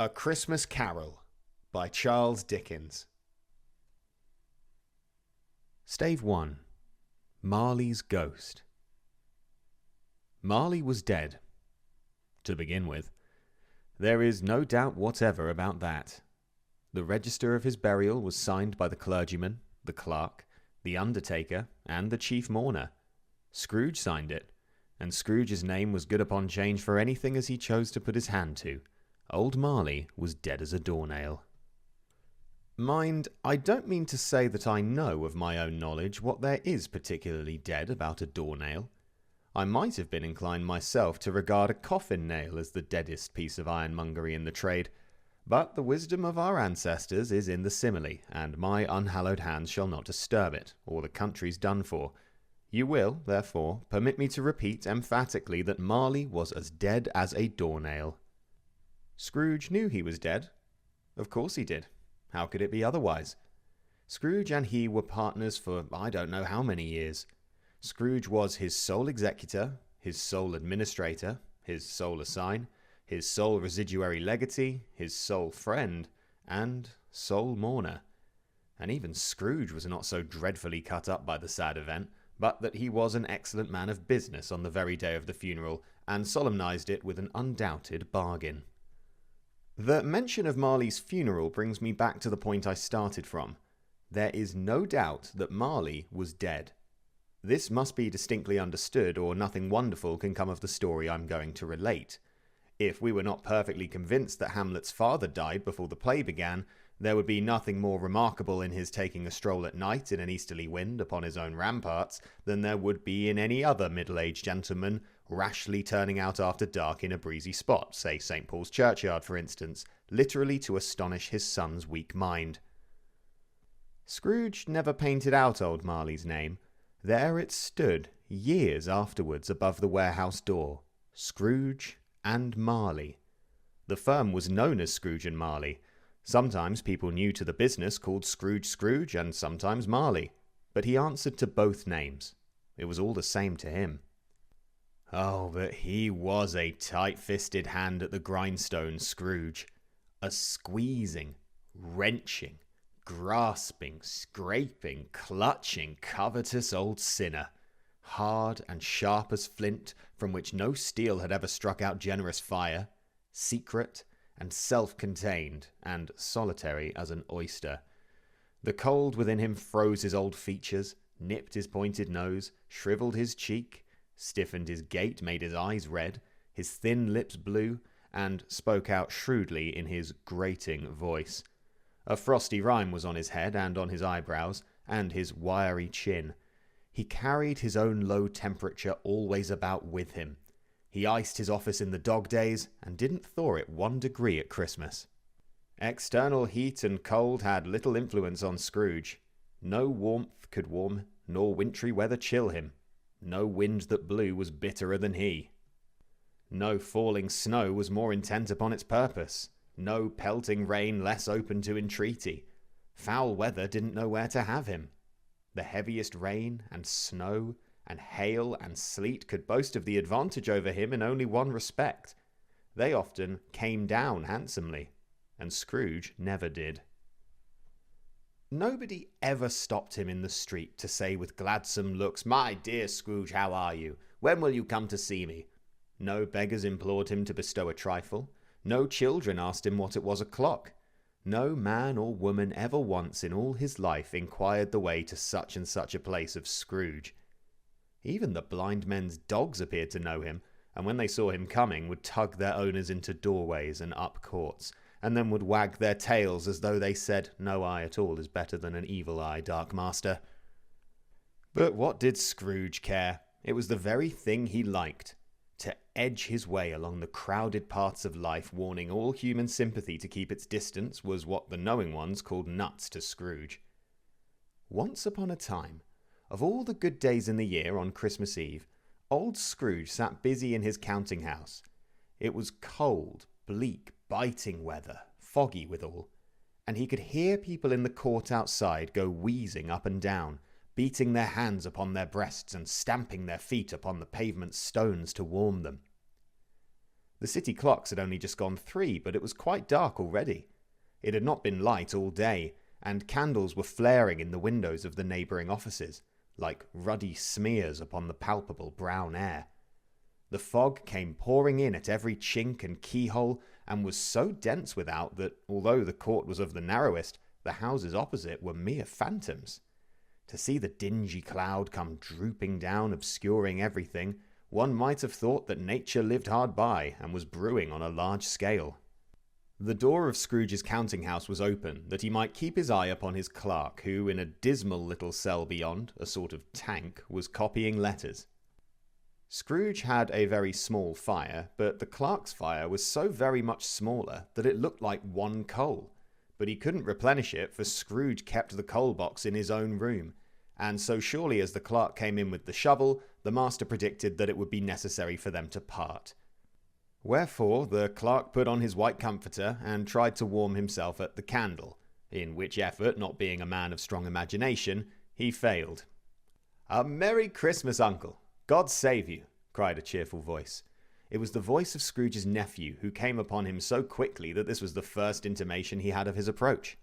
A Christmas Carol by Charles Dickens. Stave 1. Marley's Ghost. Marley was dead, to begin with. There is no doubt whatever about that. The register of his burial was signed by the clergyman, the clerk, the undertaker, and the chief mourner. Scrooge signed it, and Scrooge's name was good upon change for anything as he chose to put his hand to. Old Marley was dead as a doornail. Mind, I don't mean to say that I know of my own knowledge what there is particularly dead about a doornail. I might have been inclined myself to regard a coffin nail as the deadest piece of ironmongery in the trade, but the wisdom of our ancestors is in the simile, and my unhallowed hands shall not disturb it, or the country's done for. You will, therefore, permit me to repeat emphatically that Marley was as dead as a doornail. Scrooge knew he was dead. Of course he did. How could it be otherwise? Scrooge and he were partners for I don't know how many years. Scrooge was his sole executor, his sole administrator, his sole assign, his sole residuary legatee, his sole friend, and sole mourner. And even Scrooge was not so dreadfully cut up by the sad event, but that he was an excellent man of business on the very day of the funeral, and solemnized it with an undoubted bargain. The mention of Marley's funeral brings me back to the point I started from. There is no doubt that Marley was dead. This must be distinctly understood, or nothing wonderful can come of the story I'm going to relate. If we were not perfectly convinced that Hamlet's father died before the play began, there would be nothing more remarkable in his taking a stroll at night in an easterly wind upon his own ramparts than there would be in any other middle-aged gentleman rashly turning out after dark in a breezy spot, say St. Paul's churchyard for instance, literally to astonish his son's weak mind. Scrooge never painted out old Marley's name. There it stood, years afterwards, above the warehouse door. Scrooge and Marley. The firm was known as Scrooge and Marley. Sometimes people new to the business called Scrooge Scrooge, and sometimes Marley. But he answered to both names. It was all the same to him. Oh, but he was a tight-fisted hand at the grindstone, Scrooge. A squeezing, wrenching, grasping, scraping, clutching, covetous old sinner. Hard and sharp as flint, from which no steel had ever struck out generous fire. Secret and self-contained, and solitary as an oyster. The cold within him froze his old features, nipped his pointed nose, shriveled his cheek, stiffened his gait, made his eyes red, his thin lips blue, and spoke out shrewdly in his grating voice. A frosty rime was on his head and on his eyebrows, and his wiry chin. He carried his own low temperature always about with him. He iced his office in the dog days, and didn't thaw it 1 degree at Christmas. External heat and cold had little influence on Scrooge. No warmth could warm, nor wintry weather chill him. No wind that blew was bitterer than he. No falling snow was more intent upon its purpose. No pelting rain less open to entreaty. Foul weather didn't know where to have him. The heaviest rain and snow and hail and sleet could boast of the advantage over him in only one respect. They often came down handsomely, and Scrooge never did. Nobody ever stopped him in the street to say with gladsome looks, "My dear Scrooge, how are you? When will you come to see me?" No beggars implored him to bestow a trifle. No children asked him what it was o'clock. No man or woman ever once in all his life inquired the way to such and such a place of Scrooge. Even the blind men's dogs appeared to know him, and when they saw him coming would tug their owners into doorways and up courts, and then would wag their tails as though they said, "No eye at all is better than an evil eye, dark master." But what did Scrooge care? It was the very thing he liked. To edge his way along the crowded paths of life, warning all human sympathy to keep its distance, was what the knowing ones called nuts to Scrooge. Once upon a time, of all the good days in the year on Christmas Eve, old Scrooge sat busy in his counting-house. It was cold, bleak, biting weather, foggy withal, and he could hear people in the court outside go wheezing up and down, beating their hands upon their breasts and stamping their feet upon the pavement stones to warm them. The city clocks had only just gone 3, but it was quite dark already. It had not been light all day, and candles were flaring in the windows of the neighbouring offices, like ruddy smears upon the palpable brown air. The fog came pouring in at every chink and keyhole, and was so dense without that, although the court was of the narrowest, the houses opposite were mere phantoms. To see the dingy cloud come drooping down, obscuring everything, one might have thought that nature lived hard by and was brewing on a large scale. The door of Scrooge's counting-house was open, that he might keep his eye upon his clerk, who, in a dismal little cell beyond, a sort of tank, was copying letters. Scrooge had a very small fire, but the clerk's fire was so very much smaller that it looked like one coal. But he couldn't replenish it, for Scrooge kept the coal box in his own room, and so surely as the clerk came in with the shovel, the master predicted that it would be necessary for them to part. Wherefore the clerk put on his white comforter and tried to warm himself at the candle, in which effort, not being a man of strong imagination, he failed. "A Merry Christmas, Uncle! God save you!" cried a cheerful voice. It was the voice of Scrooge's nephew, who came upon him so quickly that this was the first intimation he had of his approach.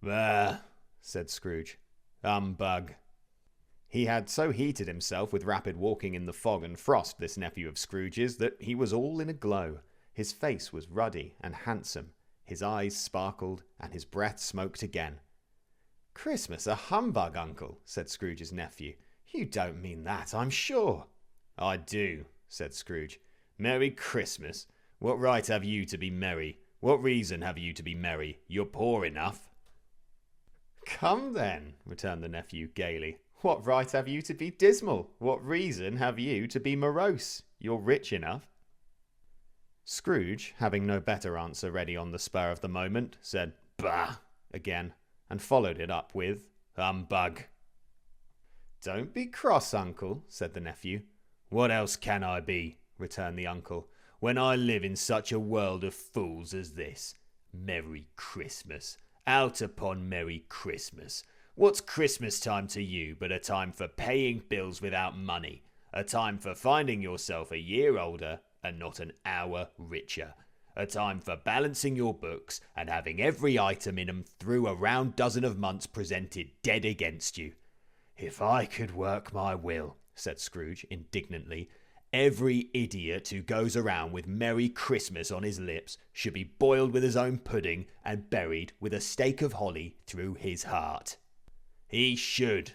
"Bah!" said Scrooge. "Humbug!" He had so heated himself with rapid walking in the fog and frost, this nephew of Scrooge's, that he was all in a glow. His face was ruddy and handsome, his eyes sparkled, and his breath smoked again. "Christmas a humbug, Uncle," said Scrooge's nephew. "You don't mean that, I'm sure." "I do," said Scrooge. "Merry Christmas! What right have you to be merry? What reason have you to be merry? You're poor enough." "Come then," returned the nephew gaily. "What right have you to be dismal? What reason have you to be morose? You're rich enough." Scrooge, having no better answer ready on the spur of the moment, said "Bah!" again, and followed it up with "Humbug!" "Don't be cross, Uncle," said the nephew. "What else can I be?" returned the uncle, "when I live in such a world of fools as this? Merry Christmas! Out upon Merry Christmas! What's Christmas time to you but a time for paying bills without money, a time for finding yourself a year older and not an hour richer, a time for balancing your books and having every item in 'em through a round dozen of months presented dead against you? If I could work my will," said Scrooge indignantly, "every idiot who goes around with Merry Christmas on his lips should be boiled with his own pudding and buried with a stake of holly through his heart. He should."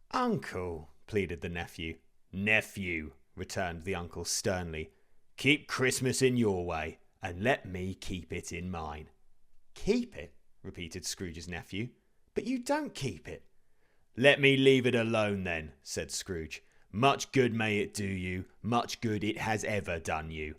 "Uncle," pleaded the nephew. "Nephew," returned the uncle sternly. "Keep Christmas in your way, and let me keep it in mine." "Keep it?" repeated Scrooge's nephew. "But you don't keep it." "Let me leave it alone then," said Scrooge. "Much good may it do you, much good it has ever done you."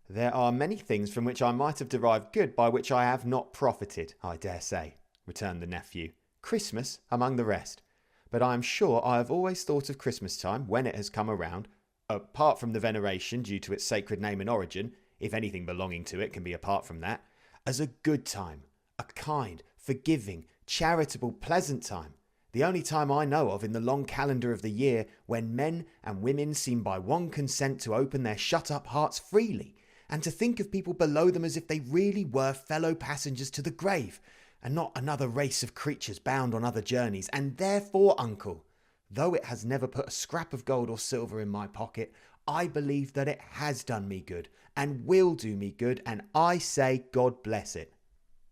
"There are many things from which I might have derived good by which I have not profited, I dare say," returned the nephew. "Christmas among the rest. But I am sure I have always thought of Christmas time, when it has come around, apart from the veneration due to its sacred name and origin, if anything belonging to it can be apart from that, as a good time, a kind, forgiving, charitable, pleasant time. The only time I know of in the long calendar of the year when men and women seem by one consent to open their shut-up hearts freely, and to think of people below them as if they really were fellow passengers to the grave, and not another race of creatures bound on other journeys. And therefore, Uncle, though it has never put a scrap of gold or silver in my pocket, I believe that it has done me good, and will do me good, and I say God bless it."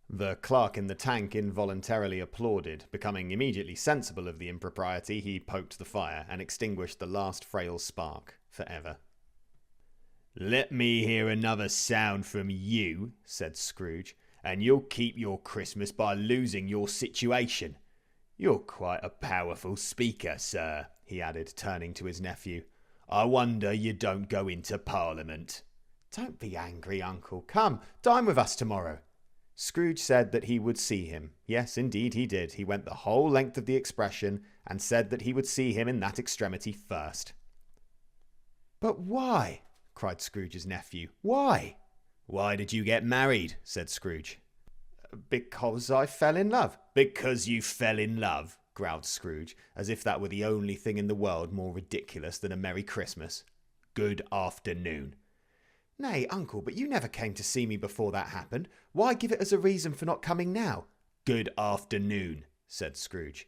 The clerk in the tank involuntarily applauded. Becoming immediately sensible of the impropriety, he poked the fire and extinguished the last frail spark forever. "Let me hear another sound from you," said Scrooge, "and you'll keep your Christmas by losing your situation. You're quite a powerful speaker, sir," he added, turning to his nephew. "I wonder you don't go into Parliament." "Don't be angry, Uncle. Come, dine with us tomorrow." Scrooge said that he would see him. Yes, indeed he did. He went the whole length of the expression, and said that he would see him in that extremity first. "But why?" cried Scrooge's nephew. "Why?" "Why did you get married?" said Scrooge. "Because I fell in love." "Because you fell in love?" growled Scrooge, as if that were the only thing in the world more ridiculous than a Merry Christmas. "Good afternoon." Nay, uncle, but you never came to see me before that happened. Why give it as a reason for not coming now? Good afternoon, said Scrooge.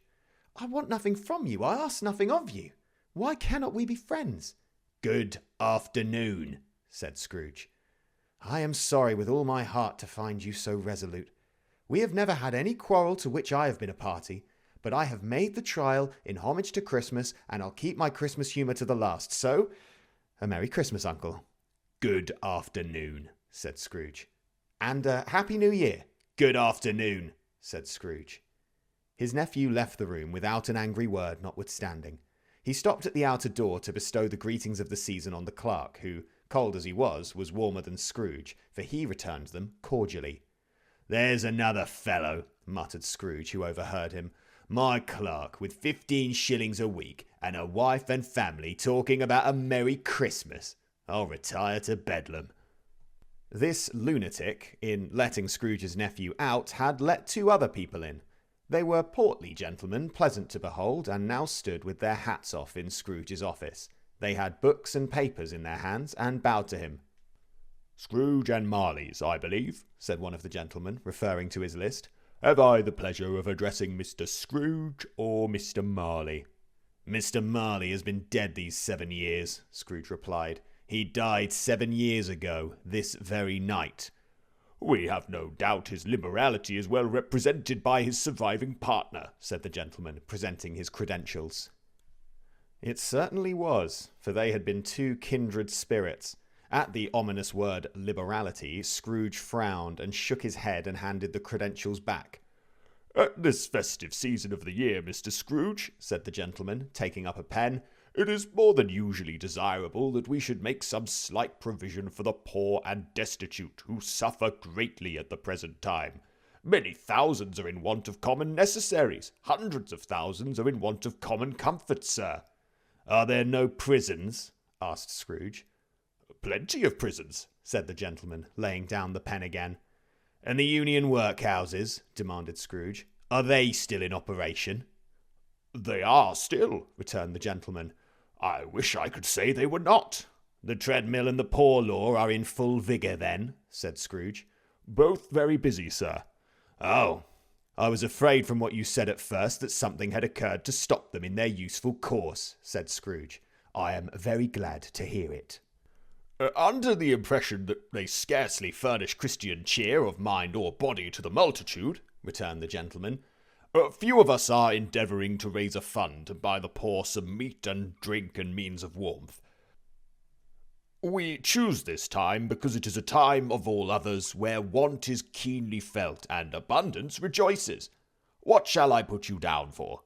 I want nothing from you. I ask nothing of you. Why cannot we be friends? Good afternoon, said Scrooge. I am sorry with all my heart to find you so resolute. We have never had any quarrel to which I have been a party, but I have made the trial in homage to Christmas, and I'll keep my Christmas humour to the last. So, a Merry Christmas, uncle. Good afternoon, said Scrooge. And a Happy New Year. Good afternoon, said Scrooge. His nephew left the room without an angry word notwithstanding. He stopped at the outer door to bestow the greetings of the season on the clerk, who, cold as he was warmer than Scrooge, for he returned them cordially. There's another fellow, muttered Scrooge, who overheard him. My clerk, with 15 shillings a week, and a wife and family talking about a Merry Christmas. I'll retire to Bedlam. This lunatic, in letting Scrooge's nephew out, had let 2 other people in. They were portly gentlemen, pleasant to behold, and now stood with their hats off in Scrooge's office. They had books and papers in their hands, and bowed to him. Scrooge and Marley's, I believe, said one of the gentlemen, referring to his list. Have I the pleasure of addressing Mr. Scrooge or Mr. Marley? Mr. Marley has been dead these 7 years, Scrooge replied. He died 7 years ago, this very night. We have no doubt his liberality is well represented by his surviving partner, said the gentleman, presenting his credentials. It certainly was, for they had been 2 kindred spirits. At the ominous word liberality, Scrooge frowned and shook his head and handed the credentials back. At this festive season of the year, Mr. Scrooge, said the gentleman, taking up a pen, it is more than usually desirable that we should make some slight provision for the poor and destitute who suffer greatly at the present time. Many thousands are in want of common necessaries. Hundreds of thousands are in want of common comforts, sir. Are there no prisons? Asked Scrooge. Plenty of prisons, said the gentleman, laying down the pen again. And the union workhouses? Demanded Scrooge. Are they still in operation? They are still, returned the gentleman. I wish I could say they were not. The treadmill and the poor law are in full vigour, then, said Scrooge. Both very busy, sir. Oh, I was afraid from what you said at first that something had occurred to stop them in their useful course, said Scrooge. I am very glad to hear it. Under the impression that they scarcely furnish Christian cheer of mind or body to the multitude, returned the gentleman, a few of us are endeavouring to raise a fund to buy the poor some meat and drink and means of warmth. We choose this time because it is a time of all others where want is keenly felt and abundance rejoices. What shall I put you down for?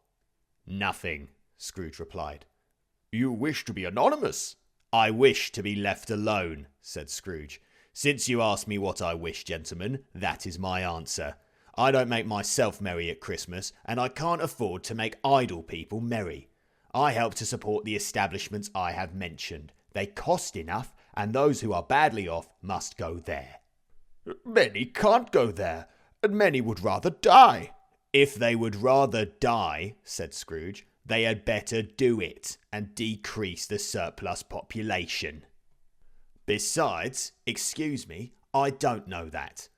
Nothing, Scrooge replied. You wish to be anonymous? I wish to be left alone, said Scrooge. Since you ask me what I wish, gentlemen, that is my answer. I don't make myself merry at Christmas, and I can't afford to make idle people merry. I help to support the establishments I have mentioned. They cost enough, and those who are badly off must go there. Many can't go there, and many would rather die. If they would rather die, said Scrooge, they had better do it and decrease the surplus population. Besides, excuse me, I don't know that.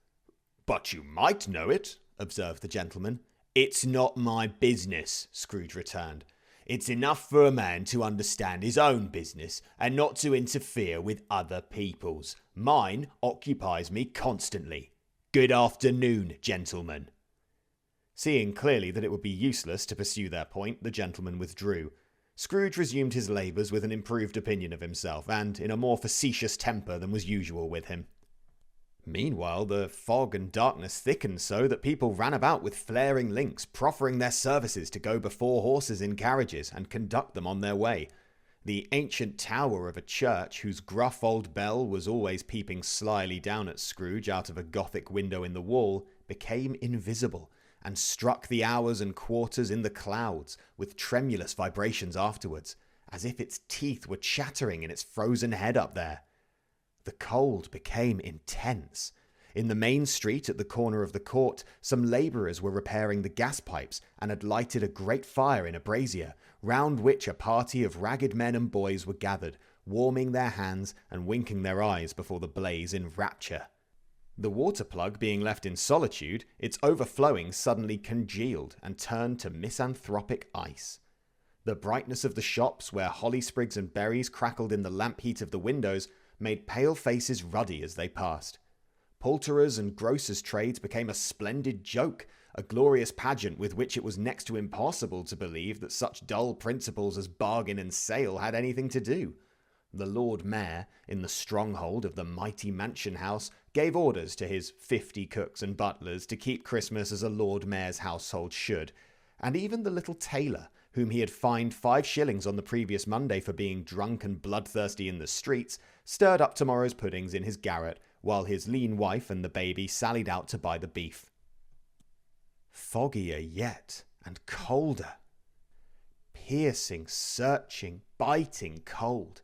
But you might know it, observed the gentleman. It's not my business, Scrooge returned. It's enough for a man to understand his own business and not to interfere with other people's. Mine occupies me constantly. Good afternoon, gentlemen. Seeing clearly that it would be useless to pursue their point, the gentleman withdrew. Scrooge resumed his labours with an improved opinion of himself, and in a more facetious temper than was usual with him. Meanwhile, the fog and darkness thickened so that people ran about with flaring links, proffering their services to go before horses in carriages and conduct them on their way. The ancient tower of a church, whose gruff old bell was always peeping slyly down at Scrooge out of a Gothic window in the wall, became invisible, and struck the hours and quarters in the clouds with tremulous vibrations afterwards, as if its teeth were chattering in its frozen head up there. The cold became intense. In the main street at the corner of the court, some labourers were repairing the gas pipes and had lighted a great fire in a brazier, round which a party of ragged men and boys were gathered, warming their hands and winking their eyes before the blaze in rapture. The water plug being left in solitude, its overflowing suddenly congealed and turned to misanthropic ice. The brightness of the shops, where holly sprigs and berries crackled in the lamp heat of the windows, made pale faces ruddy as they passed. Poulterers' and grocers' trades became a splendid joke, a glorious pageant with which it was next to impossible to believe that such dull principles as bargain and sale had anything to do. The Lord Mayor, in the stronghold of the mighty mansion house, gave orders to his 50 cooks and butlers to keep Christmas as a Lord Mayor's household should, and even the little tailor, whom he had fined 5 shillings on the previous Monday for being drunk and bloodthirsty in the streets, stirred up tomorrow's puddings in his garret, while his lean wife and the baby sallied out to buy the beef. Foggier yet, and colder. Piercing, searching, biting cold.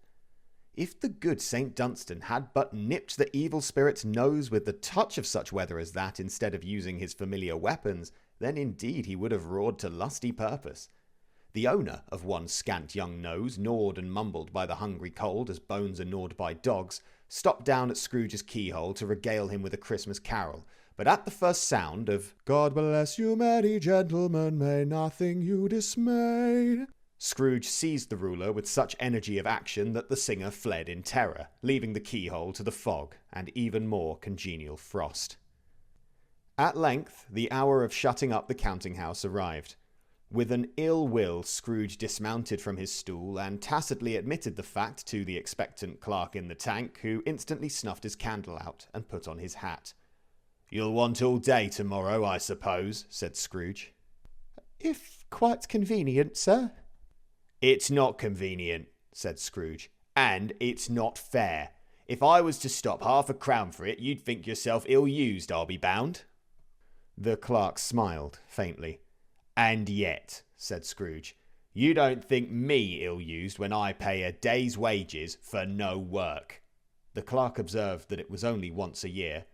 If the good St. Dunstan had but nipped the evil spirit's nose with the touch of such weather as that instead of using his familiar weapons, then indeed he would have roared to lusty purpose. The owner of one scant young nose, gnawed and mumbled by the hungry cold as bones are gnawed by dogs, stopped down at Scrooge's keyhole to regale him with a Christmas carol, but at the first sound of "God bless you, merry gentlemen, may nothing you dismay," Scrooge seized the ruler with such energy of action that the singer fled in terror, leaving the keyhole to the fog and even more congenial frost. At length, the hour of shutting up the counting-house arrived. With an ill will, Scrooge dismounted from his stool and tacitly admitted the fact to the expectant clerk in the tank, who instantly snuffed his candle out and put on his hat. "You'll want all day tomorrow, I suppose," said Scrooge. "If quite convenient, sir." "It's not convenient," said Scrooge, "and it's not fair. If I was to stop half a crown for it, you'd think yourself ill-used, I'll be bound." The clerk smiled faintly. "And yet," said Scrooge, "you don't think me ill-used when I pay a day's wages for no work." The clerk observed that it was only once a year.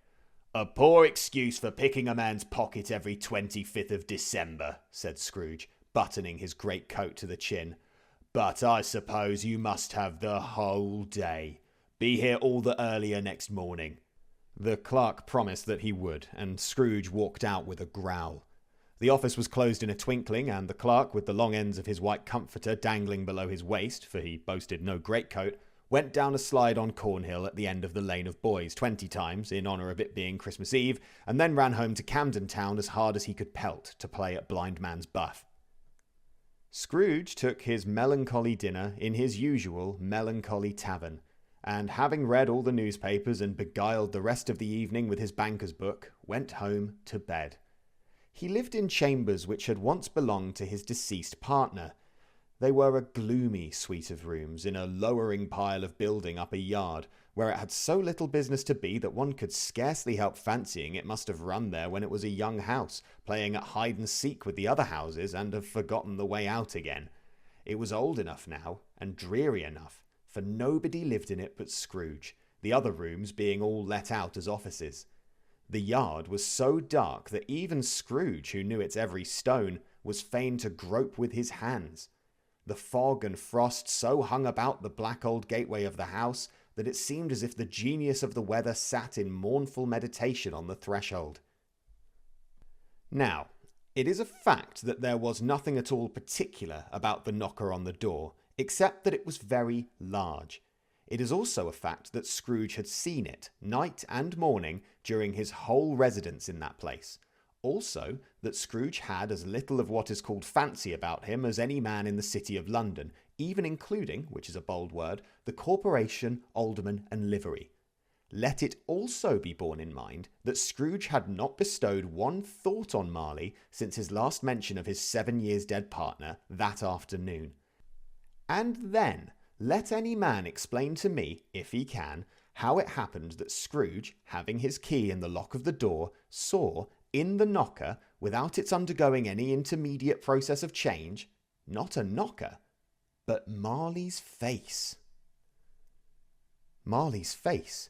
"A poor excuse for picking a man's pocket every 25th of December," said Scrooge, buttoning his greatcoat to the chin. "But I suppose you must have the whole day. Be here all the earlier next morning." The clerk promised that he would, and Scrooge walked out with a growl. The office was closed in a twinkling, and the clerk, with the long ends of his white comforter dangling below his waist, for he boasted no greatcoat, went down a slide on Cornhill at the end of the Lane of Boys 20 times, in honour of it being Christmas Eve, and then ran home to Camden Town as hard as he could pelt to play at blind man's buff. Scrooge took his melancholy dinner in his usual melancholy tavern, and having read all the newspapers and beguiled the rest of the evening with his banker's book, went home to bed. He lived in chambers which had once belonged to his deceased partner. They were a gloomy suite of rooms in a lowering pile of building up a yard, where it had so little business to be that one could scarcely help fancying it must have run there when it was a young house, playing at hide-and-seek with the other houses, and have forgotten the way out again. It was old enough now, and dreary enough, for nobody lived in it but Scrooge, the other rooms being all let out as offices. The yard was so dark that even Scrooge, who knew its every stone, was fain to grope with his hands. The fog and frost so hung about the black old gateway of the house that it seemed as if the genius of the weather sat in mournful meditation on the threshold. Now, it is a fact that there was nothing at all particular about the knocker on the door, except that it was very large. It is also a fact that Scrooge had seen it, night and morning, during his whole residence in that place. Also, that Scrooge had as little of what is called fancy about him as any man in the city of London, even including, which is a bold word, the corporation, alderman, and livery. Let it also be borne in mind that Scrooge had not bestowed one thought on Marley since his last mention of his 7 years dead partner that afternoon. And then, let any man explain to me, if he can, how it happened that Scrooge, having his key in the lock of the door, saw, in the knocker, without its undergoing any intermediate process of change, not a knocker, but Marley's face. Marley's face.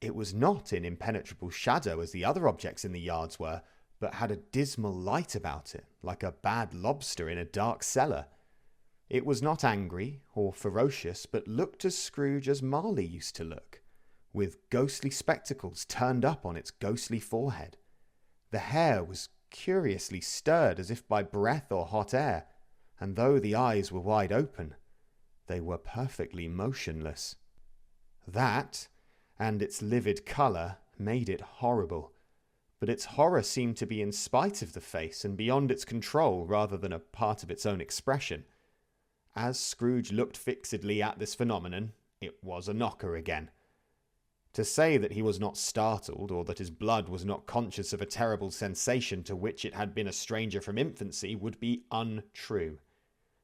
It was not in impenetrable shadow as the other objects in the yards were, but had a dismal light about it, like a bad lobster in a dark cellar. It was not angry or ferocious, but looked as Scrooge as Marley used to look, with ghostly spectacles turned up on its ghostly forehead. The hair was curiously stirred as if by breath or hot air, and though the eyes were wide open, they were perfectly motionless. That, and its livid colour, made it horrible, but its horror seemed to be in spite of the face and beyond its control rather than a part of its own expression. As Scrooge looked fixedly at this phenomenon, it was a knocker again. To say that he was not startled, or that his blood was not conscious of a terrible sensation to which it had been a stranger from infancy, would be untrue.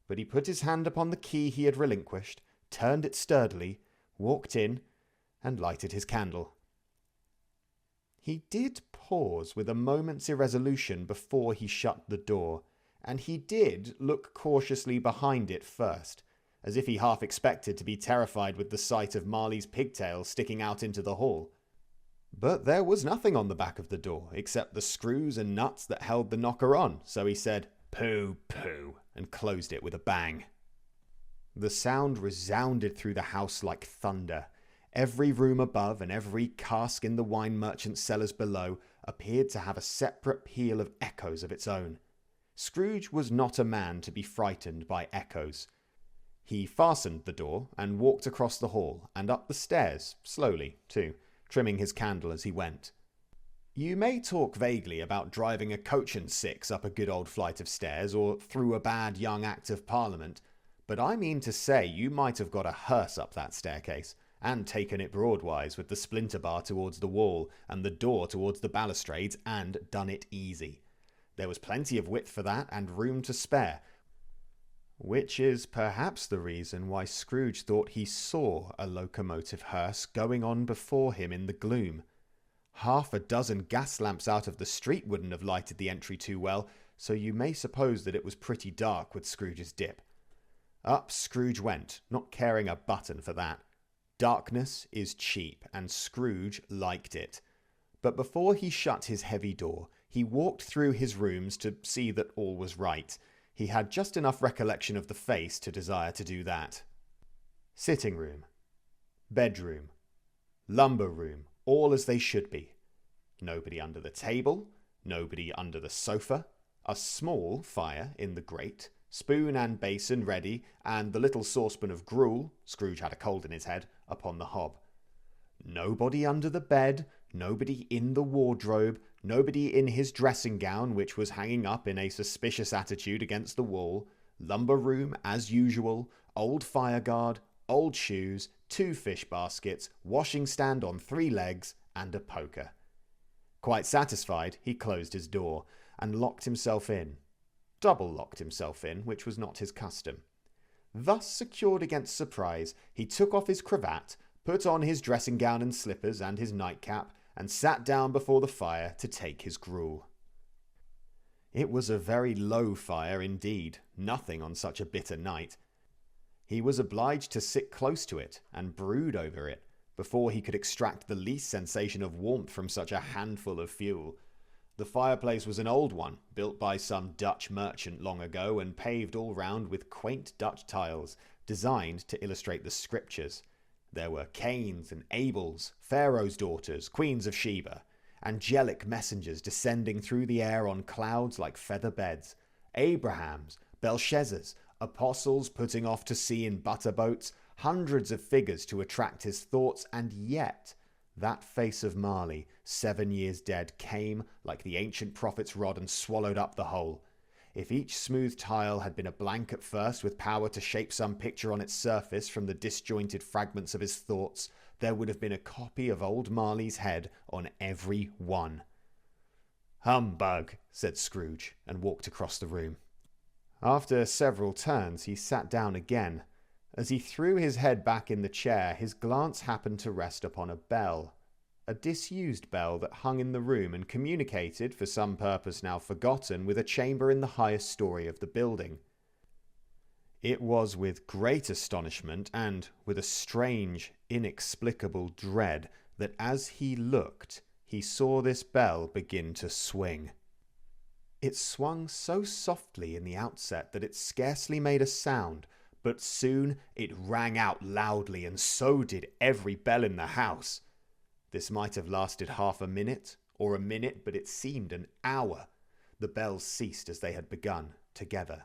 But he put his hand upon the key he had relinquished, turned it sturdily, walked in, and lighted his candle. He did pause with a moment's irresolution before he shut the door, and he did look cautiously behind it first, as if he half expected to be terrified with the sight of Marley's pigtails sticking out into the hall. But there was nothing on the back of the door, except the screws and nuts that held the knocker on, so he said, "Pooh, pooh," and closed it with a bang. The sound resounded through the house like thunder. Every room above and every cask in the wine merchant's cellars below appeared to have a separate peal of echoes of its own. Scrooge was not a man to be frightened by echoes. He fastened the door and walked across the hall and up the stairs, slowly, too, trimming his candle as he went. You may talk vaguely about driving a coach and six up a good old flight of stairs or through a bad young Act of Parliament, but I mean to say you might have got a hearse up that staircase and taken it broadwise with the splinter bar towards the wall and the door towards the balustrades and done it easy. There was plenty of width for that and room to spare, which is perhaps the reason why Scrooge thought he saw a locomotive hearse going on before him in the gloom. Half a dozen gas lamps out of the street wouldn't have lighted the entry too well, so you may suppose that it was pretty dark with Scrooge's dip. Up Scrooge went, not caring a button for that. Darkness is cheap, and Scrooge liked it. But before he shut his heavy door, he walked through his rooms to see that all was right. He had just enough recollection of the face to desire to do that. Sitting room, bedroom, lumber room, all as they should be. Nobody under the table, nobody under the sofa, a small fire in the grate, spoon and basin ready, and the little saucepan of gruel, Scrooge had a cold in his head, upon the hob. Nobody under the bed, nobody in the wardrobe, nobody in his dressing gown, which was hanging up in a suspicious attitude against the wall, lumber room as usual, old fireguard, old shoes, 2 fish baskets, washing stand on 3 legs, and a poker. Quite satisfied, he closed his door, and locked himself in. Double-locked himself in, which was not his custom. Thus secured against surprise, he took off his cravat, put on his dressing gown and slippers and his nightcap, and sat down before the fire to take his gruel. It was a very low fire indeed, nothing on such a bitter night. He was obliged to sit close to it and brood over it before he could extract the least sensation of warmth from such a handful of fuel. The fireplace was an old one, built by some Dutch merchant long ago and paved all round with quaint Dutch tiles, designed to illustrate the scriptures. There were Cains and Abels, Pharaoh's daughters, queens of Sheba, angelic messengers descending through the air on clouds like feather beds, Abrahams, Belshazzars, apostles putting off to sea in butter boats, hundreds of figures to attract his thoughts, and yet that face of Marley, 7 years dead, came like the ancient prophet's rod and swallowed up the whole. If each smooth tile had been a blank at first with power to shape some picture on its surface from the disjointed fragments of his thoughts, there would have been a copy of old Marley's head on every one. "Humbug," said Scrooge, and walked across the room. After several turns, he sat down again. As he threw his head back in the chair, his glance happened to rest upon a bell. A disused bell that hung in the room and communicated, for some purpose now forgotten, with a chamber in the highest story of the building. It was with great astonishment and with a strange, inexplicable dread that as he looked, he saw this bell begin to swing. It swung so softly in the outset that it scarcely made a sound, but soon it rang out loudly, and so did every bell in the house. This might have lasted half a minute, or a minute, but it seemed an hour. The bells ceased as they had begun, together.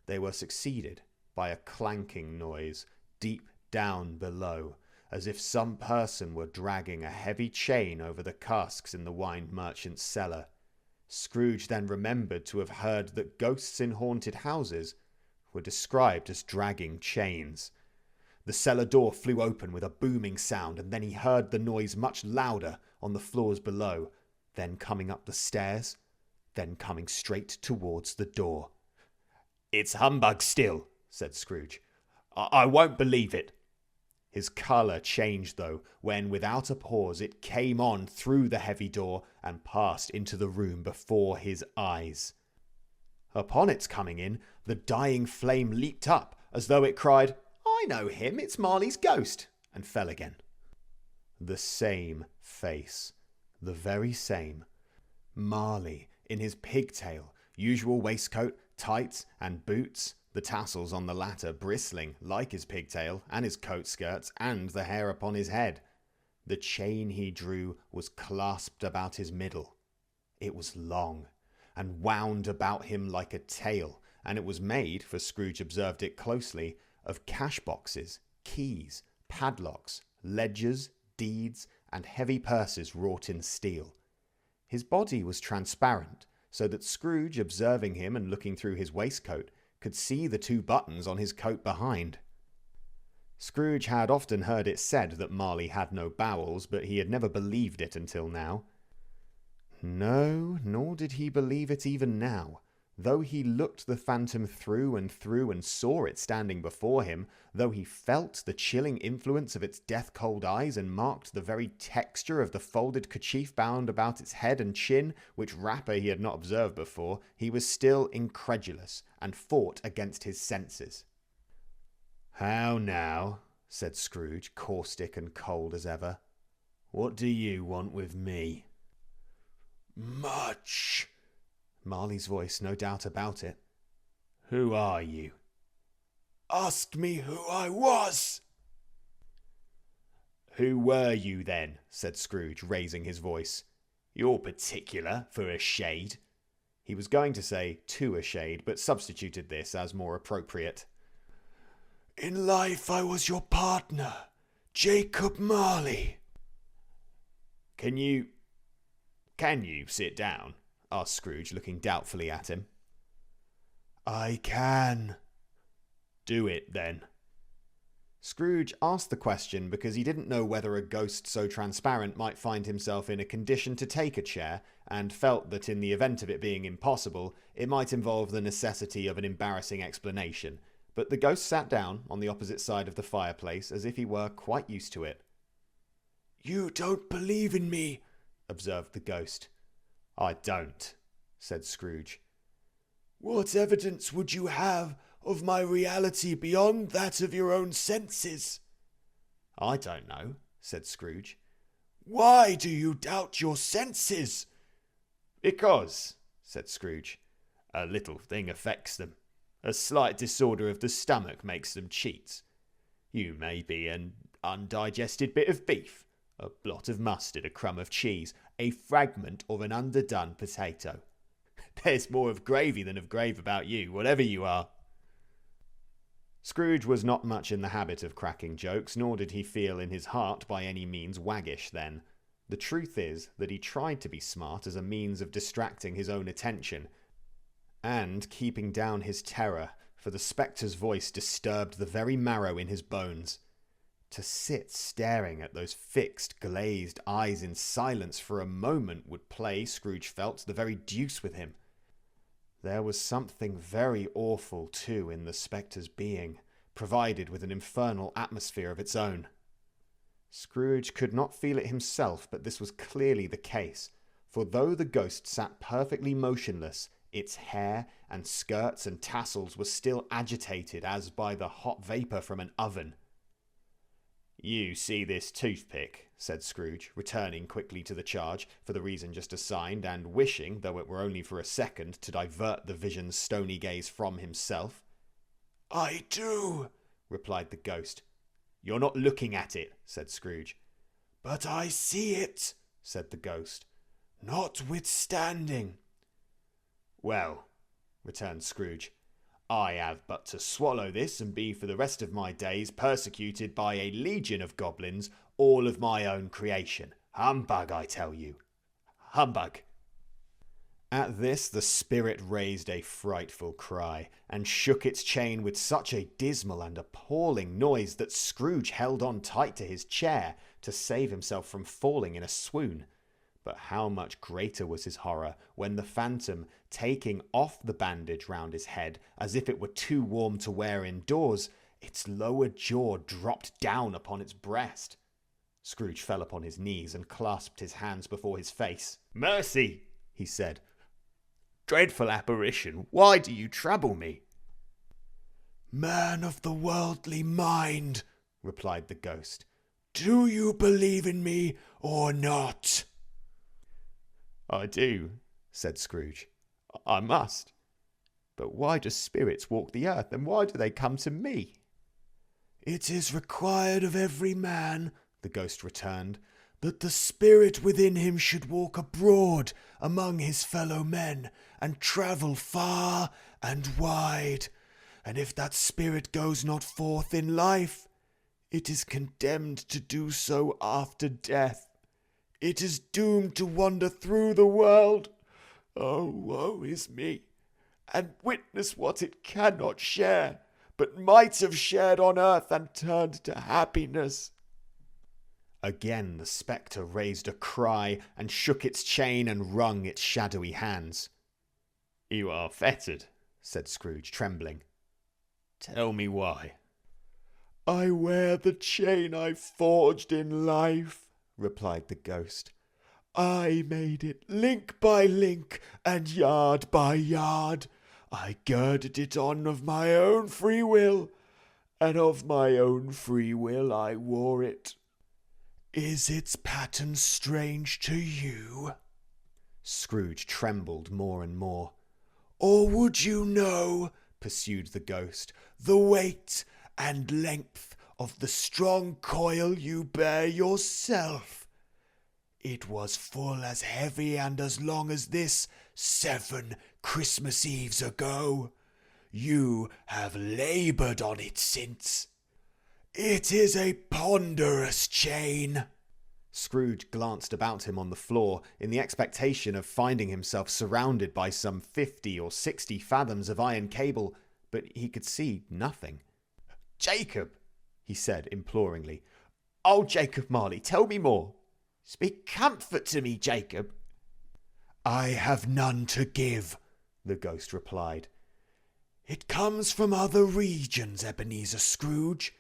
They were succeeded by a clanking noise deep down below, as if some person were dragging a heavy chain over the casks in the wine merchant's cellar. Scrooge then remembered to have heard that ghosts in haunted houses were described as dragging chains. The cellar door flew open with a booming sound, and then he heard the noise much louder on the floors below, then coming up the stairs, then coming straight towards the door. "It's humbug still," said Scrooge. I won't believe it." His colour changed, though, when, without a pause, it came on through the heavy door and passed into the room before his eyes. Upon its coming in, the dying flame leaped up, as though it cried, "I know him, it's Marley's ghost," and fell again. The same face, the very same. Marley, in his pigtail, usual waistcoat, tights, and boots, the tassels on the latter bristling like his pigtail and his coat skirts and the hair upon his head. The chain he drew was clasped about his middle. It was long, and wound about him like a tail, and it was made, for Scrooge observed it closely, of cash boxes, keys, padlocks, ledgers, deeds, and heavy purses wrought in steel. His body was transparent, so that Scrooge, observing him and looking through his waistcoat, could see the 2 buttons on his coat behind. Scrooge had often heard it said that Marley had no bowels, but he had never believed it until now. No, nor did he believe it even now. Though he looked the phantom through and saw it standing before him, though he felt the chilling influence of its death-cold eyes and marked the very texture of the folded kerchief bound about its head and chin, which wrapper he had not observed before, he was still incredulous and fought against his senses. "How now?" said Scrooge, caustic and cold as ever. "What do you want with me?" "Much." Marley's voice, no doubt about it. "Who are you?" "Ask me who I was." "Who were you then?" said Scrooge, raising his voice. "You're particular, for a shade." He was going to say "to a shade," but substituted this as more appropriate. "In life I was your partner, Jacob Marley." Can you sit down?" asked Scrooge, looking doubtfully at him. "I can." "Do it, then." Scrooge asked the question because he didn't know whether a ghost so transparent might find himself in a condition to take a chair, and felt that in the event of it being impossible, it might involve the necessity of an embarrassing explanation. But the ghost sat down on the opposite side of the fireplace as if he were quite used to it. "You don't believe in me," observed the ghost. "I don't," said Scrooge. "What evidence would you have of my reality beyond that of your own senses?" "I don't know," said Scrooge. "Why do you doubt your senses?" "Because," said Scrooge, "a little thing affects them. A slight disorder of the stomach makes them cheats. You may be an undigested bit of beef, a blot of mustard, a crumb of cheese, a fragment of an underdone potato. There's more of gravy than of grave about you, whatever you are." Scrooge was not much in the habit of cracking jokes, nor did he feel in his heart by any means waggish then. The truth is that he tried to be smart as a means of distracting his own attention, and keeping down his terror, for the spectre's voice disturbed the very marrow in his bones. To sit staring at those fixed, glazed eyes in silence for a moment would play, Scrooge felt, the very deuce with him. There was something very awful, too, in the spectre's being, provided with an infernal atmosphere of its own. Scrooge could not feel it himself, but this was clearly the case, for though the ghost sat perfectly motionless, its hair and skirts and tassels were still agitated as by the hot vapour from an oven. "You see this toothpick," said Scrooge, returning quickly to the charge, for the reason just assigned, and wishing, though it were only for a second, to divert the vision's stony gaze from himself. "I do," replied the ghost. "You're not looking at it," said Scrooge. "But I see it," said the ghost, "notwithstanding." "Well," returned Scrooge, "I have but to swallow this and be for the rest of my days persecuted by a legion of goblins, all of my own creation. Humbug, I tell you. Humbug." At this the spirit raised a frightful cry, and shook its chain with such a dismal and appalling noise that Scrooge held on tight to his chair to save himself from falling in a swoon. But how much greater was his horror when the phantom, taking off the bandage round his head as if it were too warm to wear indoors, its lower jaw dropped down upon its breast. Scrooge fell upon his knees and clasped his hands before his face. "Mercy!" he said. "Dreadful apparition, why do you trouble me?" "Man of the worldly mind," replied the ghost, "do you believe in me or not?" "I do," said Scrooge. "I must. But why do spirits walk the earth, and why do they come to me?" "It is required of every man," the ghost returned, "that the spirit within him should walk abroad among his fellow men, and travel far and wide. And if that spirit goes not forth in life, it is condemned to do so after death. It is doomed to wander through the world. Oh, woe is me! And witness what it cannot share, but might have shared on earth and turned to happiness." Again the spectre raised a cry, and shook its chain and wrung its shadowy hands. "You are fettered," said Scrooge, trembling. "Tell me why." "I wear the chain I forged in life," replied the ghost. "I made it link by link and yard by yard. I girded it on of my own free will, and of my own free will I wore it. Is its pattern strange to you?" Scrooge trembled more and more. "Or would you know," pursued the ghost, "the weight and length of the strong coil you bear yourself? It was full as heavy and as long as this 7 Christmas Eves ago. You have laboured on it since. It is a ponderous chain." Scrooge glanced about him on the floor in the expectation of finding himself surrounded by some 50 or 60 fathoms of iron cable, but he could see nothing. "Jacob," he said imploringly. "Oh, Jacob Marley, tell me more. Speak comfort to me, Jacob." "I have none to give," the ghost replied. "It comes from other regions, Ebenezer Scrooge,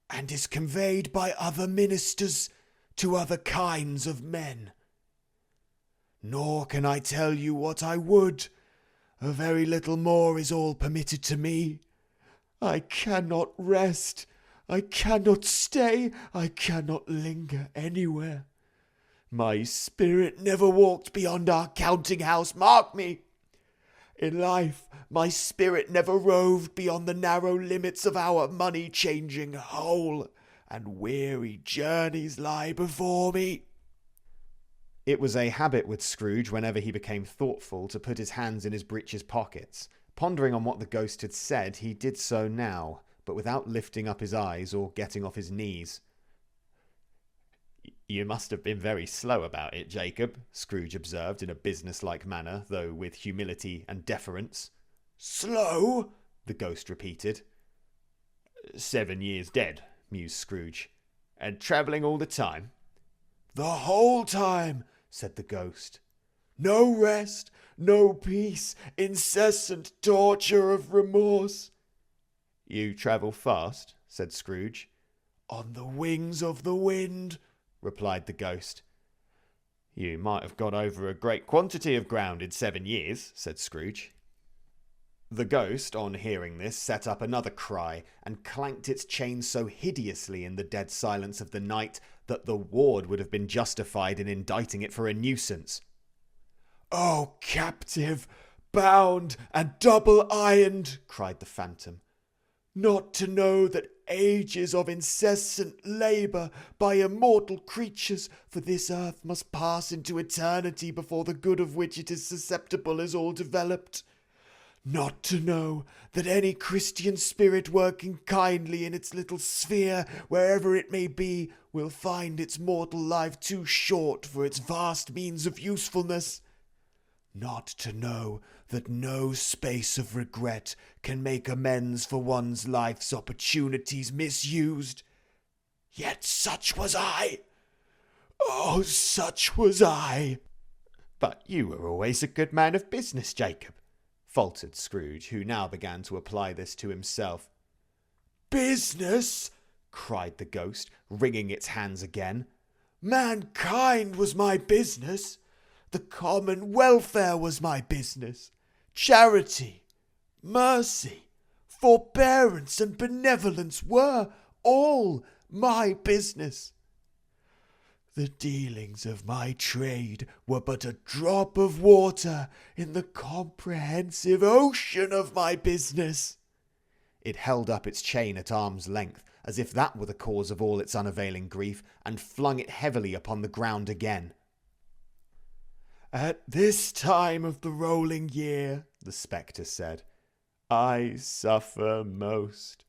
and is conveyed by other ministers to other kinds of men. Nor can I tell you what I would. A very little more is all permitted to me. I cannot rest. I cannot stay. I cannot linger anywhere. My spirit never walked beyond our counting-house, mark me. In life, my spirit never roved beyond the narrow limits of our money-changing hole, and weary journeys lie before me." It was a habit with Scrooge whenever he became thoughtful to put his hands in his breeches pockets. Pondering on what the ghost had said, he did so now, but without lifting up his eyes or getting off his knees. "You must have been very slow about it, Jacob," Scrooge observed in a business-like manner, though with humility and deference. "Slow?" the ghost repeated. 7 years dead," mused Scrooge. "And travelling all the time?" "The whole time," said the ghost. "No rest, no peace, incessant torture of remorse." "You travel fast?" said Scrooge. "On the wings of the wind," replied the ghost. "You might have got over a great quantity of ground in 7 years," said Scrooge. The ghost, on hearing this, set up another cry, and clanked its chain so hideously in the dead silence of the night that the ward would have been justified in indicting it for a nuisance. "O captive, bound and double-ironed," cried the phantom, Not to know that ages of incessant labour by immortal creatures for this earth must pass into eternity before the good of which it is susceptible is all developed. Not to know that any Christian spirit working kindly in its little sphere, wherever it may be, will find its mortal life too short for its vast means of usefulness. Not to know that no space of regret can make amends for one's life's opportunities misused. Yet such was I. Oh, such was I. But you were always a good man of business, Jacob, faltered Scrooge, who now began to apply this to himself. Business? Cried the ghost, wringing its hands again. Mankind was my business. The common welfare was my business. Charity, mercy, forbearance, and benevolence were all my business. The dealings of my trade were but a drop of water in the comprehensive ocean of my business. It held up its chain at arm's length, as if that were the cause of all its unavailing grief, and flung it heavily upon the ground again. At this time of the rolling year, the spectre said, I suffer most.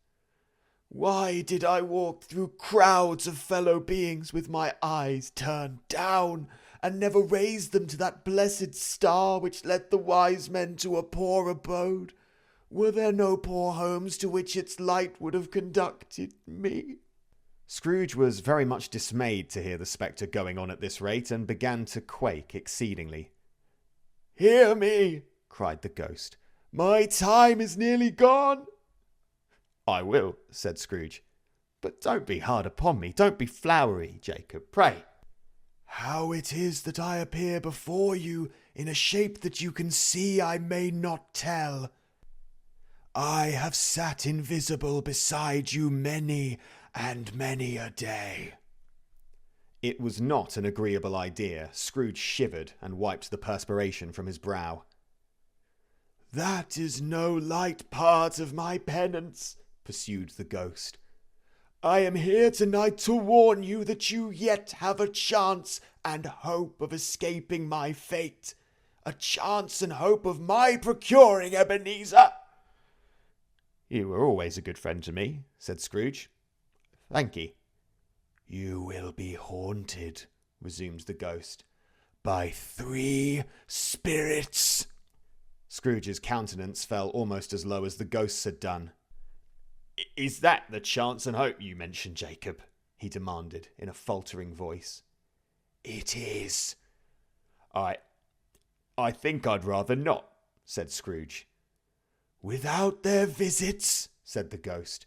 Why did I walk through crowds of fellow beings with my eyes turned down, and never raise them to that blessed star which led the wise men to a poor abode? Were there no poor homes to which its light would have conducted me? Scrooge was very much dismayed to hear the spectre going on at this rate, and began to quake exceedingly. Hear me, cried the ghost. My time is nearly gone. I will, said Scrooge. But don't be hard upon me. Don't be flowery, Jacob, pray. How it is that I appear before you in a shape that you can see I may not tell. I have sat invisible beside you many and many a day. It was not an agreeable idea. Scrooge shivered and wiped the perspiration from his brow. That is no light part of my penance, pursued the ghost. I am here tonight to warn you that you yet have a chance and hope of escaping my fate. A chance and hope of my procuring Ebenezer. You were always a good friend to me, said Scrooge. Thank ye. You will be haunted, resumed the ghost, by 3 spirits. Scrooge's countenance fell almost as low as the ghost's had done. Is that the chance and hope you mentioned, Jacob? He demanded in a faltering voice. It is. I think I'd rather not, said Scrooge. Without their visits, said the ghost,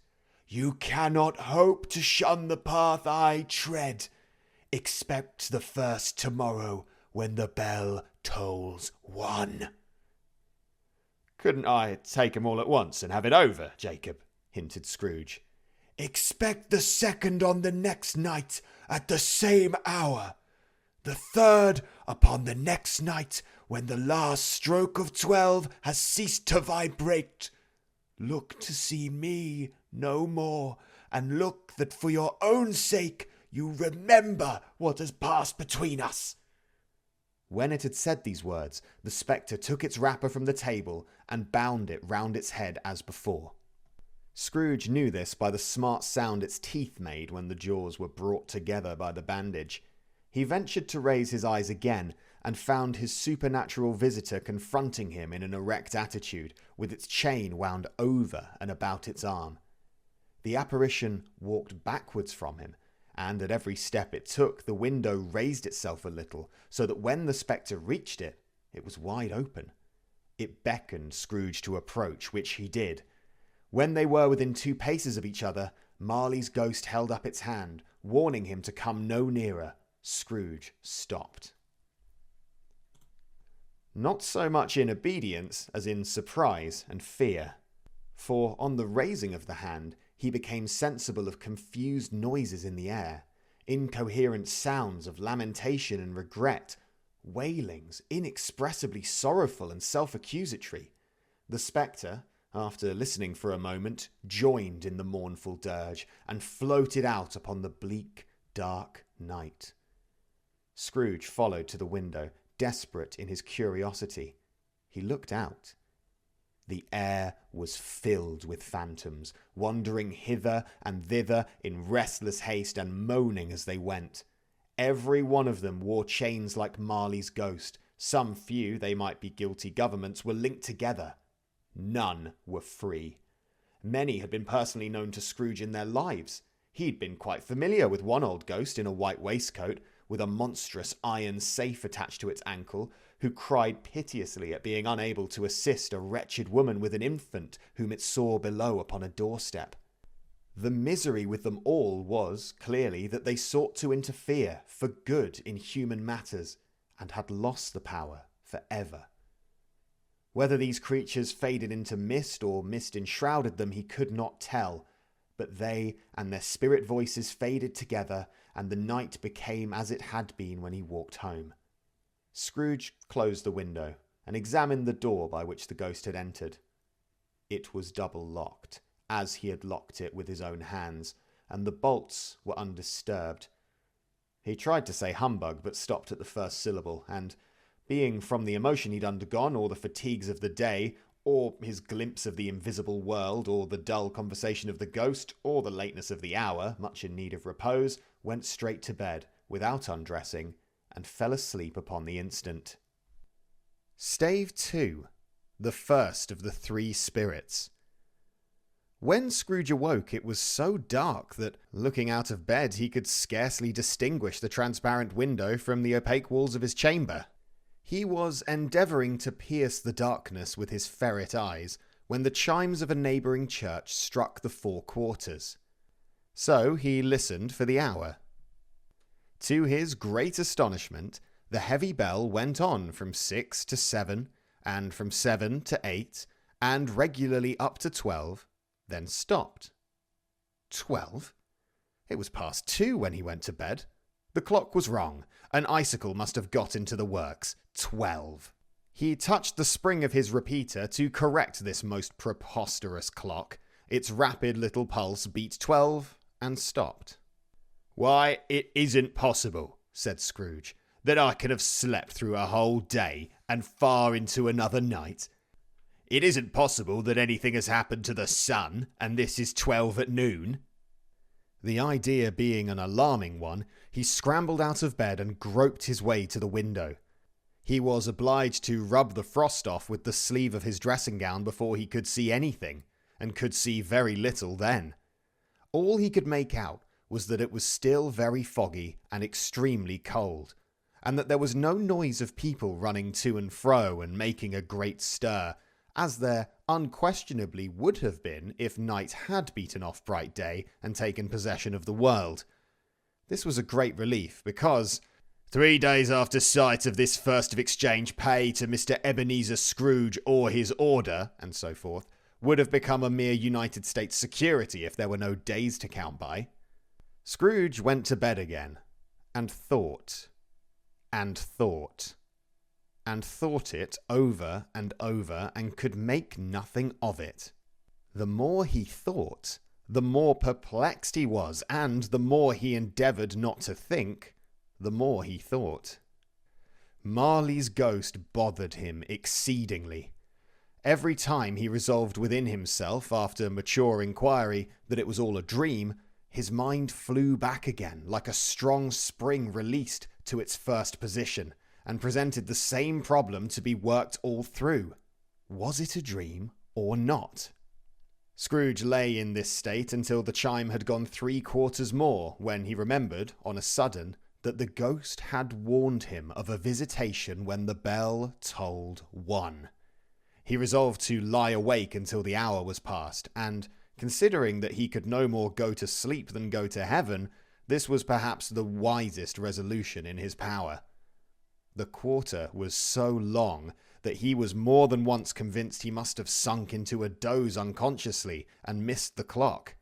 you cannot hope to shun the path I tread. Expect the first tomorrow when the bell tolls 1. Couldn't I take 'em all at once and have it over, Jacob? Hinted Scrooge. Expect the second on the next night at the same hour. The third upon the next night when the last stroke of 12 has ceased to vibrate. Look to see me no more, and look that for your own sake you remember what has passed between us. When it had said these words, the spectre took its wrapper from the table and bound it round its head as before. Scrooge knew this by the smart sound its teeth made when the jaws were brought together by the bandage. He ventured to raise his eyes again, and found his supernatural visitor confronting him in an erect attitude, with its chain wound over and about its arm. The apparition walked backwards from him, and at every step it took, the window raised itself a little, so that when the spectre reached it, it was wide open. It beckoned Scrooge to approach, which he did. When they were within 2 paces of each other, Marley's ghost held up its hand, warning him to come no nearer. Scrooge stopped. Not so much in obedience as in surprise and fear. For on the raising of the hand, he became sensible of confused noises in the air, incoherent sounds of lamentation and regret, wailings inexpressibly sorrowful and self-accusatory. The spectre, after listening for a moment, joined in the mournful dirge and floated out upon the bleak, dark night. Scrooge followed to the window, desperate in his curiosity. He looked out. The air was filled with phantoms, wandering hither and thither in restless haste and moaning as they went. Every one of them wore chains like Marley's ghost. Some few, they might be guilty governments, were linked together. None were free. Many had been personally known to Scrooge in their lives. He'd been quite familiar with one old ghost in a white waistcoat, with a monstrous iron safe attached to its ankle, who cried piteously at being unable to assist a wretched woman with an infant whom it saw below upon a doorstep. The misery with them all was, clearly, that they sought to interfere for good in human matters, and had lost the power for ever. Whether these creatures faded into mist or mist enshrouded them, he could not tell, but they and their spirit voices faded together, and the night became as it had been when he walked home. Scrooge closed the window and examined the door by which the ghost had entered. It was double locked, as he had locked it with his own hands, and the bolts were undisturbed. He tried to say humbug, but stopped at the first syllable, and, being from the emotion he'd undergone, or the fatigues of the day, or his glimpse of the invisible world, or the dull conversation of the ghost, or the lateness of the hour, much in need of repose, went straight to bed, without undressing, and fell asleep upon the instant. Stave 2. The first of the three spirits. When Scrooge awoke, it was so dark that, looking out of bed, he could scarcely distinguish the transparent window from the opaque walls of his chamber. He was endeavouring to pierce the darkness with his ferret eyes when the chimes of a neighbouring church struck the 4 quarters. So he listened for the hour. To his great astonishment, the heavy bell went on from 6 to 7, and from 7 to 8, and regularly up to 12, then stopped. 12? It was past 2 when he went to bed. The clock was wrong. An icicle must have got into the works. 12. He touched the spring of his repeater to correct this most preposterous clock. Its rapid little pulse beat 12 and stopped. "Why, it isn't possible," said Scrooge, "that I can have slept through a whole day and far into another night. It isn't possible that anything has happened to the sun, and this is 12 at noon." The idea being an alarming one, he scrambled out of bed and groped his way to the window. He was obliged to rub the frost off with the sleeve of his dressing gown before he could see anything, and could see very little then. All he could make out was that it was still very foggy and extremely cold, and that there was no noise of people running to and fro and making a great stir, as there unquestionably would have been if night had beaten off bright day and taken possession of the world. This was a great relief, because 3 days after sight of this first of exchange pay to Mr. Ebenezer Scrooge or his order, and so forth, would have become a mere United States security if there were no days to count by. Scrooge went to bed again, and thought, and thought, and thought it over and over, and could make nothing of it. The more he thought, the more perplexed he was, and the more he endeavoured not to think, the more he thought. Marley's ghost bothered him exceedingly. Every time he resolved within himself, after mature inquiry, that it was all a dream, his mind flew back again, like a strong spring released, to its first position, and presented the same problem to be worked all through. Was it a dream or not? Scrooge lay in this state until the chime had gone 3 quarters more, when he remembered, on a sudden, that the ghost had warned him of a visitation when the bell tolled 1. He resolved to lie awake until the hour was past, and, considering that he could no more go to sleep than go to heaven, this was perhaps the wisest resolution in his power. The quarter was so long that he was more than once convinced he must have sunk into a doze unconsciously and missed the clock.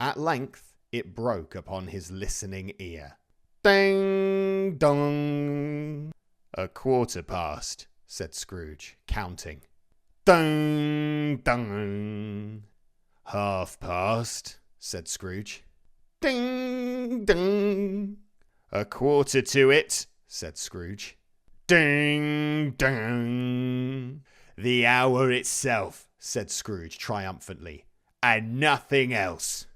At length it broke upon his listening ear. "Ding dong!" "A quarter past," said Scrooge, counting. Ding, ding. 1/2 past, said Scrooge. Ding, ding. 1/4 to it, said Scrooge. Ding, ding. The hour itself, said Scrooge triumphantly, and nothing else.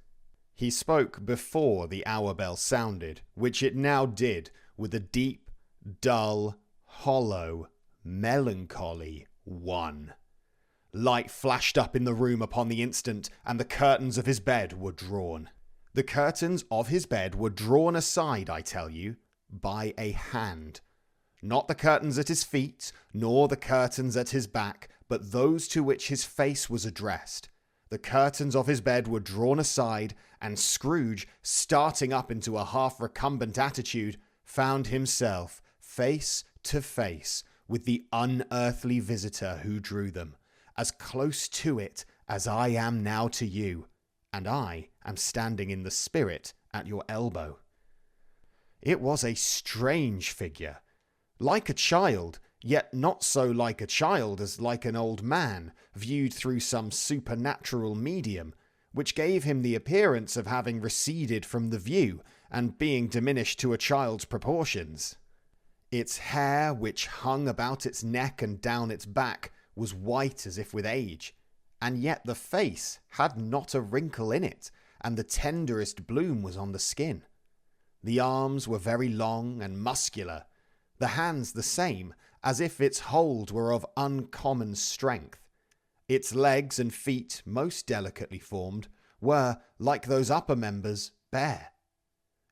He spoke before the hour bell sounded, which it now did, with a deep, dull, hollow, melancholy 1. Light flashed up in the room upon the instant, and the curtains of his bed were drawn. The curtains of his bed were drawn aside, I tell you, by a hand. Not the curtains at his feet, nor the curtains at his back, but those to which his face was addressed. The curtains of his bed were drawn aside, and Scrooge, starting up into a half-recumbent attitude, found himself face to face with the unearthly visitor who drew them, as close to it as I am now to you, and I am standing in the spirit at your elbow. It was a strange figure, like a child, yet not so like a child as like an old man, viewed through some supernatural medium, which gave him the appearance of having receded from the view and being diminished to a child's proportions. Its hair, which hung about its neck and down its back, was white as if with age, and yet the face had not a wrinkle in it, and the tenderest bloom was on the skin. The arms were very long and muscular, the hands the same, as if its hold were of uncommon strength. Its legs and feet, most delicately formed, were, like those upper members, bare.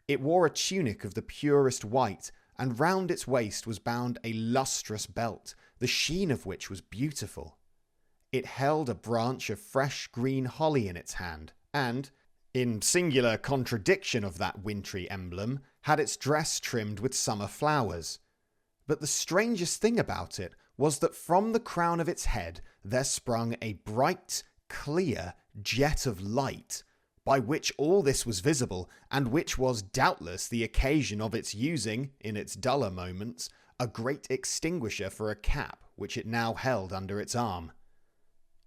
It wore a tunic of the purest white, and round its waist was bound a lustrous belt, the sheen of which was beautiful. It held a branch of fresh green holly in its hand, and, in singular contradiction of that wintry emblem, had its dress trimmed with summer flowers. But the strangest thing about it was that from the crown of its head there sprung a bright, clear jet of light, by which all this was visible, and which was doubtless the occasion of its using, in its duller moments, a great extinguisher for a cap which it now held under its arm.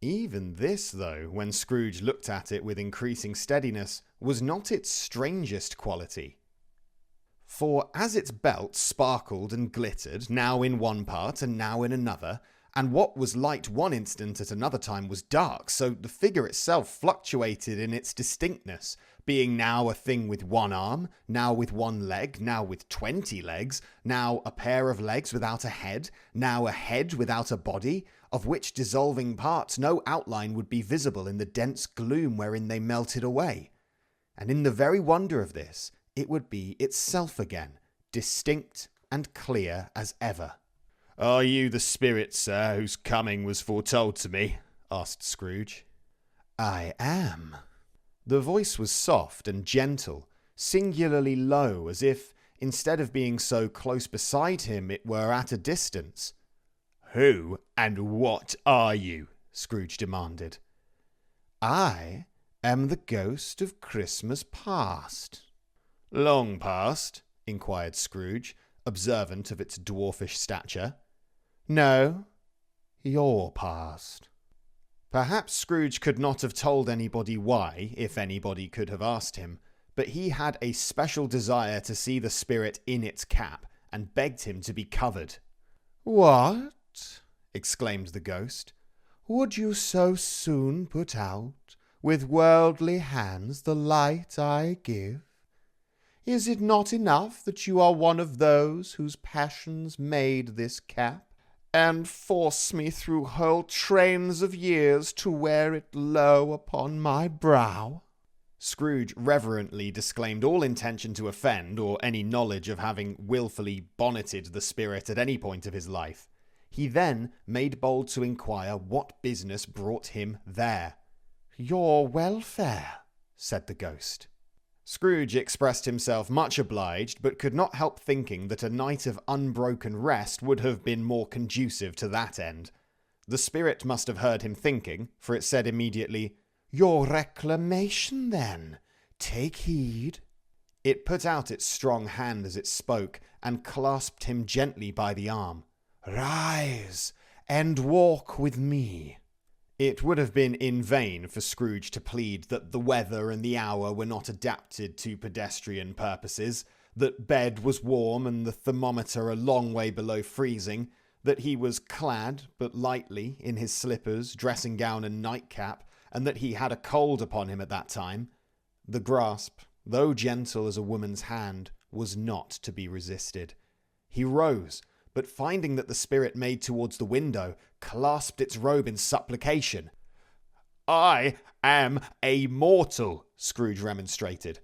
Even this, though, when Scrooge looked at it with increasing steadiness, was not its strangest quality. For as its belt sparkled and glittered, now in one part and now in another, and what was light one instant at another time was dark, so the figure itself fluctuated in its distinctness, being now a thing with one arm, now with one leg, now with 20 legs, now a pair of legs without a head, now a head without a body, of which dissolving parts no outline would be visible in the dense gloom wherein they melted away. And in the very wonder of this, it would be itself again, distinct and clear as ever. "Are you the spirit, sir, whose coming was foretold to me?" asked Scrooge. "I am." The voice was soft and gentle, singularly low, as if, instead of being so close beside him, it were at a distance. "Who and what are you?" Scrooge demanded. "I am the ghost of Christmas past." "Long past?" inquired Scrooge, observant of its dwarfish stature. "No, your past." Perhaps Scrooge could not have told anybody why, if anybody could have asked him, but he had a special desire to see the spirit in its cap, and begged him to be covered. "What?" exclaimed the ghost. "Would you so soon put out, with worldly hands, the light I give? Is it not enough that you are one of those whose passions made this cap, and force me through whole trains of years to wear it low upon my brow?" Scrooge reverently disclaimed all intention to offend, or any knowledge of having wilfully bonneted the spirit at any point of his life. He then made bold to inquire what business brought him there. "Your welfare," said the ghost. Scrooge expressed himself much obliged, but could not help thinking that a night of unbroken rest would have been more conducive to that end. The spirit must have heard him thinking, for it said immediately, "Your reclamation, then. Take heed." It put out its strong hand as it spoke, and clasped him gently by the arm. "Rise, and walk with me." It would have been in vain for Scrooge to plead that the weather and the hour were not adapted to pedestrian purposes, that bed was warm and the thermometer a long way below freezing, that he was clad but lightly in his slippers, dressing gown and nightcap, and that he had a cold upon him at that time. The grasp, though gentle as a woman's hand, was not to be resisted. He rose, but finding that the spirit made towards the window, clasped its robe in supplication. "I am a mortal," Scrooge remonstrated,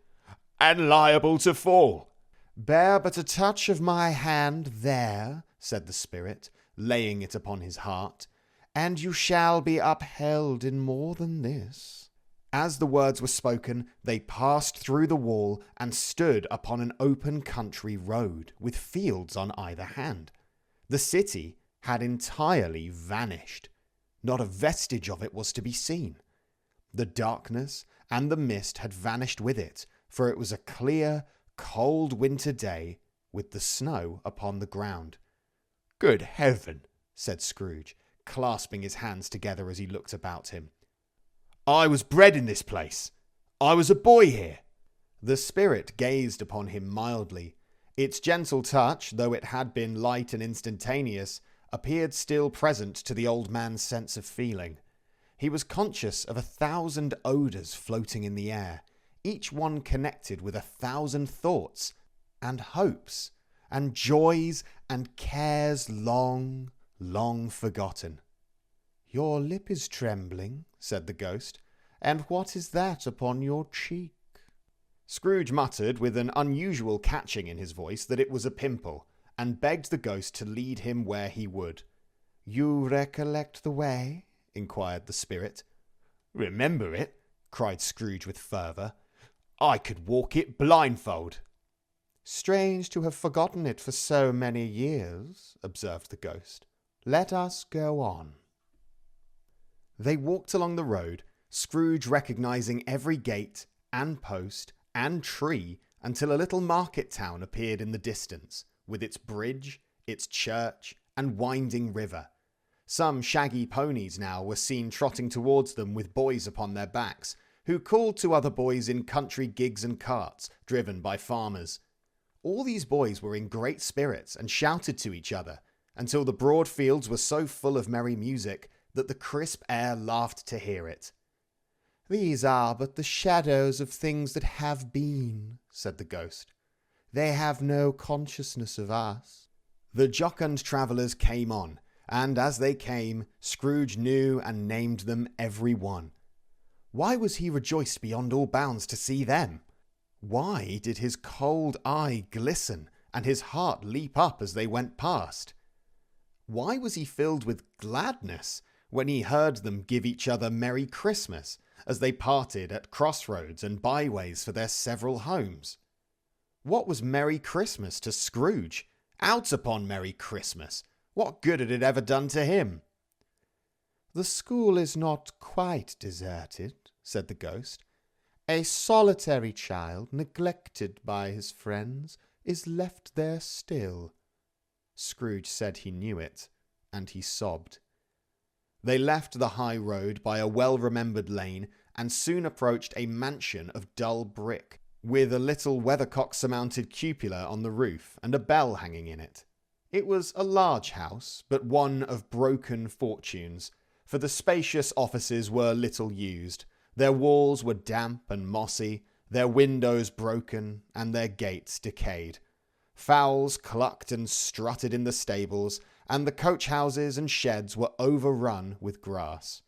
"and liable to fall." "Bear but a touch of my hand there," said the spirit, laying it upon his heart, "and you shall be upheld in more than this." As the words were spoken, they passed through the wall and stood upon an open country road, with fields on either hand. The city had entirely vanished. Not a vestige of it was to be seen. The darkness and the mist had vanished with it, for it was a clear, cold winter day with the snow upon the ground. "Good heaven," said Scrooge, clasping his hands together as he looked about him. "I was bred in this place. I was a boy here." The spirit gazed upon him mildly. Its gentle touch, though it had been light and instantaneous, appeared still present to the old man's sense of feeling. He was conscious of 1,000 odours floating in the air, each one connected with 1,000 thoughts, and hopes, and joys, and cares long, long forgotten. "Your lip is trembling," said the ghost, "and what is that upon your cheek?" Scrooge muttered with an unusual catching in his voice that it was a pimple, and begged the ghost to lead him where he would. "You recollect the way?" inquired the spirit. "Remember it?" cried Scrooge with fervour. "I could walk it blindfold." "Strange to have forgotten it for so many years," observed the ghost. "Let us go on." They walked along the road, Scrooge recognizing every gate and post and tree, until a little market town appeared in the distance, with its bridge, its church, and winding river. Some shaggy ponies now were seen trotting towards them with boys upon their backs, who called to other boys in country gigs and carts, driven by farmers. All these boys were in great spirits and shouted to each other, until the broad fields were so full of merry music that the crisp air laughed to hear it. "These are but the shadows of things that have been," said the ghost. "They have no consciousness of us." The jocund travellers came on, and as they came, Scrooge knew and named them every one. Why was he rejoiced beyond all bounds to see them? Why did his cold eye glisten and his heart leap up as they went past? Why was he filled with gladness when he heard them give each other Merry Christmas as they parted at crossroads and byways for their several homes? What was Merry Christmas to Scrooge? Out upon Merry Christmas! What good had it ever done to him? "The school is not quite deserted," said the ghost. "A solitary child, neglected by his friends, is left there still." Scrooge said he knew it, and he sobbed. They left the high road by a well-remembered lane and soon approached a mansion of dull brick, with a little weathercock-surmounted cupola on the roof and a bell hanging in it. It was a large house, but one of broken fortunes, for the spacious offices were little used. Their walls were damp and mossy, their windows broken, and their gates decayed. Fowls clucked and strutted in the stables, and the coach-houses and sheds were overrun with grass.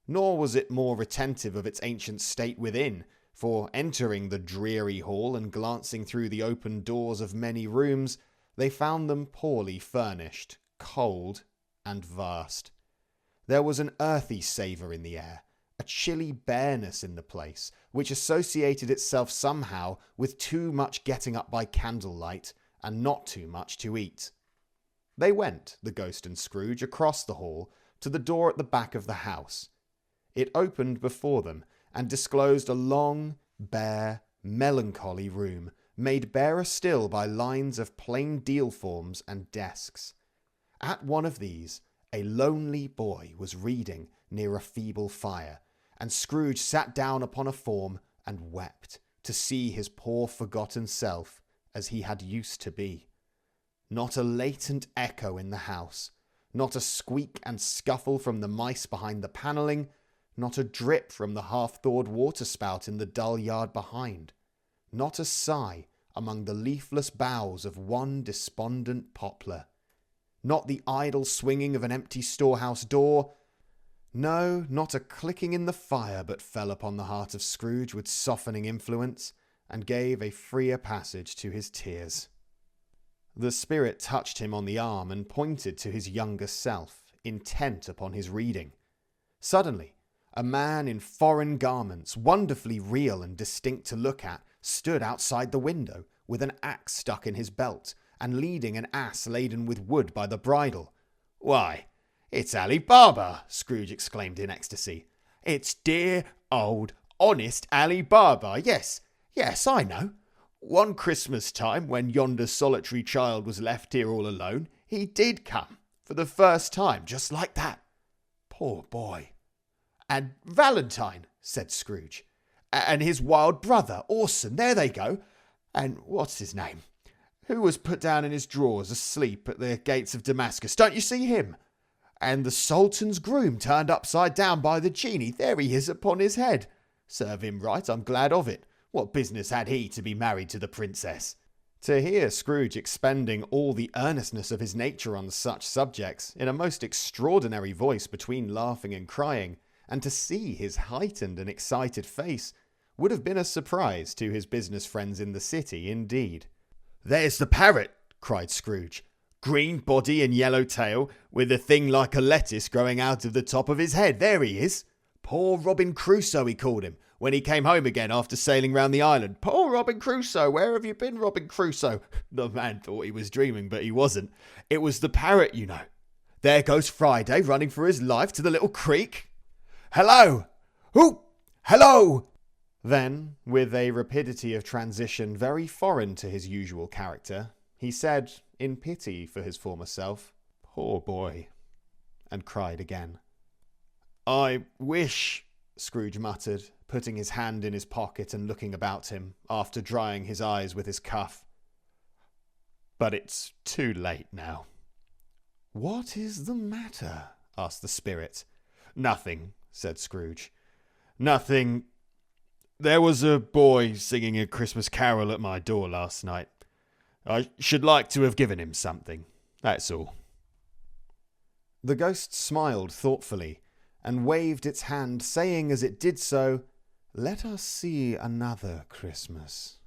Nor was it more retentive of its ancient state within, for entering the dreary hall and glancing through the open doors of many rooms, they found them poorly furnished, cold, and vast. There was an earthy savour in the air, a chilly bareness in the place, which associated itself somehow with too much getting up by candlelight and not too much to eat. They went, the ghost and Scrooge, across the hall to the door at the back of the house. It opened before them and disclosed a long, bare, melancholy room, made barer still by lines of plain deal forms and desks. At one of these, A lonely boy was reading near a feeble fire, and Scrooge sat down upon a form and wept to see his poor forgotten self as he had used to be. Not a latent echo in the house, not a squeak and scuffle from the mice behind the panelling, not a drip from the half-thawed waterspout in the dull yard behind, not a sigh among the leafless boughs of one despondent poplar, not the idle swinging of an empty storehouse door. No, not a clicking in the fire but fell upon the heart of Scrooge with softening influence, and gave a freer passage to his tears. The spirit touched him on the arm and pointed to his younger self, intent upon his reading. Suddenly, a man in foreign garments, wonderfully real and distinct to look at, stood outside the window, with an axe stuck in his belt, and leading an ass laden with wood by the bridle. "Why, it's Ali Baba!" Scrooge exclaimed in ecstasy. "It's dear, old, honest Ali Baba. Yes, I know. One Christmas time, when yonder solitary child was left here all alone, he did come, for the first time, just like that. Poor boy." "And Valentine," said Scrooge. "And his wild brother, Orson, there they go. And what's his name? Who was put down in his drawers asleep at the gates of Damascus? Don't you see him? And the Sultan's groom turned upside down by the genie. There he is upon his head. Serve him right, I'm glad of it. What business had he to be married to the princess?" To hear Scrooge expending all the earnestness of his nature on such subjects, in a most extraordinary voice between laughing and crying, and to see his heightened and excited face, would have been a surprise to his business friends in the city indeed. "There's the parrot," cried Scrooge. "Green body and yellow tail, with a thing like a lettuce growing out of the top of his head. There he is. Poor Robin Crusoe, he called him, when he came home again after sailing round the island. Poor Robin Crusoe, where have you been, Robin Crusoe?" The man thought he was dreaming, but he wasn't. It was the parrot, you know. There goes Friday, running for his life to the little creek. "Hello! Who? Hello!" Then, with a rapidity of transition very foreign to his usual character, he said, in pity for his former self, "Poor boy," and cried again. "I wish," Scrooge muttered, putting his hand in his pocket and looking about him, after drying his eyes with his cuff. "But it's too late now." "What is the matter?" asked the spirit. "Nothing," said Scrooge. "Nothing. There was a boy singing a Christmas carol at my door last night. I should like to have given him something. That's all." The ghost smiled thoughtfully and waved its hand, saying as it did so, "Let us see another Christmas."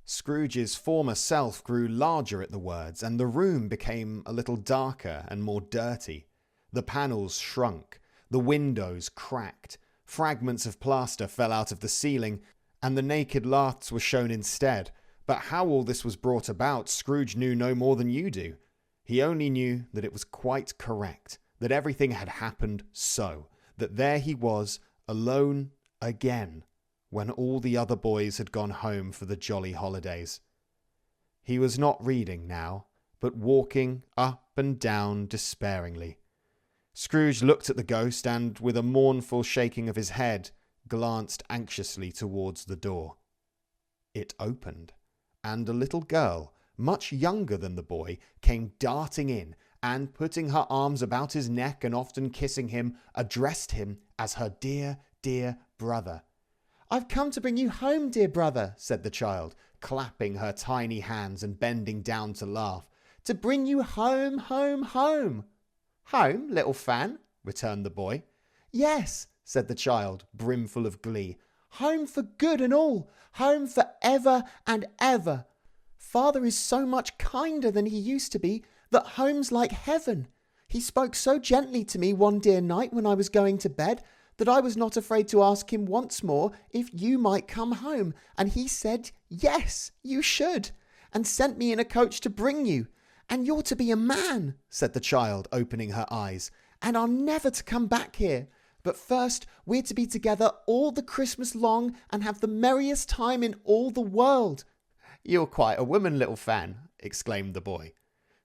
Scrooge's former self grew larger at the words, and the room became a little darker and more dirty. The panels shrunk, the windows cracked, fragments of plaster fell out of the ceiling, and the naked laths were shown instead. But how all this was brought about, Scrooge knew no more than you do. He only knew that it was quite correct, that everything had happened so, that there he was, alone again, when all the other boys had gone home for the jolly holidays. He was not reading now, but walking up and down despairingly. Scrooge looked at the ghost and, with a mournful shaking of his head, glanced anxiously towards the door. It opened, and a little girl, much younger than the boy, came darting in, and, putting her arms about his neck and often kissing him, addressed him as her dear, dear brother. "I've come to bring you home, dear brother," said the child, clapping her tiny hands and bending down to laugh. "To bring you home, home, home." "Home, little Fan?" returned the boy. "Yes," said the child, brimful of glee. "Home for good and all. Home for ever and ever. Father is so much kinder than he used to be that home's like heaven. He spoke so gently to me one dear night when I was going to bed that I was not afraid to ask him once more if you might come home, and he said, yes, you should, and sent me in a coach to bring you. And you're to be a man," said the child, opening her eyes, "and are never to come back here. But first, we're to be together all the Christmas long and have the merriest time in all the world." "You're quite a woman, little Fan," exclaimed the boy.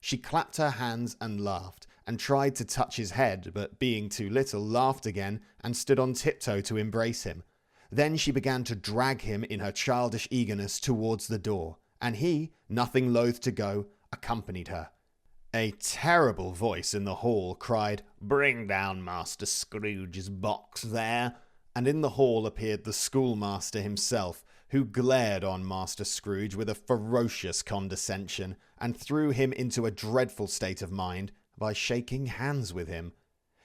She clapped her hands and laughed, and tried to touch his head, but being too little, laughed again and stood on tiptoe to embrace him. Then she began to drag him in her childish eagerness towards the door, and he, nothing loath to go, accompanied her. A terrible voice in the hall cried, "Bring down Master Scrooge's box there," and in the hall appeared the schoolmaster himself, who glared on Master Scrooge with a ferocious condescension, and threw him into a dreadful state of mind by shaking hands with him.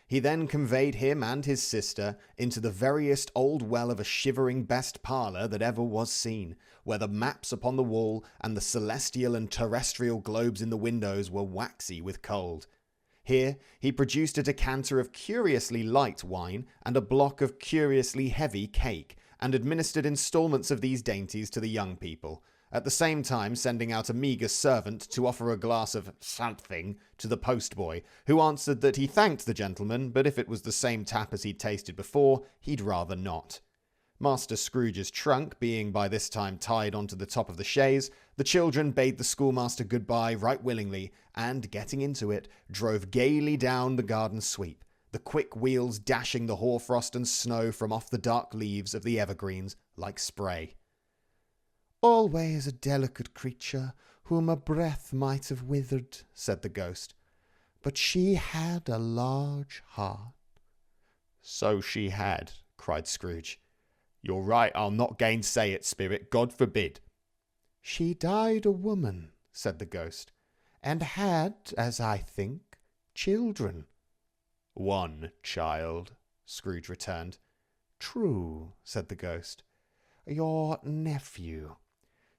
He then conveyed him and his sister into the veriest old well of a shivering best parlour that ever was seen, where the maps upon the wall and the celestial and terrestrial globes in the windows were waxy with cold. Here he produced a decanter of curiously light wine and a block of curiously heavy cake, and administered instalments of these dainties to the young people, at the same time sending out a meagre servant to offer a glass of something to the postboy, who answered that he thanked the gentleman, but if it was the same tap as he'd tasted before, he'd rather not. Master Scrooge's trunk being by this time tied onto the top of the chaise, the children bade the schoolmaster goodbye right willingly, and, getting into it, drove gaily down the garden sweep, the quick wheels dashing the hoarfrost and snow from off the dark leaves of the evergreens like spray. "Always a delicate creature, whom a breath might have withered," said the ghost. "But she had a large heart." "So she had," cried Scrooge. "You're right, I'll not gainsay it, spirit, God forbid." "She died a woman," said the ghost, "and had, as I think, children." "One child," Scrooge returned. "True," said the ghost. "Your nephew."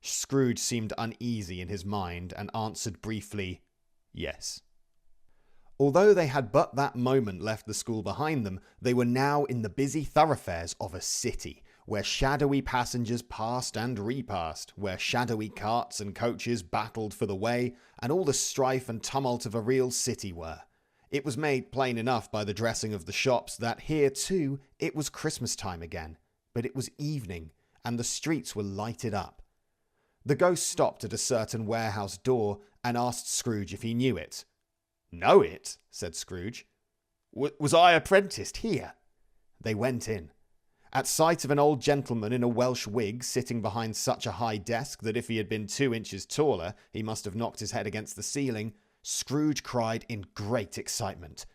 Scrooge seemed uneasy in his mind, and answered briefly, "Yes." Although they had but that moment left the school behind them, they were now in the busy thoroughfares of a city, where shadowy passengers passed and repassed, where shadowy carts and coaches battled for the way, and all the strife and tumult of a real city were. It was made plain enough by the dressing of the shops that here, too, it was Christmas time again, but it was evening, and the streets were lighted up. The ghost stopped at a certain warehouse door and asked Scrooge if he knew it. "Know it?" said Scrooge. Was I apprenticed here?" They went in. At sight of an old gentleman in a Welsh wig sitting behind such a high desk that if he had been 2 inches taller, he must have knocked his head against the ceiling, Scrooge cried in great excitement,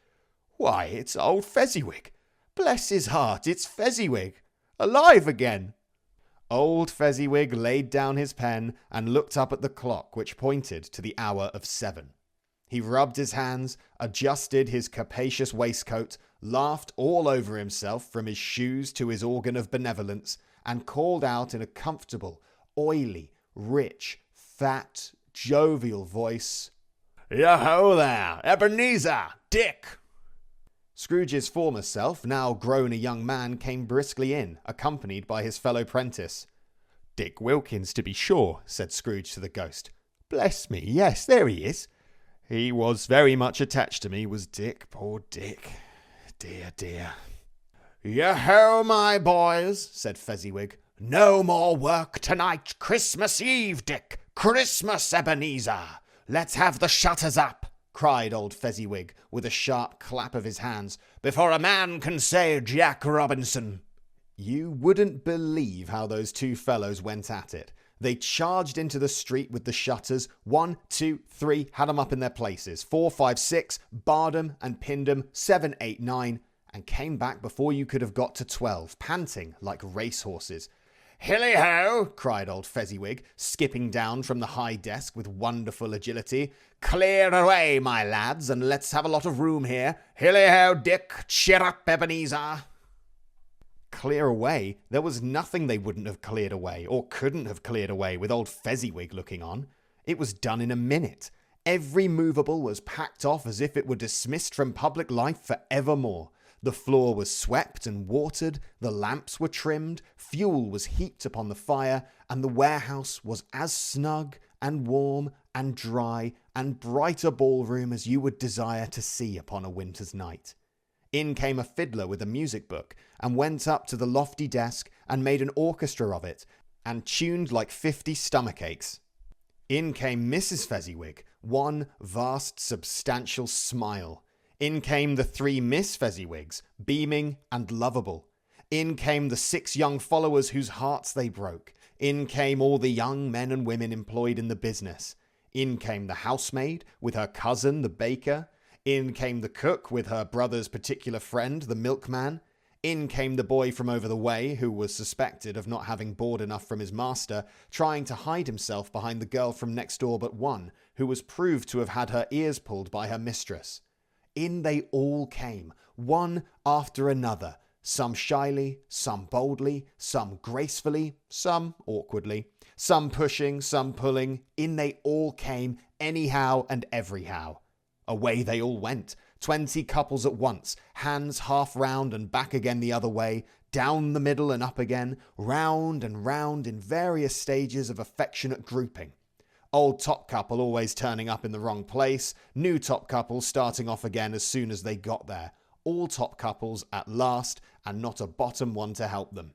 "Why, it's old Fezziwig! Bless his heart, it's Fezziwig! Alive again!" Old Fezziwig laid down his pen and looked up at the clock, which pointed to the hour of 7. He rubbed his hands, adjusted his capacious waistcoat, laughed all over himself from his shoes to his organ of benevolence, and called out in a comfortable, oily, rich, fat, jovial voice, "Yo-ho there, Ebenezer! Dick!" Scrooge's former self, now grown a young man, came briskly in, accompanied by his fellow prentice. "Dick Wilkins, to be sure," said Scrooge to the ghost. "Bless me, yes, there he is. He was very much attached to me, was Dick, poor Dick. Dear, dear." "Yo-ho, my boys," said Fezziwig. "No more work tonight. Christmas Eve, Dick. Christmas, Ebenezer. Let's have the shutters up," cried old Fezziwig, with a sharp clap of his hands, "before a man can say Jack Robinson." You wouldn't believe how those two fellows went at it. They charged into the street with the shutters. 1, 2, 3, had 'em up in their places. 4, 5, 6, barred 'em and pinned 'em. 7, 8, 9, and came back before you could have got to 12, panting like racehorses. "Hilly-ho!" cried old Fezziwig, skipping down from the high desk with wonderful agility. "Clear away, my lads, and let's have a lot of room here. Hilly-ho, Dick! Cheer up, Ebenezer!" Clear away? There was nothing they wouldn't have cleared away, or couldn't have cleared away, with old Fezziwig looking on. It was done in a minute. Every movable was packed off as if it were dismissed from public life for evermore. The floor was swept and watered, the lamps were trimmed, fuel was heaped upon the fire, and the warehouse was as snug and warm and dry and bright a ballroom as you would desire to see upon a winter's night. In came a fiddler with a music book, and went up to the lofty desk and made an orchestra of it, and tuned like 50 stomachaches. In came Mrs. Fezziwig, one vast substantial smile. In came the 3 Miss Fezziwigs, beaming and lovable. In came the 6 young followers whose hearts they broke. In came all the young men and women employed in the business. In came the housemaid with her cousin, the baker. In came the cook with her brother's particular friend, the milkman. In came the boy from over the way, who was suspected of not having board enough from his master, trying to hide himself behind the girl from next door but one, who was proved to have had her ears pulled by her mistress. In they all came, one after another, some shyly, some boldly, some gracefully, some awkwardly, some pushing, some pulling. In they all came, anyhow and everyhow. Away they all went, 20 couples at once, hands half round and back again the other way, down the middle and up again, round and round in various stages of affectionate grouping. Old top couple always turning up in the wrong place, new top couple starting off again as soon as they got there. All top couples at last, and not a bottom one to help them.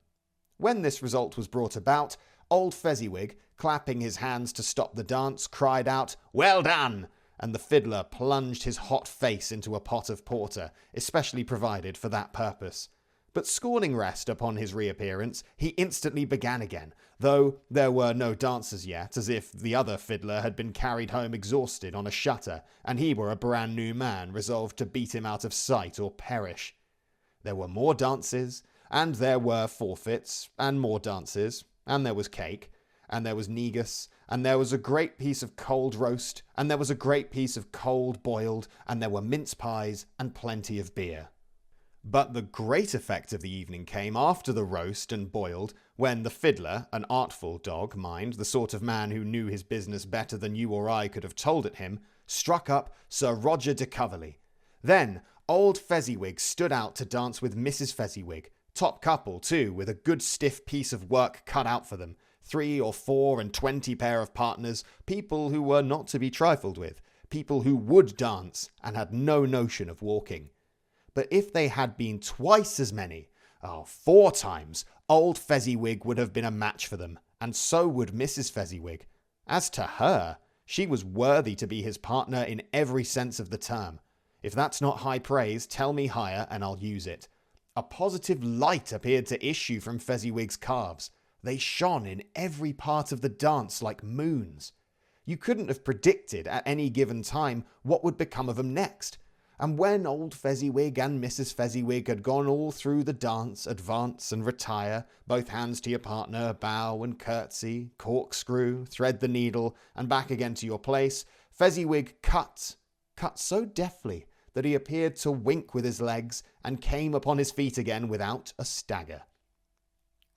When this result was brought about, old Fezziwig, clapping his hands to stop the dance, cried out, "Well done!" and the fiddler plunged his hot face into a pot of porter, especially provided for that purpose. But scorning rest upon his reappearance, he instantly began again, though there were no dancers yet, as if the other fiddler had been carried home exhausted on a shutter, and he were a brand new man, resolved to beat him out of sight or perish. There were more dances, and there were forfeits, and more dances, and there was cake, and there was negus, and there was a great piece of cold roast, and there was a great piece of cold boiled, and there were mince pies, and plenty of beer. But the great effect of the evening came after the roast and boiled, when the fiddler, an artful dog, mind, the sort of man who knew his business better than you or I could have told it him, struck up Sir Roger de Coverley. Then old Fezziwig stood out to dance with Mrs. Fezziwig, top couple too, with a good stiff piece of work cut out for them, 3 or 4 and 20 pair of partners, people who were not to be trifled with, people who would dance and had no notion of walking. But if they had been twice as many, 4 times, old Fezziwig would have been a match for them, and so would Mrs. Fezziwig. As to her, she was worthy to be his partner in every sense of the term. If that's not high praise, tell me higher and I'll use it. A positive light appeared to issue from Fezziwig's calves. They shone in every part of the dance like moons. You couldn't have predicted at any given time what would become of them next. And when old Fezziwig and Mrs. Fezziwig had gone all through the dance, advance and retire, both hands to your partner, bow and curtsy, corkscrew, thread the needle, and back again to your place, Fezziwig cut so deftly that he appeared to wink with his legs and came upon his feet again without a stagger.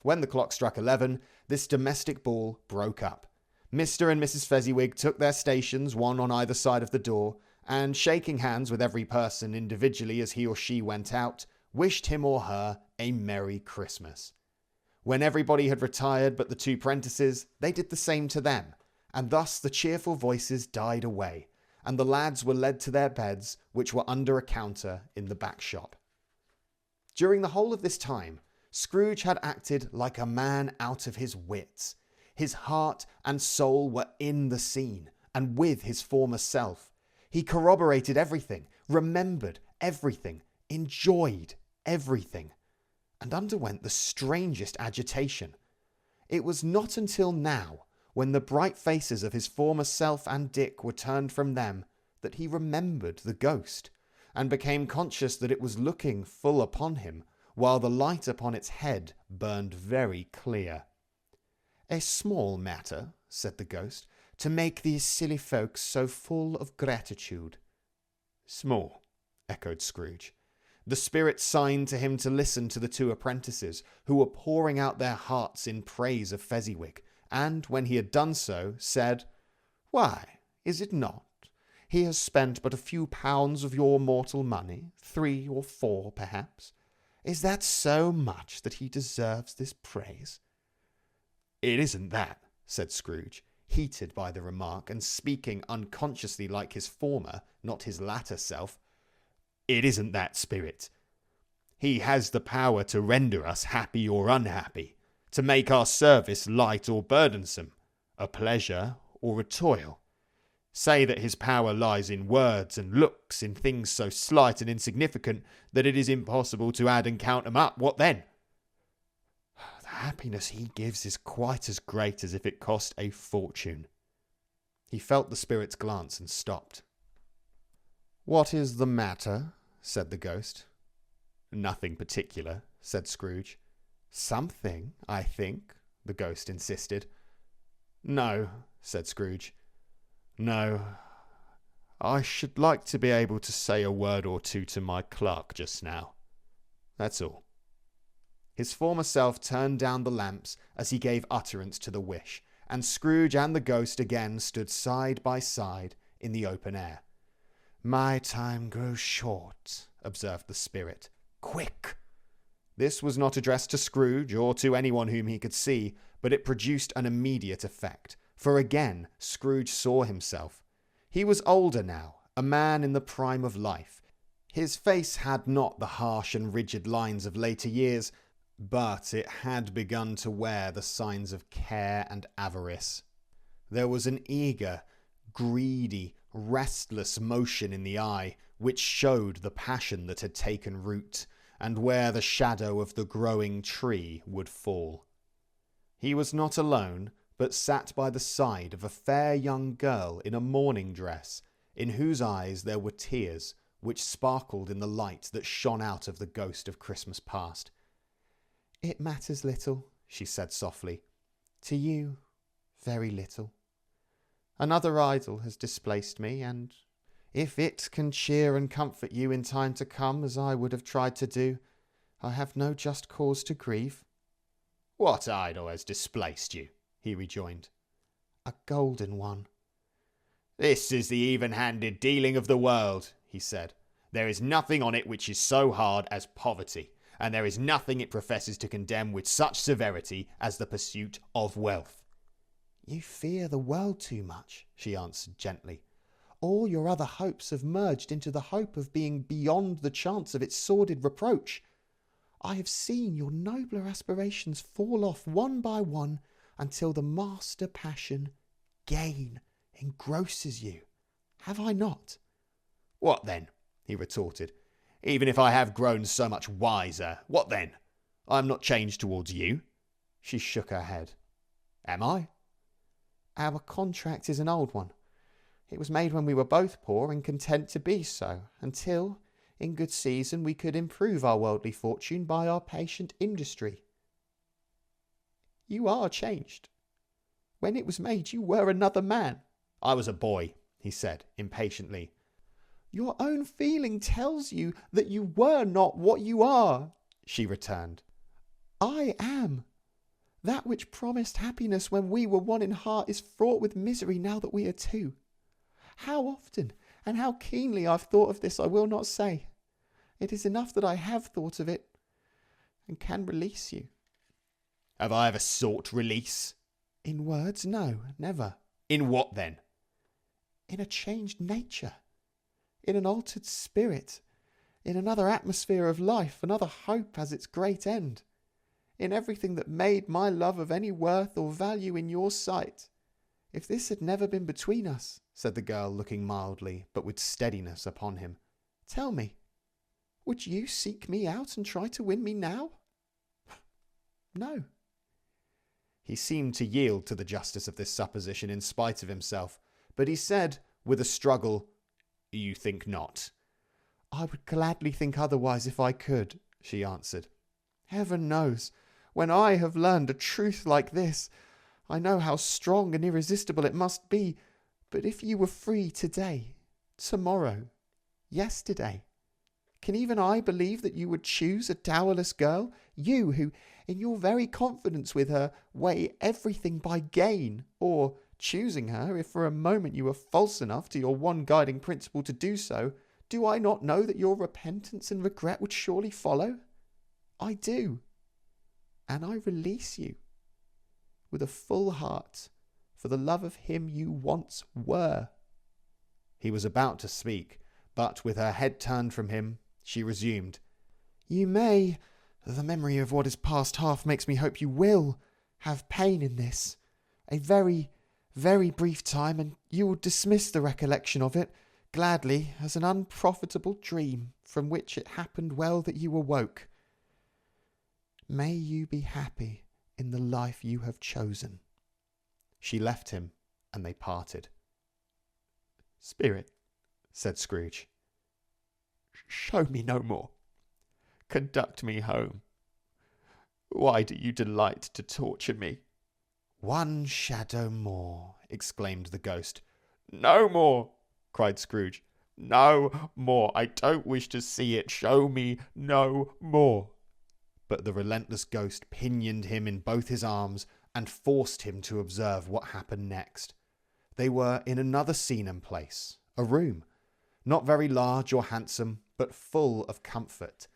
When the clock struck 11, this domestic ball broke up. Mr. and Mrs. Fezziwig took their stations, one on either side of the door, and shaking hands with every person individually as he or she went out, wished him or her a Merry Christmas. When everybody had retired but the 2 prentices, they did the same to them, and thus the cheerful voices died away, and the lads were led to their beds, which were under a counter in the back shop. During the whole of this time, Scrooge had acted like a man out of his wits. His heart and soul were in the scene, and with his former self. He corroborated everything, remembered everything, enjoyed everything, and underwent the strangest agitation. It was not until now, when the bright faces of his former self and Dick were turned from them, that he remembered the ghost, and became conscious that it was looking full upon him, while the light upon its head burned very clear. "A small matter," said the ghost, "to make these silly folks so full of gratitude." "Small," echoed Scrooge. The spirit signed to him to listen to the 2 apprentices, who were pouring out their hearts in praise of Fezziwig, and, when he had done so, said, "Why, is it not? He has spent but a few pounds of your mortal money, 3 or 4 perhaps. Is that so much that he deserves this praise?" "It isn't that," said Scrooge, heated by the remark, and speaking unconsciously like his former, not his latter self. "It isn't that, Spirit. He has the power to render us happy or unhappy, to make our service light or burdensome, a pleasure or a toil. Say that his power lies in words and looks, in things so slight and insignificant that it is impossible to add and count them up. What then? The happiness he gives is quite as great as if it cost a fortune. He felt the spirit's glance and stopped. "What is the matter?" said the ghost. "Nothing particular," said Scrooge. "Something, I think," the ghost insisted. "No," said Scrooge. "No. I should like to be able to say a word or two to my clerk just now. That's all." His former self turned down the lamps as he gave utterance to the wish, and Scrooge and the ghost again stood side by side in the open air. "My time grows short," observed the spirit. "Quick!" This was not addressed to Scrooge or to anyone whom he could see, but it produced an immediate effect, for again Scrooge saw himself. He was older now, a man in the prime of life. His face had not the harsh and rigid lines of later years, but it had begun to wear the signs of care and avarice. There was an eager, greedy, restless motion in the eye, which showed the passion that had taken root, and where the shadow of the growing tree would fall. He was not alone, but sat by the side of a fair young girl in a mourning dress, in whose eyes there were tears, which sparkled in the light that shone out of the ghost of Christmas past. "It matters little," she said softly. "To you, very little. Another idol has displaced me, and if it can cheer and comfort you in time to come, as I would have tried to do, I have no just cause to grieve." "What idol has displaced you?" he rejoined. "A golden one." "This is the even-handed dealing of the world," he said. "There is nothing on it which is so hard as poverty, and there is nothing it professes to condemn with such severity as the pursuit of wealth." "You fear the world too much," she answered gently. "All your other hopes have merged into the hope of being beyond the chance of its sordid reproach. I have seen your nobler aspirations fall off one by one until the master passion, gain, engrosses you. Have I not?" "What then?" he retorted. "Even if I have grown so much wiser, what then? I am not changed towards you." She shook her head. "Am I?" "Our contract is an old one. It was made when we were both poor and content to be so, until, in good season, we could improve our worldly fortune by our patient industry. You are changed. When it was made, you were another man." "I was a boy," he said impatiently. "Your own feeling tells you that you were not what you are," she returned. "I am. That which promised happiness when we were one in heart is fraught with misery now that we are two. How often and how keenly I've thought of this I will not say. It is enough that I have thought of it and can release you." "Have I ever sought release?" "In words, no, never." "In what then?" "In a changed nature, in an altered spirit, in another atmosphere of life, another hope as its great end, in everything that made my love of any worth or value in your sight. If this had never been between us," said the girl, looking mildly but with steadiness upon him, "tell me, would you seek me out and try to win me now?" "No." He seemed to yield to the justice of this supposition in spite of himself, but he said, with a struggle, "You think not?" "I would gladly think otherwise if I could," she answered. "Heaven knows, when I have learned a truth like this, I know how strong and irresistible it must be. But if you were free today, tomorrow, yesterday, can even I believe that you would choose a dowerless girl? You who, in your very confidence with her, weigh everything by gain, or, choosing her, if for a moment you were false enough to your one guiding principle to do so, do I not know that your repentance and regret would surely follow? I do. And I release you, with a full heart, for the love of him you once were." He was about to speak, but with her head turned from him, she resumed, "You may, the memory of what is past half makes me hope you will, have pain in this, a very, Very brief time, and you will dismiss the recollection of it gladly as an unprofitable dream from which it happened well that you awoke. May you be happy in the life you have chosen." She left him, and they parted. "Spirit," said Scrooge, "show me no more. Conduct me home. Why do you delight to torture me?" "One shadow more," exclaimed the ghost. "No more," cried Scrooge. "No more. I don't wish to see it. Show me no more." But the relentless ghost pinioned him in both his arms and forced him to observe what happened next. They were in another scene and place, a room, not very large or handsome, but full of comfort.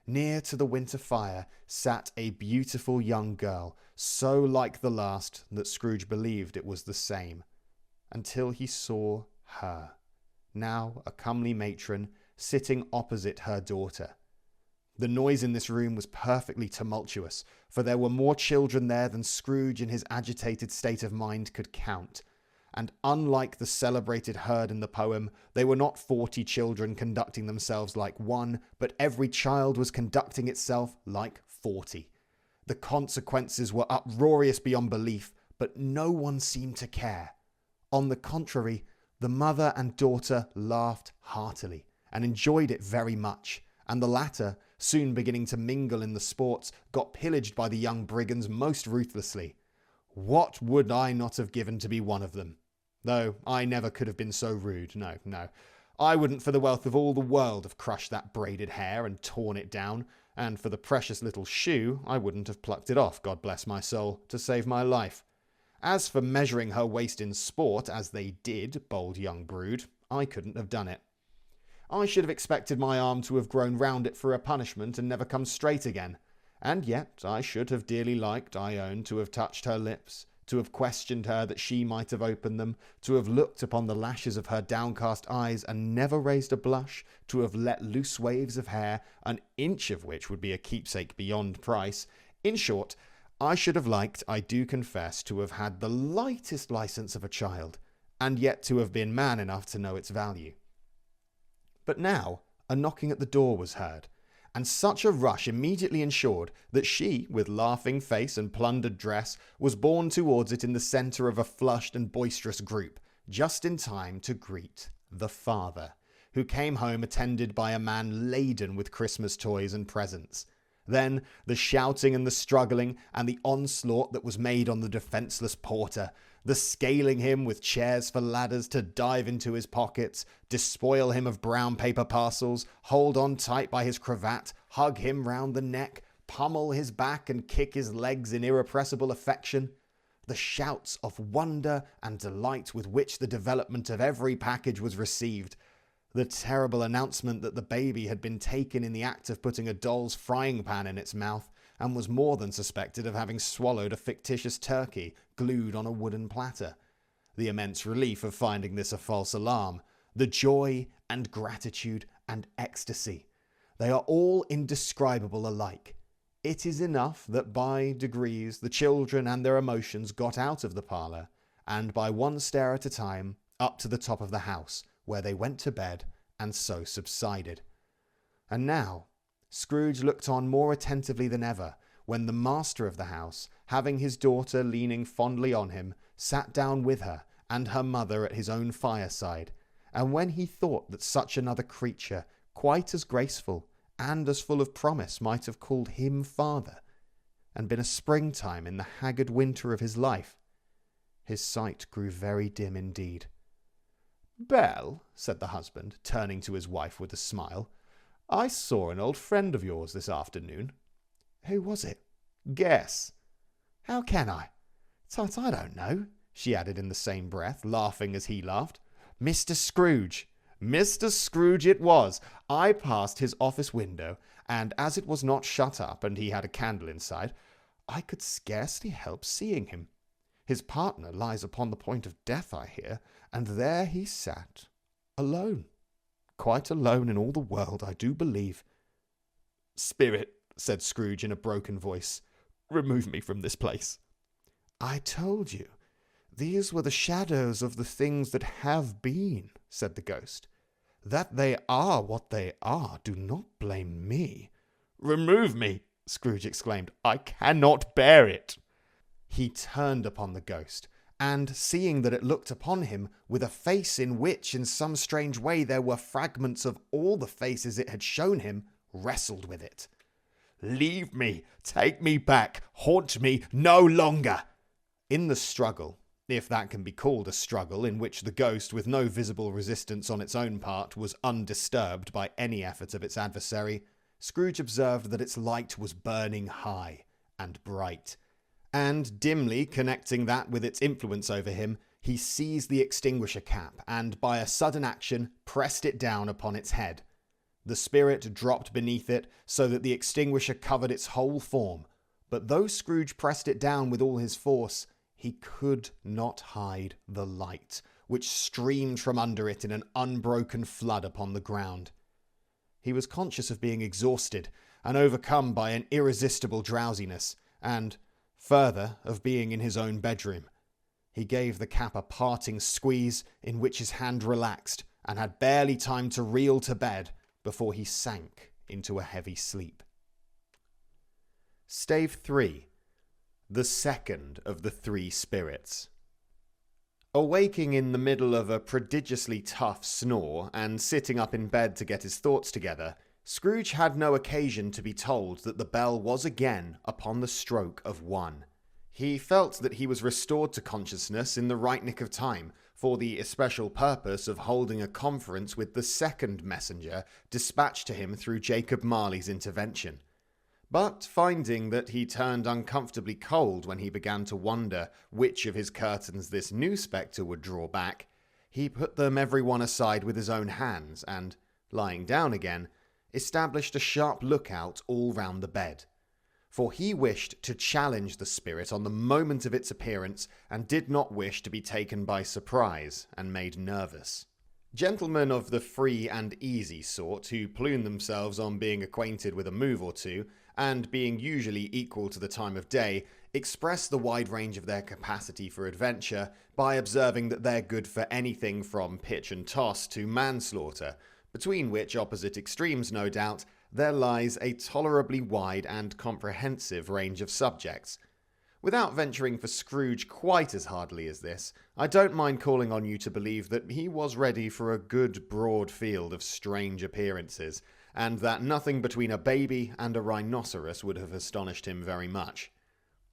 Near to the winter fire sat a beautiful young girl, so like the last that Scrooge believed it was the same, until he saw her, now a comely matron, sitting opposite her daughter. The noise in this room was perfectly tumultuous, for there were more children there than Scrooge in his agitated state of mind could count. And unlike the celebrated herd in the poem, they were not 40 children conducting themselves like one, but every child was conducting itself like 40. The consequences were uproarious beyond belief, but no one seemed to care. On the contrary, the mother and daughter laughed heartily, and enjoyed it very much, and the latter, soon beginning to mingle in the sports, got pillaged by the young brigands most ruthlessly. What would I not have given to be one of them? Though I never could have been so rude. No. I wouldn't for the wealth of all the world have crushed that braided hair and torn it down, and for the precious little shoe I wouldn't have plucked it off, God bless my soul, to save my life. As for measuring her waist in sport, as they did, bold young brood, I couldn't have done it. I should have expected my arm to have grown round it for a punishment and never come straight again. And yet I should have dearly liked, I own, to have touched her lips, to have questioned her that she might have opened them, to have looked upon the lashes of her downcast eyes and never raised a blush, to have let loose waves of hair, an inch of which would be a keepsake beyond price. In short, I should have liked, I do confess, to have had the lightest license of a child, and yet to have been man enough to know its value. But now a knocking at the door was heard, and such a rush immediately ensured that she, with laughing face and plundered dress, was borne towards it in the centre of a flushed and boisterous group, just in time to greet the father, who came home attended by a man laden with Christmas toys and presents. Then the shouting and the struggling, and the onslaught that was made on the defenceless porter, the scaling him with chairs for ladders to dive into his pockets, despoil him of brown paper parcels, hold on tight by his cravat, hug him round the neck, pummel his back and kick his legs in irrepressible affection. The shouts of wonder and delight with which the development of every package was received. The terrible announcement that the baby had been taken in the act of putting a doll's frying pan in its mouth, and was more than suspected of having swallowed a fictitious turkey glued on a wooden platter. The immense relief of finding this a false alarm. The joy and gratitude and ecstasy. They are all indescribable alike. It is enough that by degrees the children and their emotions got out of the parlour, and by one stair at a time up to the top of the house, where they went to bed and so subsided. And now Scrooge looked on more attentively than ever when the master of the house, having his daughter leaning fondly on him, sat down with her and her mother at his own fireside, and when he thought that such another creature, quite as graceful and as full of promise, might have called him father, and been a springtime in the haggard winter of his life, his sight grew very dim indeed. "Belle," said the husband, turning to his wife with a smile, "I saw an old friend of yours this afternoon." "Who was it?" "Guess." "How can I? Tut, I don't know," she added in the same breath, laughing as he laughed. "Mr. Scrooge." "Mr. Scrooge it was. I passed his office window, and as it was not shut up and he had a candle inside, I could scarcely help seeing him. His partner lies upon the point of death, I hear, and there he sat, alone. Quite alone in all the world, I do believe." "Spirit," said Scrooge in a broken voice, "remove me from this place." "I told you, "These were the shadows of the things that have been," said the ghost. "That they are what they are, do not blame me." "Remove me," Scrooge exclaimed. "I cannot bear it." He turned upon the ghost, and seeing that it looked upon him with a face in which in some strange way there were fragments of all the faces it had shown him, wrestled with it. "Leave me, take me back, haunt me no longer." In the struggle, if that can be called a struggle in which the ghost, with no visible resistance on its own part, was undisturbed by any effort of its adversary, Scrooge observed that its light was burning high and bright, and dimly connecting that with its influence over him, he seized the extinguisher cap and, by a sudden action, pressed it down upon its head. The spirit dropped beneath it so that the extinguisher covered its whole form, but though Scrooge pressed it down with all his force, he could not hide the light, which streamed from under it in an unbroken flood upon the ground. He was conscious of being exhausted and overcome by an irresistible drowsiness, and, further, of being in his own bedroom. He gave the cap a parting squeeze, in which his hand relaxed, and had barely time to reel to bed before he sank into a heavy sleep. Stave 3. The second of the three spirits. Awaking in the middle of a prodigiously tough snore and sitting up in bed to get his thoughts together, Scrooge had no occasion to be told that the bell was again upon the stroke of 1. He felt that he was restored to consciousness in the right nick of time, for the especial purpose of holding a conference with the second messenger dispatched to him through Jacob Marley's intervention. But finding that he turned uncomfortably cold when he began to wonder which of his curtains this new spectre would draw back, he put them every one aside with his own hands and, lying down again, established a sharp lookout all round the bed. For he wished to challenge the spirit on the moment of its appearance, and did not wish to be taken by surprise and made nervous. Gentlemen of the free and easy sort, who plume themselves on being acquainted with a move or two, and being usually equal to the time of day, express the wide range of their capacity for adventure by observing that they're good for anything from pitch and toss to manslaughter, between which opposite extremes, no doubt, there lies a tolerably wide and comprehensive range of subjects. Without venturing for Scrooge quite as hardly as this, I don't mind calling on you to believe that he was ready for a good broad field of strange appearances, and that nothing between a baby and a rhinoceros would have astonished him very much.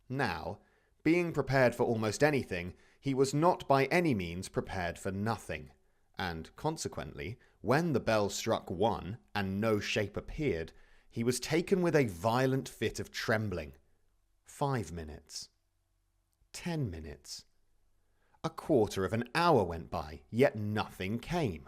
Now, being prepared for almost anything, he was not by any means prepared for nothing, and consequently, when the bell struck 1 and no shape appeared, he was taken with a violent fit of trembling. 5 minutes. 10 minutes. A quarter of an hour went by, yet nothing came.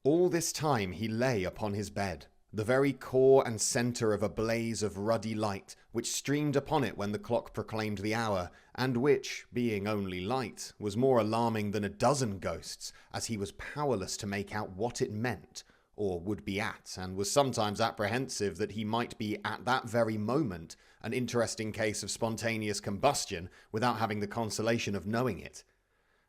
All this time he lay upon his bed, the very core and centre of a blaze of ruddy light, which streamed upon it when the clock proclaimed the hour, and which, being only light, was more alarming than a dozen ghosts, as he was powerless to make out what it meant, or would be at, and was sometimes apprehensive that he might be at that very moment an interesting case of spontaneous combustion without having the consolation of knowing it.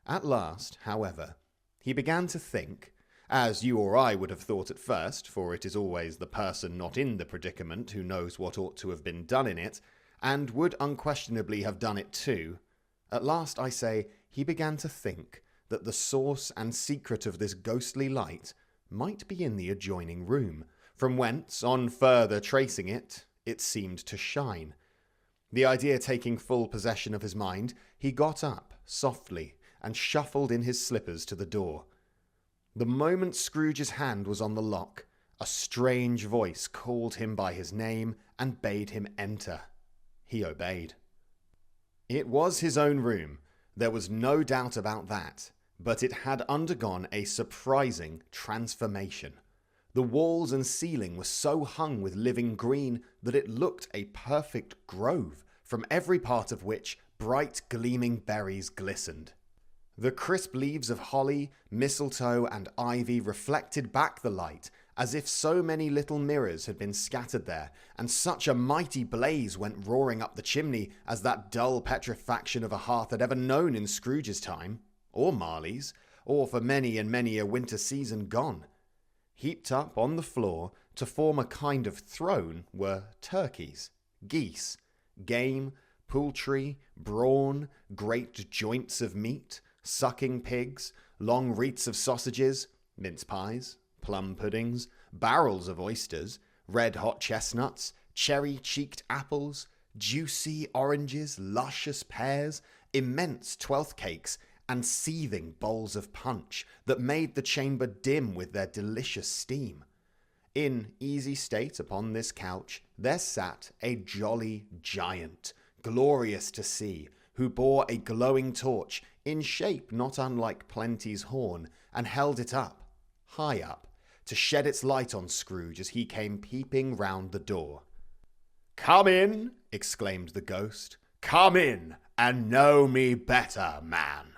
At last, however, he began to think, as you or I would have thought at first, for it is always the person not in the predicament who knows what ought to have been done in it, and would unquestionably have done it too. At last, I say, he began to think that the source and secret of this ghostly light might be in the adjoining room, from whence, on further tracing it, it seemed to shine. The idea taking full possession of his mind, he got up softly and shuffled in his slippers to the door. The moment Scrooge's hand was on the lock, a strange voice called him by his name and bade him enter. He obeyed. It was his own room, there was no doubt about that, but it had undergone a surprising transformation. The walls and ceiling were so hung with living green that it looked a perfect grove, from every part of which bright gleaming berries glistened. The crisp leaves of holly, mistletoe, and ivy reflected back the light, as if so many little mirrors had been scattered there, and such a mighty blaze went roaring up the chimney as that dull petrifaction of a hearth had ever known in Scrooge's time, or Marley's, or for many and many a winter season gone. Heaped up on the floor to form a kind of throne were turkeys, geese, game, poultry, brawn, great joints of meat, sucking pigs, long wreaths of sausages, mince pies, plum puddings, barrels of oysters, red-hot chestnuts, cherry-cheeked apples, juicy oranges, luscious pears, immense twelfth cakes, and seething bowls of punch that made the chamber dim with their delicious steam. In easy state upon this couch there sat a jolly giant, glorious to see, who bore a glowing torch, in shape not unlike Plenty's horn, and held it up, high up, to shed its light on Scrooge as he came peeping round the door. "Come in," exclaimed the ghost. "Come in, and know me better, man."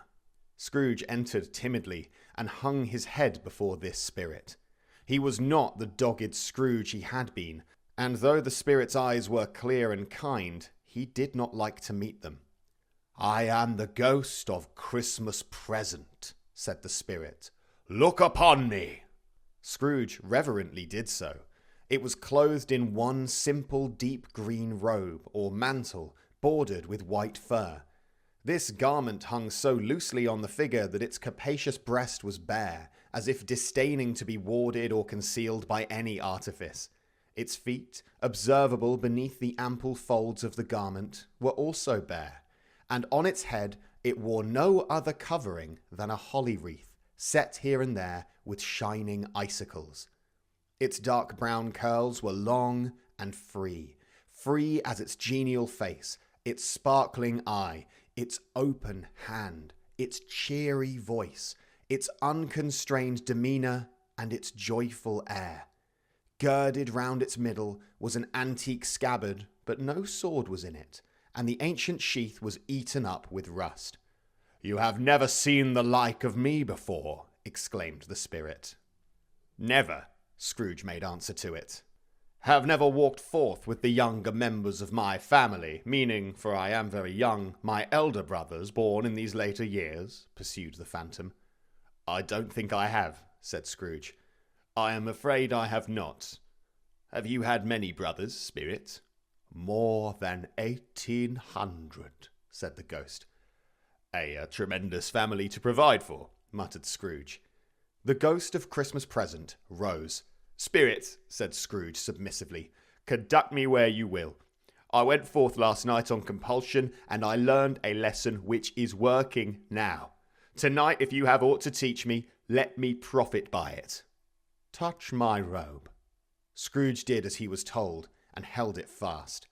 Scrooge entered timidly, and hung his head before this spirit. He was not the dogged Scrooge he had been, and though the spirit's eyes were clear and kind, he did not like to meet them. "I am the ghost of Christmas Present," said the spirit. "Look upon me." Scrooge reverently did so. It was clothed in one simple deep green robe, or mantle, bordered with white fur. This garment hung so loosely on the figure that its capacious breast was bare, as if disdaining to be warded or concealed by any artifice. Its feet, observable beneath the ample folds of the garment, were also bare, and on its head it wore no other covering than a holly wreath, set here and there with shining icicles. Its dark brown curls were long and free as its genial face, its sparkling eye, its open hand, its cheery voice, its unconstrained demeanour, and its joyful air. Girded round its middle was an antique scabbard, but no sword was in it, and the ancient sheath was eaten up with rust. "You have never seen the like of me before," exclaimed the spirit. "Never," Scrooge made answer to it. "Have never walked forth with the younger members of my family, meaning, for I am very young, my elder brothers born in these later years," pursued the phantom. "I don't think I have," said Scrooge. "I am afraid I have not. Have you had many brothers, spirit?" "More than 1,800, said the ghost. A tremendous family to provide for," muttered Scrooge. The ghost of Christmas Present rose. "Spirit," said Scrooge submissively, "conduct me where you will. I went forth last night on compulsion, and I learned a lesson which is working now. Tonight, if you have aught to teach me, let me profit by it. Touch my robe." Scrooge did as he was told, and held it fast.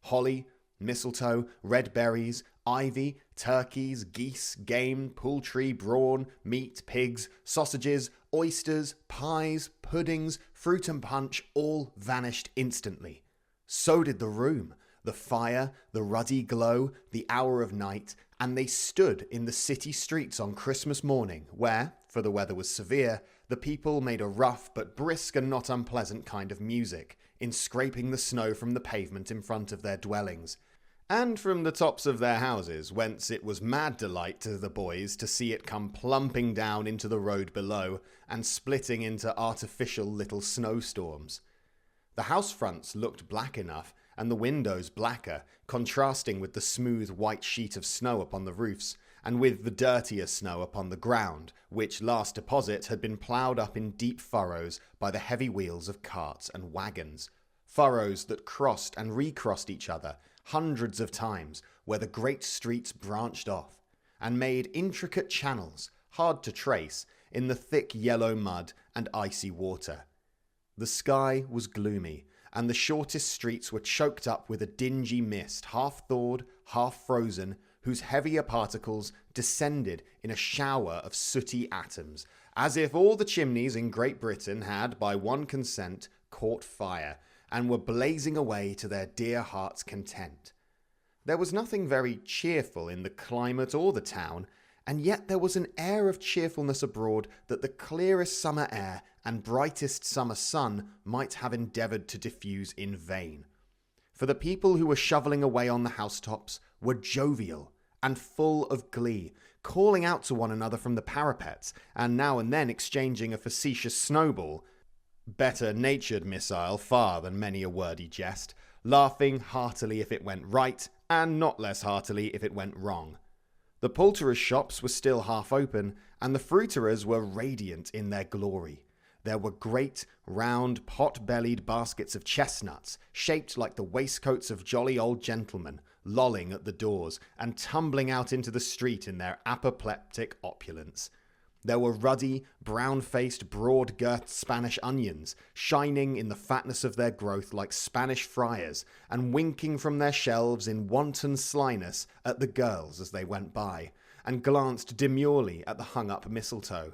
Holly, mistletoe, red berries, ivy, turkeys, geese, game, poultry, brawn, meat, pigs, sausages, oysters, pies, puddings, fruit and punch all vanished instantly. So did the room, the fire, the ruddy glow, the hour of night, and they stood in the city streets on Christmas morning, where, for the weather was severe, the people made a rough but brisk and not unpleasant kind of music, in scraping the snow from the pavement in front of their dwellings, and from the tops of their houses, whence it was mad delight to the boys to see it come plumping down into the road below, and splitting into artificial little snowstorms. The house fronts looked black enough, and the windows blacker, contrasting with the smooth white sheet of snow upon the roofs, and with the dirtier snow upon the ground, which last deposit had been ploughed up in deep furrows by the heavy wheels of carts and wagons, furrows that crossed and recrossed each other hundreds of times, where the great streets branched off, and made intricate channels, hard to trace, in the thick yellow mud and icy water. The sky was gloomy, and the shortest streets were choked up with a dingy mist, half thawed, half frozen, whose heavier particles descended in a shower of sooty atoms, as if all the chimneys in Great Britain had, by one consent, caught fire, and were blazing away to their dear hearts' content. There was nothing very cheerful in the climate or the town, and yet there was an air of cheerfulness abroad that the clearest summer air and brightest summer sun might have endeavoured to diffuse in vain. For the people who were shovelling away on the housetops were jovial and full of glee, calling out to one another from the parapets, and now and then exchanging a facetious snowball, better-natured missile far than many a wordy jest, laughing heartily if it went right, and not less heartily if it went wrong. The poulterers' shops were still half open, and the fruiterers were radiant in their glory. There were great, round, pot-bellied baskets of chestnuts, shaped like the waistcoats of jolly old gentlemen, lolling at the doors and tumbling out into the street in their apoplectic opulence. There were ruddy, brown-faced, broad-girthed Spanish onions, shining in the fatness of their growth like Spanish friars, and winking from their shelves in wanton slyness at the girls as they went by, and glanced demurely at the hung-up mistletoe.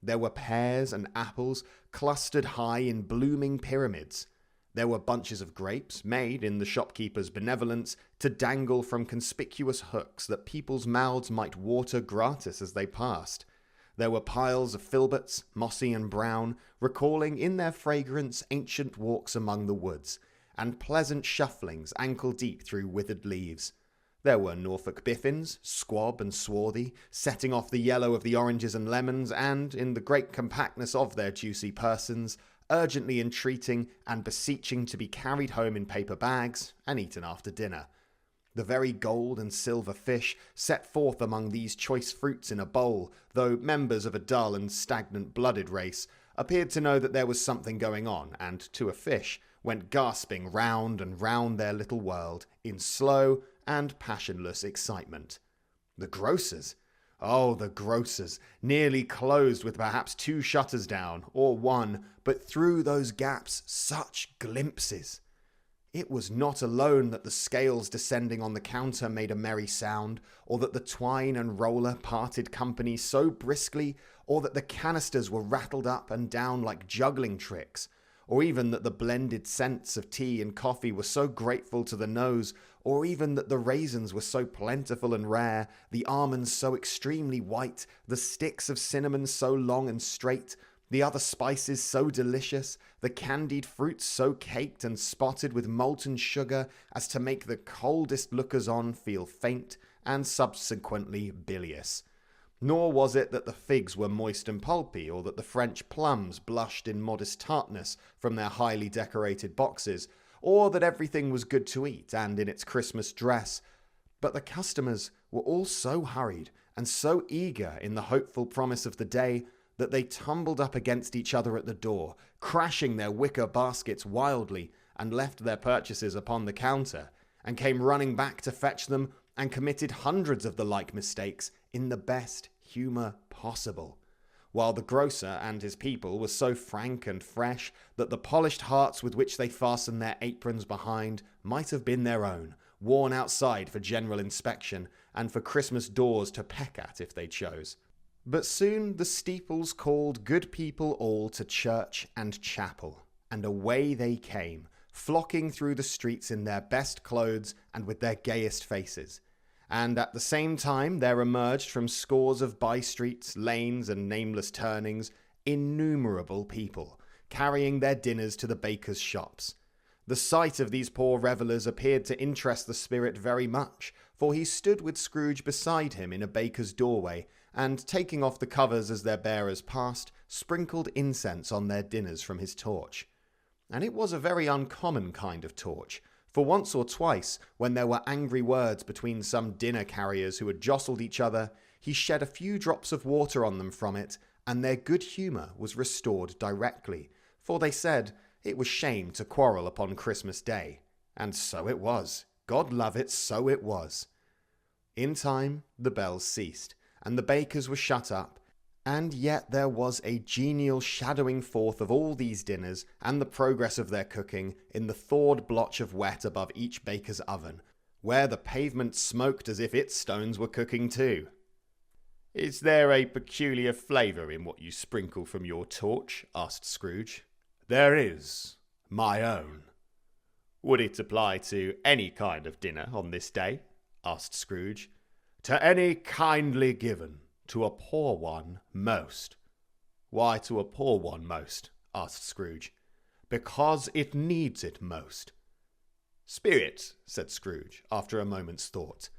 There were pears and apples clustered high in blooming pyramids. There were bunches of grapes, made in the shopkeeper's benevolence, to dangle from conspicuous hooks that people's mouths might water gratis as they passed. There were piles of filberts, mossy and brown, recalling in their fragrance ancient walks among the woods, and pleasant shufflings ankle-deep through withered leaves. There were Norfolk biffins, squab and swarthy, setting off the yellow of the oranges and lemons, and, in the great compactness of their juicy persons, urgently entreating and beseeching to be carried home in paper bags and eaten after dinner. The very gold and silver fish set forth among these choice fruits in a bowl, though members of a dull and stagnant-blooded race, appeared to know that there was something going on, and, to a fish, went gasping round and round their little world in slow and passionless excitement. The grocers! Oh, the grocers, nearly closed with perhaps 2 shutters down, or 1, but through those gaps such glimpses! It was not alone that the scales descending on the counter made a merry sound, or that the twine and roller parted company so briskly, or that the canisters were rattled up and down like juggling tricks, or even that the blended scents of tea and coffee were so grateful to the nose, or even that the raisins were so plentiful and rare, the almonds so extremely white, the sticks of cinnamon so long and straight, the other spices so delicious, the candied fruits so caked and spotted with molten sugar as to make the coldest lookers-on feel faint and subsequently bilious. Nor was it that the figs were moist and pulpy, or that the French plums blushed in modest tartness from their highly decorated boxes, or that everything was good to eat and in its Christmas dress. But the customers were all so hurried and so eager in the hopeful promise of the day that they tumbled up against each other at the door, crashing their wicker baskets wildly, and left their purchases upon the counter, and came running back to fetch them, and committed hundreds of the like mistakes in the best humour possible, while the grocer and his people were so frank and fresh that the polished hearts with which they fastened their aprons behind might have been their own, worn outside for general inspection, and for Christmas doors to peck at if they chose. But soon the steeples called good people all to church and chapel, and away they came, flocking through the streets in their best clothes and with their gayest faces. And at the same time there emerged from scores of by-streets, lanes, and nameless turnings innumerable people, carrying their dinners to the bakers' shops. The sight of these poor revellers appeared to interest the spirit very much, for he stood with Scrooge beside him in a baker's doorway, and, taking off the covers as their bearers passed, sprinkled incense on their dinners from his torch. And it was a very uncommon kind of torch, for once or twice, when there were angry words between some dinner carriers who had jostled each other, he shed a few drops of water on them from it, and their good humour was restored directly, for they said it was shame to quarrel upon Christmas Day. And so it was. God love it, so it was. In time the bells ceased, and the bakers were shut up, and yet there was a genial shadowing forth of all these dinners and the progress of their cooking in the thawed blotch of wet above each baker's oven, where the pavement smoked as if its stones were cooking too. "Is there a peculiar flavour in what you sprinkle from your torch?" asked Scrooge. "There is. My own." "Would it apply to any kind of dinner on this day?" asked Scrooge. "To any kindly given," To a poor one most. Why to a poor one most? Asked Scrooge. Because it needs it most. Spirit, said Scrooge, after a moment's thought.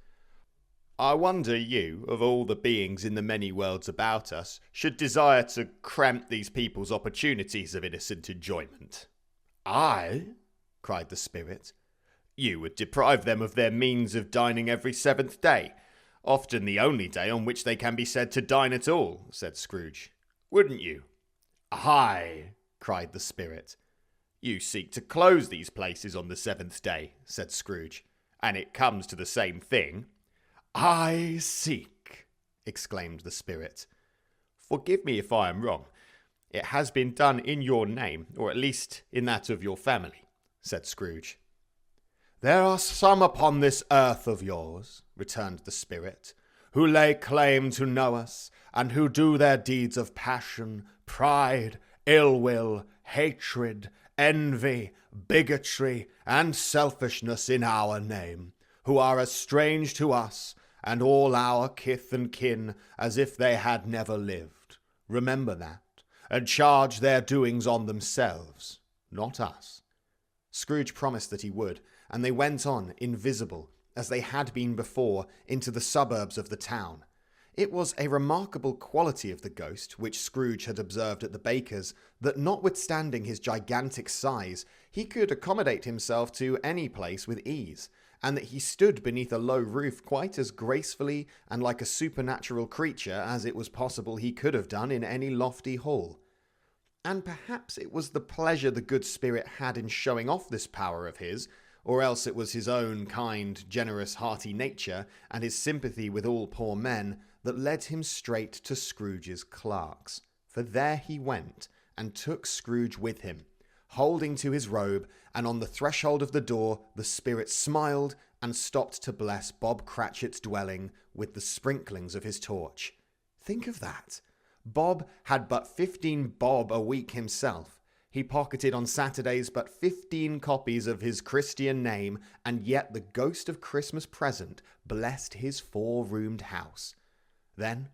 I wonder you, of all the beings in the many worlds about us, should desire to cramp these people's opportunities of innocent enjoyment. I? Cried the spirit. You would deprive them of their means of dining every 7th day, often the only day on which they can be said to dine at all, said Scrooge. Wouldn't you? Aye, cried the spirit. You seek to close these places on the 7th day, said Scrooge, and it comes to the same thing. I seek, exclaimed the spirit. Forgive me if I am wrong. It has been done in your name, or at least in that of your family, said Scrooge. There are some upon this earth of yours, returned the spirit, who lay claim to know us, and who do their deeds of passion, pride, ill will, hatred, envy, bigotry, and selfishness in our name, who are as strange to us and all our kith and kin as if they had never lived. Remember that, and charge their doings on themselves, not us. Scrooge promised that he would, and they went on, invisible, as they had been before, into the suburbs of the town. It was a remarkable quality of the ghost, which Scrooge had observed at the baker's, that notwithstanding his gigantic size, he could accommodate himself to any place with ease, and that he stood beneath a low roof quite as gracefully and like a supernatural creature as it was possible he could have done in any lofty hall. And perhaps it was the pleasure the good spirit had in showing off this power of his, or else it was his own kind, generous, hearty nature, and his sympathy with all poor men, that led him straight to Scrooge's clerk's. For there he went, and took Scrooge with him, holding to his robe, and on the threshold of the door the spirit smiled and stopped to bless Bob Cratchit's dwelling with the sprinklings of his torch. Think of that! Bob had but 15 bob a week himself. He pocketed on Saturdays but 15 copies of his Christian name, and yet the ghost of Christmas present blessed his 4-roomed house. Then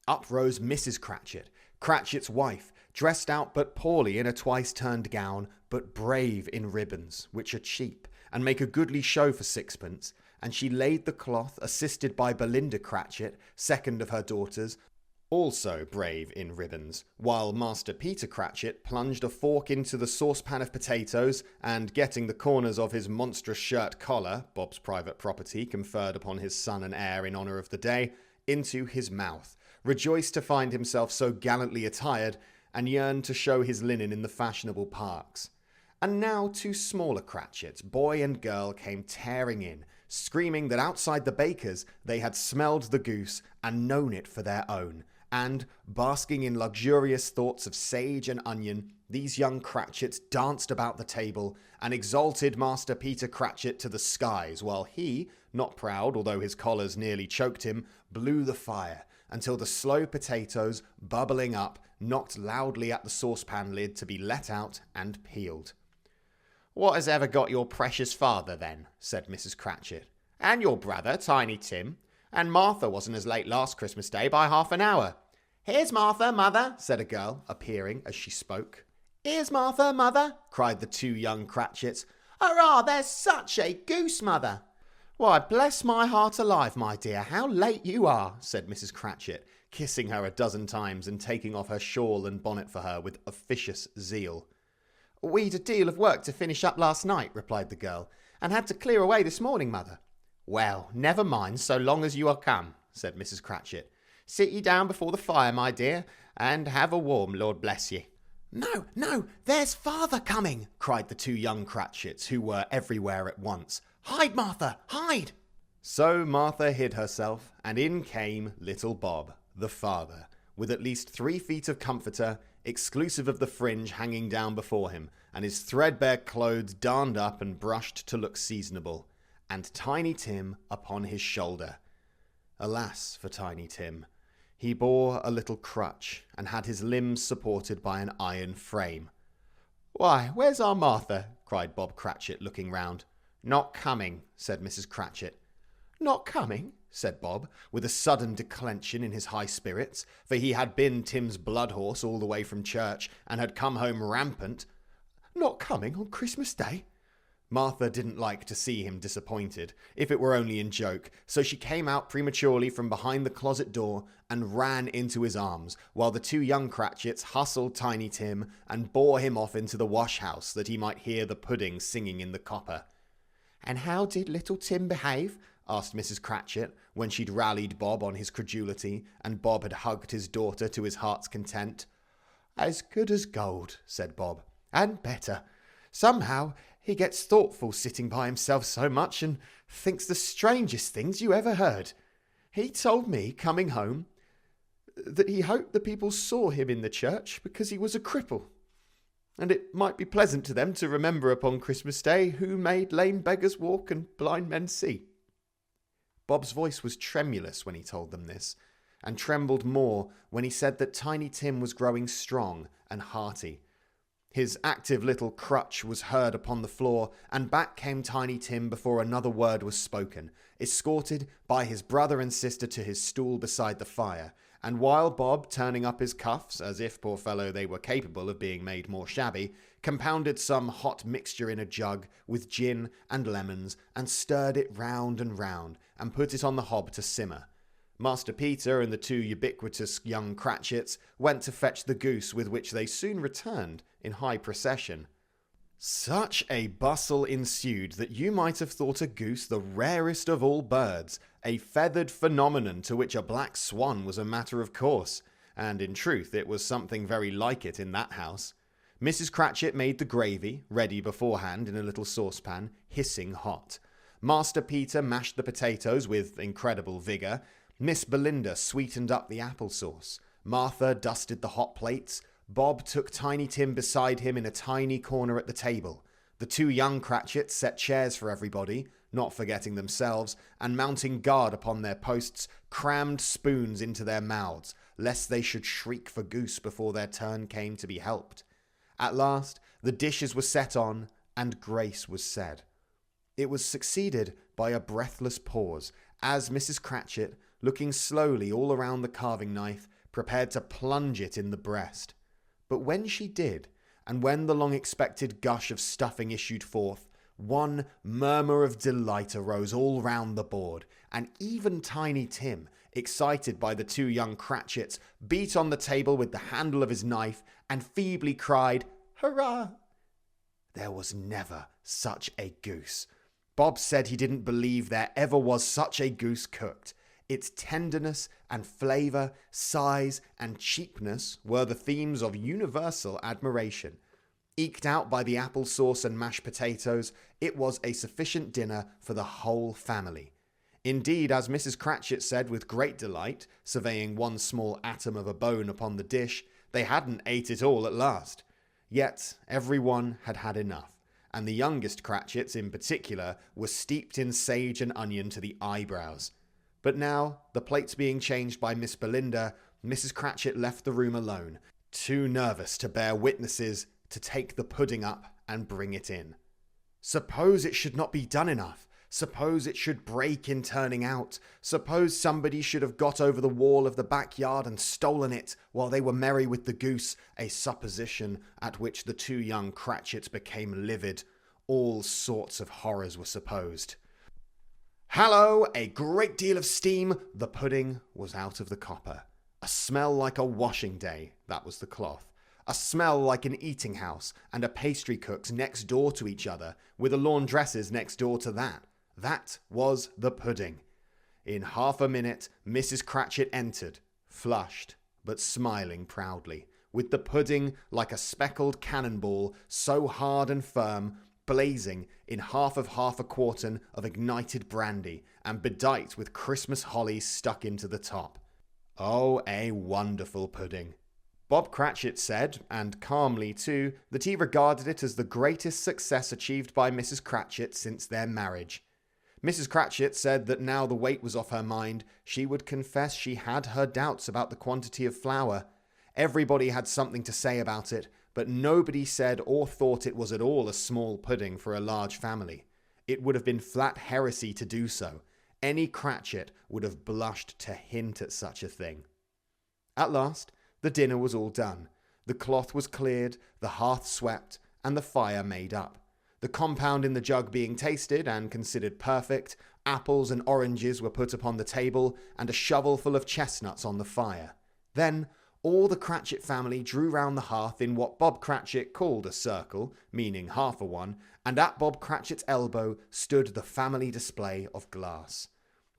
up rose Mrs. Cratchit, Cratchit's wife, dressed out but poorly in a twice-turned gown, but brave in ribbons, which are cheap, and make a goodly show for 6pence, and she laid the cloth, assisted by Belinda Cratchit, second of her daughters, also brave in ribbons, while Master Peter Cratchit plunged a fork into the saucepan of potatoes, and getting the corners of his monstrous shirt collar, Bob's private property conferred upon his son and heir in honour of the day, into his mouth, rejoiced to find himself so gallantly attired, and yearned to show his linen in the fashionable parks. And now 2 smaller Cratchits, boy and girl, came tearing in, screaming that outside the baker's they had smelled the goose and known it for their own, and, basking in luxurious thoughts of sage and onion, these young Cratchits danced about the table and exalted Master Peter Cratchit to the skies, while he, not proud although his collars nearly choked him, blew the fire, until the slow potatoes, bubbling up, knocked loudly at the saucepan lid to be let out and peeled. "What has ever got your precious father, then?" said Mrs. Cratchit. "And your brother, Tiny Tim? And Martha wasn't as late last Christmas Day by half an hour." "Here's Martha, mother," said a girl, appearing as she spoke. "Here's Martha, mother," cried the 2 young Cratchits. "Hurrah, there's such a goose, mother." "Why, bless my heart alive, my dear, how late you are," said Mrs. Cratchit, kissing her a dozen times and taking off her shawl and bonnet for her with officious zeal. "We'd a deal of work to finish up last night," replied the girl, "and had to clear away this morning, mother." "Well, never mind, so long as you are come," said Mrs. Cratchit. "Sit ye down before the fire, my dear, and have a warm, Lord bless ye." "No, no, there's father coming," cried the 2 young Cratchits, who were everywhere at once. "Hide, Martha, hide!" So Martha hid herself, and in came little Bob, the father, with at least 3 feet of comforter, exclusive of the fringe hanging down before him, and his threadbare clothes darned up and brushed to look seasonable, and Tiny Tim upon his shoulder. Alas for Tiny Tim! He bore a little crutch, and had his limbs supported by an iron frame. "Why, where's our Martha?" cried Bob Cratchit, looking round. "Not coming," said Mrs. Cratchit. "Not coming?" said Bob, with a sudden declension in his high spirits, for he had been Tim's blood horse all the way from church, and had come home rampant. "Not coming on Christmas Day?" Martha didn't like to see him disappointed, if it were only in joke, so she came out prematurely from behind the closet door and ran into his arms, while the two young Cratchits hustled Tiny Tim and bore him off into the wash-house that he might hear the pudding singing in the copper. "And how did little Tim behave?" asked Mrs. Cratchit, when she'd rallied Bob on his credulity, and Bob had hugged his daughter to his heart's content. "As good as gold," said Bob, "and better. Somehow he gets thoughtful sitting by himself so much, and thinks the strangest things you ever heard. He told me, coming home, that he hoped the people saw him in the church because he was a cripple, and it might be pleasant to them to remember upon Christmas Day who made lame beggars walk and blind men see." Bob's voice was tremulous when he told them this, and trembled more when he said that Tiny Tim was growing strong and hearty. His active little crutch was heard upon the floor, and back came Tiny Tim before another word was spoken, escorted by his brother and sister to his stool beside the fire, and while Bob, turning up his cuffs, as if, poor fellow, they were capable of being made more shabby, compounded some hot mixture in a jug with gin and lemons, and stirred it round and put it on the hob to simmer. Master Peter and the two ubiquitous young Cratchits went to fetch the goose, with which they soon returned in high procession. Such a bustle ensued that you might have thought a goose the rarest of all birds, a feathered phenomenon to which a black swan was a matter of course, and in truth it was something very like it in that house. Mrs. Cratchit made the gravy, ready beforehand in a little saucepan, hissing hot. Master Peter mashed the potatoes with incredible vigour. Miss Belinda sweetened up the applesauce. Martha dusted the hot plates. Bob took Tiny Tim beside him in a tiny corner at the table. The two young Cratchits set chairs for everybody, not forgetting themselves, and mounting guard upon their posts, crammed spoons into their mouths, lest they should shriek for goose before their turn came to be helped. At last, the dishes were set on, and grace was said. It was succeeded by a breathless pause, as Mrs. Cratchit, looking slowly all around the carving knife, prepared to plunge it in the breast. But when she did, and when the long-expected gush of stuffing issued forth, one murmur of delight arose all round the board, and even Tiny Tim, excited by the two young Cratchits, beat on the table with the handle of his knife, and feebly cried, "Hurrah!" There was never such a goose. Bob said he didn't believe there ever was such a goose cooked. Its tenderness and flavour, size and cheapness were the themes of universal admiration. Eked out by the applesauce and mashed potatoes, it was a sufficient dinner for the whole family. Indeed, as Mrs. Cratchit said with great delight, surveying one small atom of a bone upon the dish, they hadn't ate it all at last. Yet every one had had enough, and the youngest Cratchits in particular were steeped in sage and onion to the eyebrows. But now, the plates being changed by Miss Belinda, Mrs. Cratchit left the room alone, too nervous to bear witnesses to take the pudding up and bring it in. Suppose it should not be done enough. Suppose it should break in turning out. Suppose somebody should have got over the wall of the backyard and stolen it while they were merry with the goose, a supposition at which the two young Cratchits became livid. All sorts of horrors were supposed. Hallo! A great deal of steam. The pudding was out of the copper. A smell like a washing day. That was the cloth. A smell like an eating house, and a pastry cook's next door to each other, with a laundress's next door to that. That was the pudding. In half a minute, Mrs. Cratchit entered, flushed, but smiling proudly, with the pudding like a speckled cannonball, so hard and firm, blazing in half a quartern of ignited brandy, and bedight with Christmas holly stuck into the top. Oh, a wonderful pudding. Bob Cratchit said, and calmly too, that he regarded it as the greatest success achieved by Mrs. Cratchit since their marriage. Mrs. Cratchit said that now the weight was off her mind, she would confess she had her doubts about the quantity of flour. Everybody had something to say about it, but nobody said or thought it was at all a small pudding for a large family. It would have been flat heresy to do so. Any Cratchit would have blushed to hint at such a thing. At last, the dinner was all done. The cloth was cleared, the hearth swept, and the fire made up. The compound in the jug being tasted and considered perfect, apples and oranges were put upon the table, and a shovelful of chestnuts on the fire. Then all the Cratchit family drew round the hearth in what Bob Cratchit called a circle, meaning half a one, and at Bob Cratchit's elbow stood the family display of glass.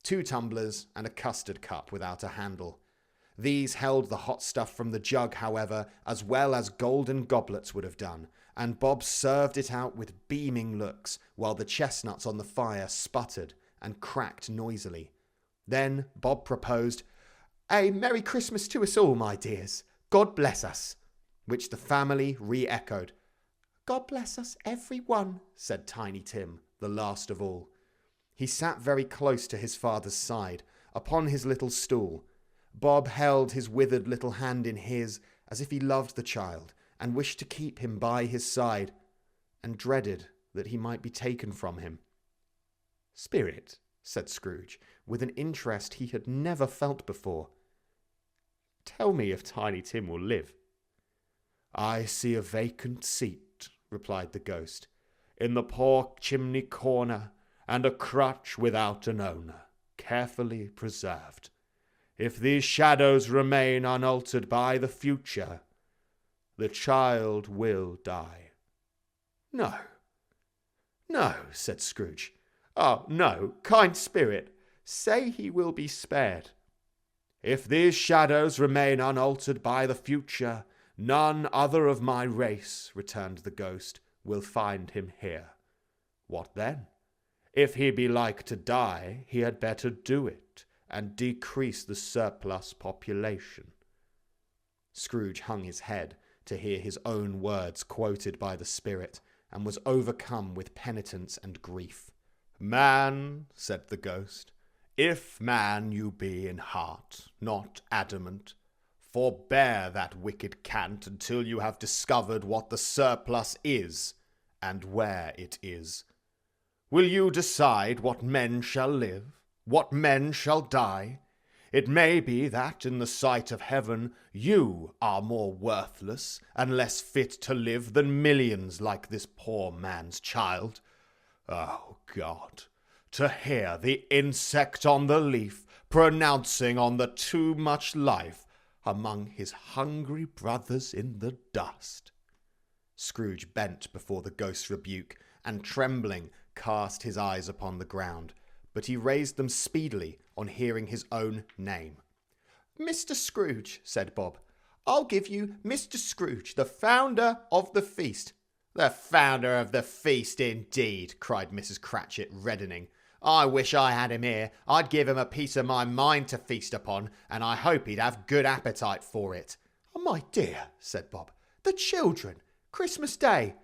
2 tumblers and a custard cup without a handle. These held the hot stuff from the jug, however, as well as golden goblets would have done, and Bob served it out with beaming looks, while the chestnuts on the fire sputtered and cracked noisily. Then Bob proposed, "A Merry Christmas to us all, my dears. God bless us," which the family re-echoed. "God bless us, every one," said Tiny Tim, the last of all. He sat very close to his father's side, upon his little stool. Bob held his withered little hand in his, as if he loved the child, and wished to keep him by his side, and dreaded that he might be taken from him. "Spirit," said Scrooge, with an interest he had never felt before, "tell me if Tiny Tim will live." "I see a vacant seat," replied the ghost, "in the poor chimney corner, and a crutch without an owner, carefully preserved. If these shadows remain unaltered by the future, the child will die." "No, no," said Scrooge. "Oh, no, kind spirit, say he will be spared." "If these shadows remain unaltered by the future, none other of my race," returned the ghost, "will find him here. What then? If he be like to die, he had better do it, and decrease the surplus population." Scrooge hung his head to hear his own words quoted by the spirit, and was overcome with penitence and grief. "Man," said the ghost, "if man you be in heart, not adamant, forbear that wicked cant until you have discovered what the surplus is, and where it is. Will you decide what men shall live, what men shall die? It may be that in the sight of heaven you are more worthless and less fit to live than millions like this poor man's child. Oh, God, to hear the insect on the leaf pronouncing on the too much life among his hungry brothers in the dust." Scrooge bent before the ghost's rebuke, and trembling cast his eyes upon the ground, but he raised them speedily on hearing his own name. "Mr. Scrooge," said Bob, "I'll give you Mr. Scrooge, the founder of the feast." "The founder of the feast, indeed," cried Mrs. Cratchit, reddening. "I wish I had him here. I'd give him a piece of my mind to feast upon, and I hope he'd have good appetite for it." "Oh, my dear," said Bob, "the children! Christmas Day!"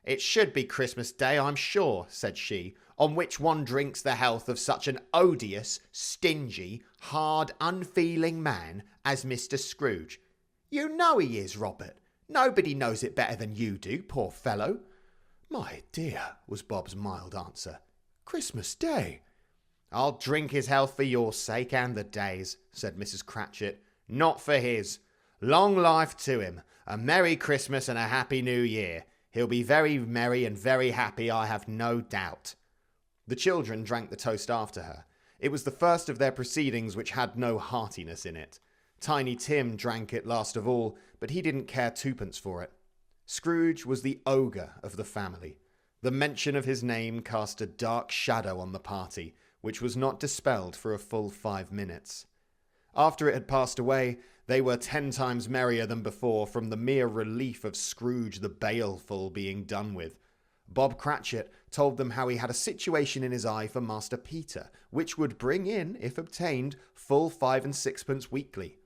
"It should be Christmas Day, I'm sure," said she, "on which one drinks the health of such an odious, stingy, hard, unfeeling man as Mr. Scrooge. You know he is, Robert. Nobody knows it better than you do, poor fellow." "My dear," was Bob's mild answer, "Christmas Day." "I'll drink his health for your sake and the day's," said Mrs. Cratchit. "Not for his. Long life to him. A Merry Christmas and a Happy New Year. He'll be very merry and very happy, I have no doubt." The children drank the toast after her. It was the first of their proceedings which had no heartiness in it. Tiny Tim drank it last of all, but he didn't care twopence for it. Scrooge was the ogre of the family. The mention of his name cast a dark shadow on the party, which was not dispelled for a full 5 minutes. After it had passed away, they were 10 times merrier than before from the mere relief of Scrooge the baleful being done with. Bob Cratchit told them how he had a situation in his eye for Master Peter, which would bring in, if obtained, full 5 and 6pence weekly.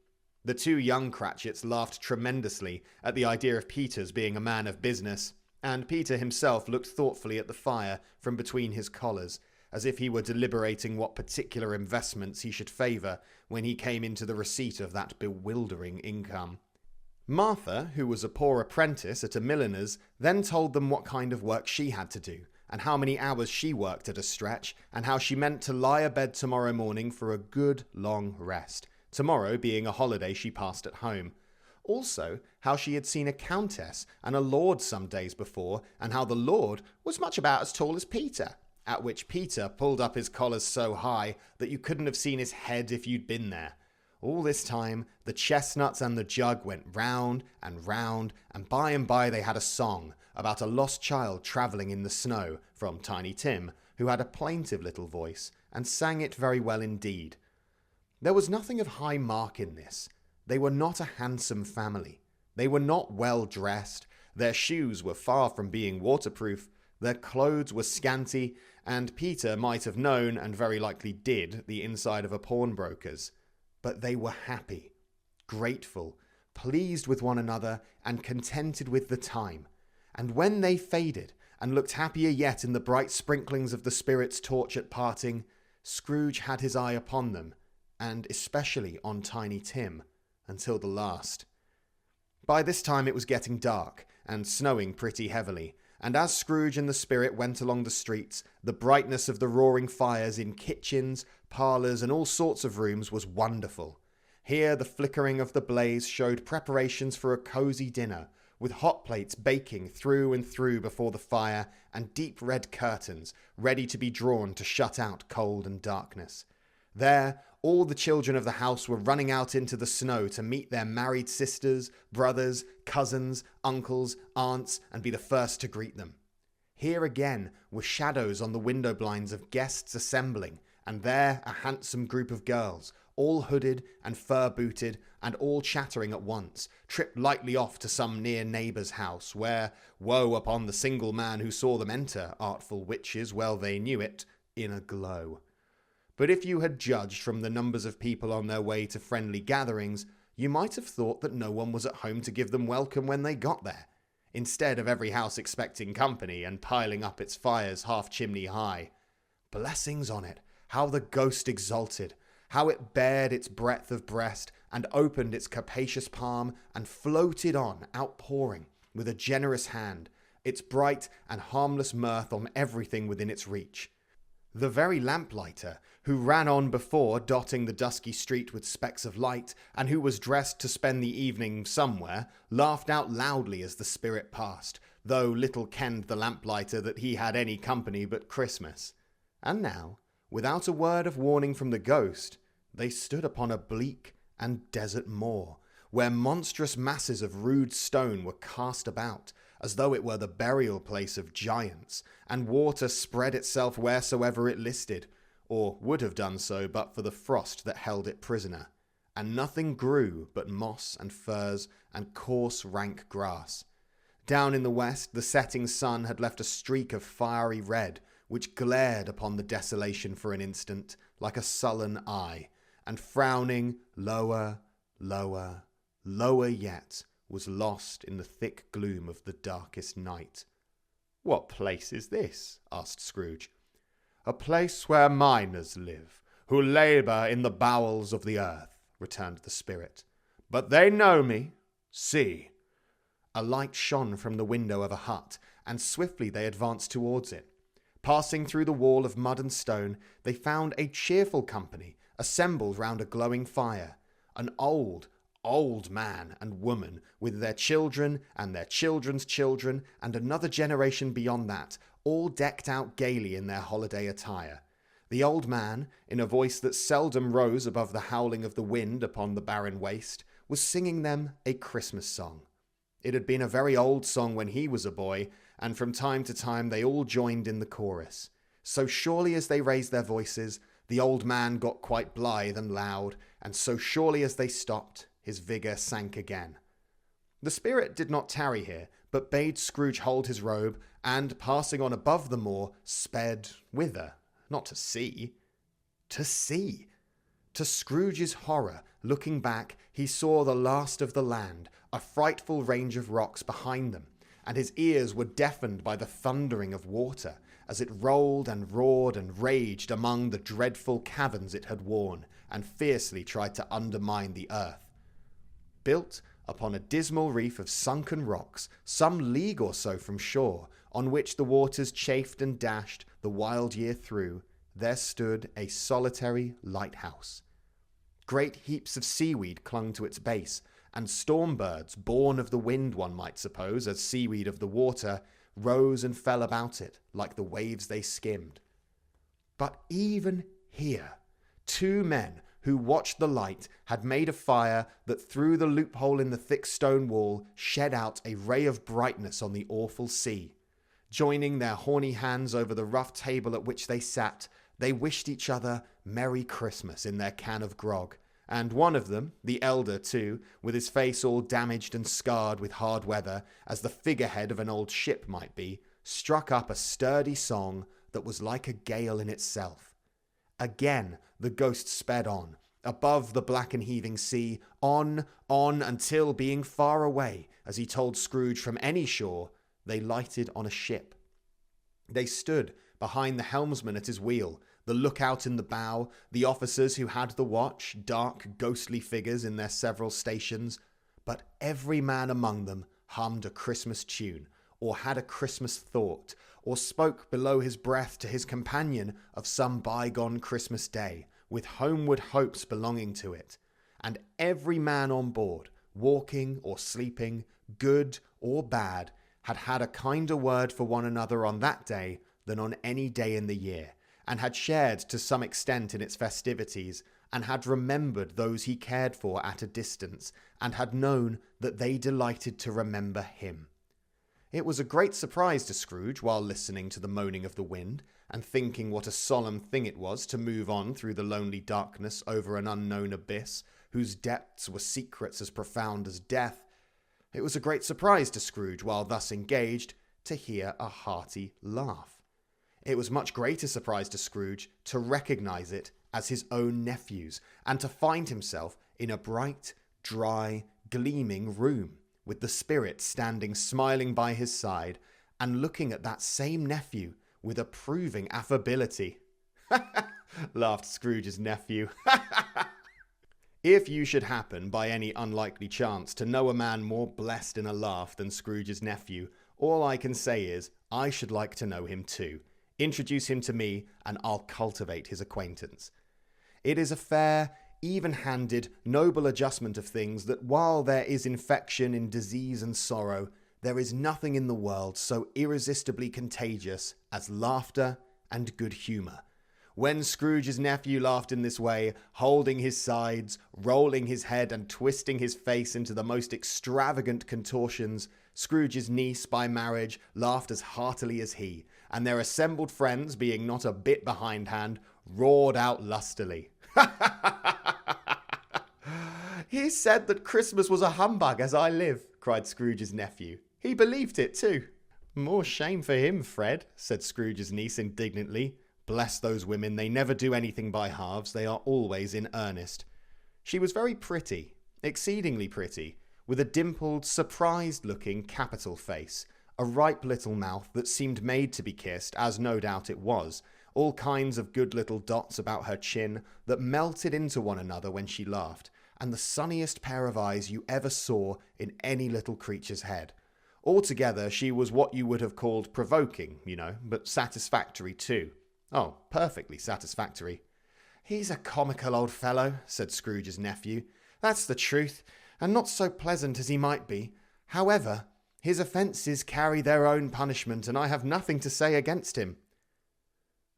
The 2 young Cratchits laughed tremendously at the idea of Peter's being a man of business, and Peter himself looked thoughtfully at the fire from between his collars, as if he were deliberating what particular investments he should favour when he came into the receipt of that bewildering income. Martha, who was a poor apprentice at a milliner's, then told them what kind of work she had to do, and how many hours she worked at a stretch, and how she meant to lie abed tomorrow morning for a good long rest, tomorrow being a holiday she passed at home. Also, how she had seen a countess and a lord some days before, and how the lord was much about as tall as Peter, at which Peter pulled up his collars so high that you couldn't have seen his head if you'd been there. All this time, the chestnuts and the jug went round, and by and by they had a song about a lost child travelling in the snow from Tiny Tim, who had a plaintive little voice, and sang it very well indeed. There was nothing of high mark in this. They were not a handsome family. They were not well dressed. Their shoes were far from being waterproof. Their clothes were scanty, and Peter might have known, and very likely did, the inside of a pawnbroker's. But they were happy, grateful, pleased with one another, and contented with the time. And when they faded, and looked happier yet in the bright sprinklings of the Spirit's torch at parting, Scrooge had his eye upon them, and especially on Tiny Tim, until the last. By this time it was getting dark, and snowing pretty heavily, and as Scrooge and the Spirit went along the streets, the brightness of the roaring fires in kitchens, parlours, and all sorts of rooms was wonderful. Here the flickering of the blaze showed preparations for a cosy dinner, with hot plates baking through and through before the fire, and deep red curtains ready to be drawn to shut out cold and darkness. There, all the children of the house were running out into the snow to meet their married sisters, brothers, cousins, uncles, aunts, and be the first to greet them. Here again were shadows on the window blinds of guests assembling, and there a handsome group of girls, all hooded and fur-booted, and all chattering at once, tripped lightly off to some near neighbour's house, where, woe upon the single man who saw them enter, artful witches, well they knew it, in a glow. But if you had judged from the numbers of people on their way to friendly gatherings, you might have thought that no one was at home to give them welcome when they got there, instead of every house expecting company and piling up its fires half chimney high. Blessings on it, how the ghost exulted, how it bared its breadth of breast, and opened its capacious palm, and floated on, outpouring, with a generous hand, its bright and harmless mirth on everything within its reach. The very lamplighter, who ran on before, dotting the dusky street with specks of light, and who was dressed to spend the evening somewhere, laughed out loudly as the Spirit passed, though little kenned the lamplighter that he had any company but Christmas. And now, without a word of warning from the ghost, they stood upon a bleak and desert moor, where monstrous masses of rude stone were cast about, as though it were the burial place of giants, and water spread itself wheresoever it listed, or would have done so but for the frost that held it prisoner, and nothing grew but moss and furze and coarse rank grass. Down in the west the setting sun had left a streak of fiery red, which glared upon the desolation for an instant, like a sullen eye, and frowning lower, lower, lower yet, was lost in the thick gloom of the darkest night. "What place is this?" asked Scrooge. "A place where miners live, who labour in the bowels of the earth," returned the Spirit. "But they know me. See." A light shone from the window of a hut, and swiftly they advanced towards it. Passing through the wall of mud and stone, they found a cheerful company assembled round a glowing fire. An old man and woman, with their children and their children's children, and another generation beyond that, all decked out gaily in their holiday attire. The old man, in a voice that seldom rose above the howling of the wind upon the barren waste, was singing them a Christmas song. It had been a very old song when he was a boy, and from time to time they all joined in the chorus. So surely as they raised their voices, the old man got quite blithe and loud, and so surely as they stopped, his vigour sank again. The Spirit did not tarry here, but bade Scrooge hold his robe, and, passing on above the moor, sped whither? Not to sea. To sea! To Scrooge's horror, looking back, he saw the last of the land, a frightful range of rocks behind them, and his ears were deafened by the thundering of water, as it rolled and roared and raged among the dreadful caverns it had worn, and fiercely tried to undermine the earth. Built upon a dismal reef of sunken rocks, some league or so from shore, on which the waters chafed and dashed the wild year through, there stood a solitary lighthouse. Great heaps of seaweed clung to its base, and storm birds, born of the wind one might suppose, as seaweed of the water, rose and fell about it like the waves they skimmed. But even here, two men who watched the light had made a fire that through the loophole in the thick stone wall shed out a ray of brightness on the awful sea. Joining their horny hands over the rough table at which they sat, they wished each other Merry Christmas in their can of grog, and one of them, the elder too, with his face all damaged and scarred with hard weather, as the figurehead of an old ship might be, struck up a sturdy song that was like a gale in itself. Again the ghost sped on, above the black and heaving sea, on, until, being far away, as he told Scrooge, from any shore, they lighted on a ship. They stood behind the helmsman at his wheel, the lookout in the bow, the officers who had the watch, dark, ghostly figures in their several stations, but every man among them hummed a Christmas tune, or had a Christmas thought, or spoke below his breath to his companion of some bygone Christmas day, with homeward hopes belonging to it. And every man on board, walking or sleeping, good or bad, had had a kinder word for one another on that day than on any day in the year, and had shared to some extent in its festivities, and had remembered those he cared for at a distance, and had known that they delighted to remember him. It was a great surprise to Scrooge, while listening to the moaning of the wind, and thinking what a solemn thing it was to move on through the lonely darkness over an unknown abyss, whose depths were secrets as profound as death. It was a great surprise to Scrooge, while thus engaged, to hear a hearty laugh. It was much greater surprise to Scrooge to recognise it as his own nephew's, and to find himself in a bright, dry, gleaming room, with the spirit standing smiling by his side, and looking at that same nephew with approving affability. Laughed Scrooge's nephew. If you should happen, by any unlikely chance, to know a man more blessed in a laugh than Scrooge's nephew, all I can say is, I should like to know him too. Introduce him to me, and I'll cultivate his acquaintance. It is a fair, even-handed, noble adjustment of things that while there is infection in disease and sorrow, there is nothing in the world so irresistibly contagious as laughter and good humour. When Scrooge's nephew laughed in this way, holding his sides, rolling his head, and twisting his face into the most extravagant contortions, Scrooge's niece by marriage laughed as heartily as he, and their assembled friends, being not a bit behindhand, roared out lustily. He said that Christmas was a humbug, as I live, cried Scrooge's nephew. He believed it too. More shame for him, Fred, said Scrooge's niece indignantly. Bless those women, they never do anything by halves, they are always in earnest. She was very pretty, exceedingly pretty, with a dimpled, surprised-looking, capital face, a ripe little mouth that seemed made to be kissed, as no doubt it was, all kinds of good little dots about her chin that melted into one another when she laughed, and the sunniest pair of eyes you ever saw in any little creature's head. Altogether, she was what you would have called provoking, but satisfactory too. Oh, perfectly satisfactory. He's a comical old fellow, said Scrooge's nephew. That's the truth, and not so pleasant as he might be. However, his offences carry their own punishment, and I have nothing to say against him.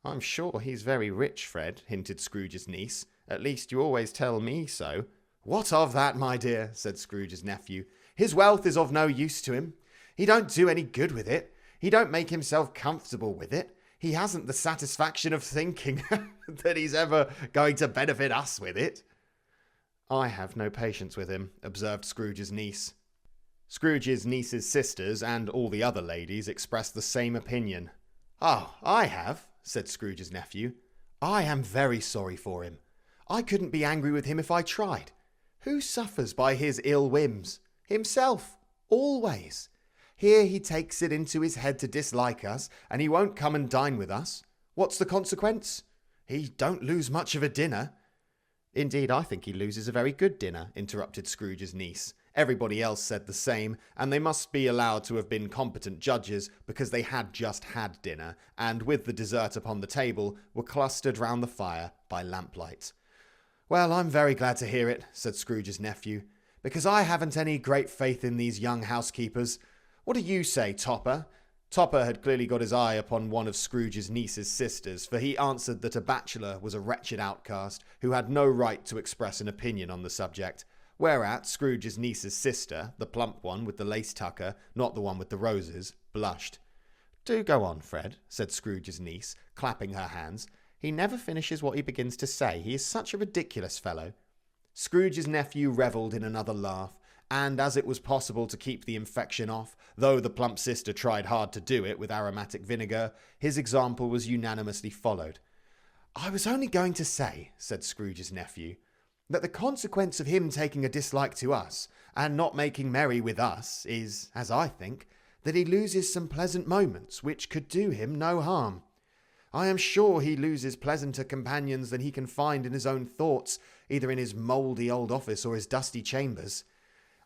I'm sure he's very rich, Fred, hinted Scrooge's niece. At least you always tell me so. What of that, my dear, said Scrooge's nephew. His wealth is of no use to him. He don't do any good with it. He don't make himself comfortable with it. He hasn't the satisfaction of thinking that he's ever going to benefit us with it. I have no patience with him, observed Scrooge's niece. Scrooge's niece's sisters and all the other ladies expressed the same opinion. Oh, I have, said Scrooge's nephew. I am very sorry for him. I couldn't be angry with him if I tried. Who suffers by his ill whims? Himself, always. Here he takes it into his head to dislike us, and he won't come and dine with us. What's the consequence? He don't lose much of a dinner. Indeed, I think he loses a very good dinner, interrupted Scrooge's niece, Everybody else said the same, and they must be allowed to have been competent judges because they had just had dinner, and with the dessert upon the table, were clustered round the fire by lamplight. "Well, I'm very glad to hear it," said Scrooge's nephew, "because I haven't any great faith in these young housekeepers. What do you say, Topper?" Topper had clearly got his eye upon one of Scrooge's niece's sisters, for he answered that a bachelor was a wretched outcast who had no right to express an opinion on the subject. Whereat Scrooge's niece's sister, the plump one with the lace tucker, not the one with the roses, blushed. "Do go on, Fred," said Scrooge's niece, clapping her hands. "He never finishes what he begins to say. He is such a ridiculous fellow." Scrooge's nephew revelled in another laugh, and as it was possible to keep the infection off, though the plump sister tried hard to do it with aromatic vinegar, his example was unanimously followed. "I was only going to say," said Scrooge's nephew, "that the consequence of him taking a dislike to us, and not making merry with us, is, as I think, that he loses some pleasant moments which could do him no harm. I am sure he loses pleasanter companions than he can find in his own thoughts, either in his mouldy old office or his dusty chambers.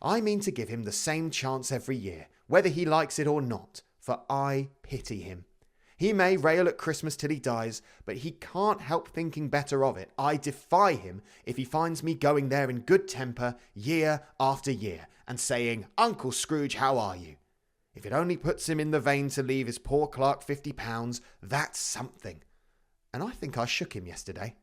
I mean to give him the same chance every year, whether he likes it or not, for I pity him. He may rail at Christmas till he dies, but he can't help thinking better of it. I defy him if he finds me going there in good temper year after year, and saying, 'Uncle Scrooge, how are you?' If it only puts him in the vein to leave his poor clerk £50, that's something. And I think I shook him yesterday."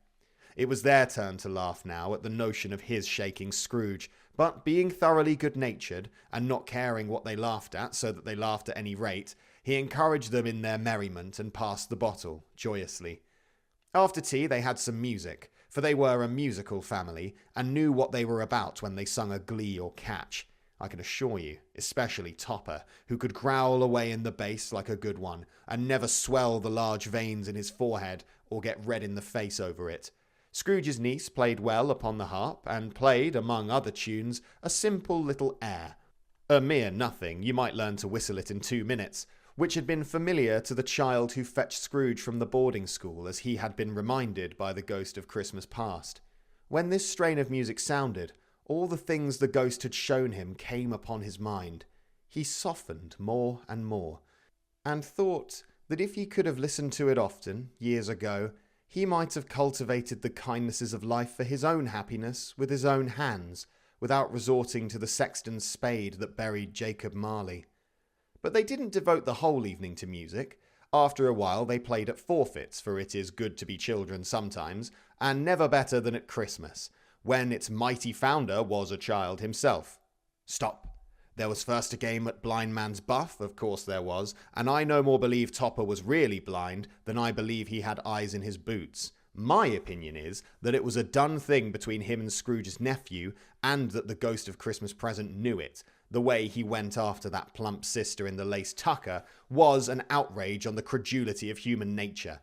It was their turn to laugh now at the notion of his shaking Scrooge, but being thoroughly good-natured, and not caring what they laughed at, so that they laughed at any rate, he encouraged them in their merriment and passed the bottle joyously. After tea they had some music, for they were a musical family, and knew what they were about when they sung a glee or catch. I can assure you, especially Topper, who could growl away in the bass like a good one, and never swell the large veins in his forehead, or get red in the face over it. Scrooge's niece played well upon the harp, and played, among other tunes, a simple little air. A mere nothing, you might learn to whistle it in 2 minutes, which had been familiar to the child who fetched Scrooge from the boarding school, as he had been reminded by the ghost of Christmas past. When this strain of music sounded, all the things the ghost had shown him came upon his mind. He softened more and more, and thought that if he could have listened to it often, years ago, he might have cultivated the kindnesses of life for his own happiness with his own hands, without resorting to the sexton's spade that buried Jacob Marley. But they didn't devote the whole evening to music. After a while they played at forfeits, for it is good to be children sometimes, and never better than at Christmas, when its mighty founder was a child himself. Stop. There was first a game at Blind Man's Buff, of course there was, and I no more believe Topper was really blind than I believe he had eyes in his boots. My opinion is that it was a done thing between him and Scrooge's nephew, and that the ghost of Christmas Present knew it. The way he went after that plump sister in the lace tucker was an outrage on the credulity of human nature.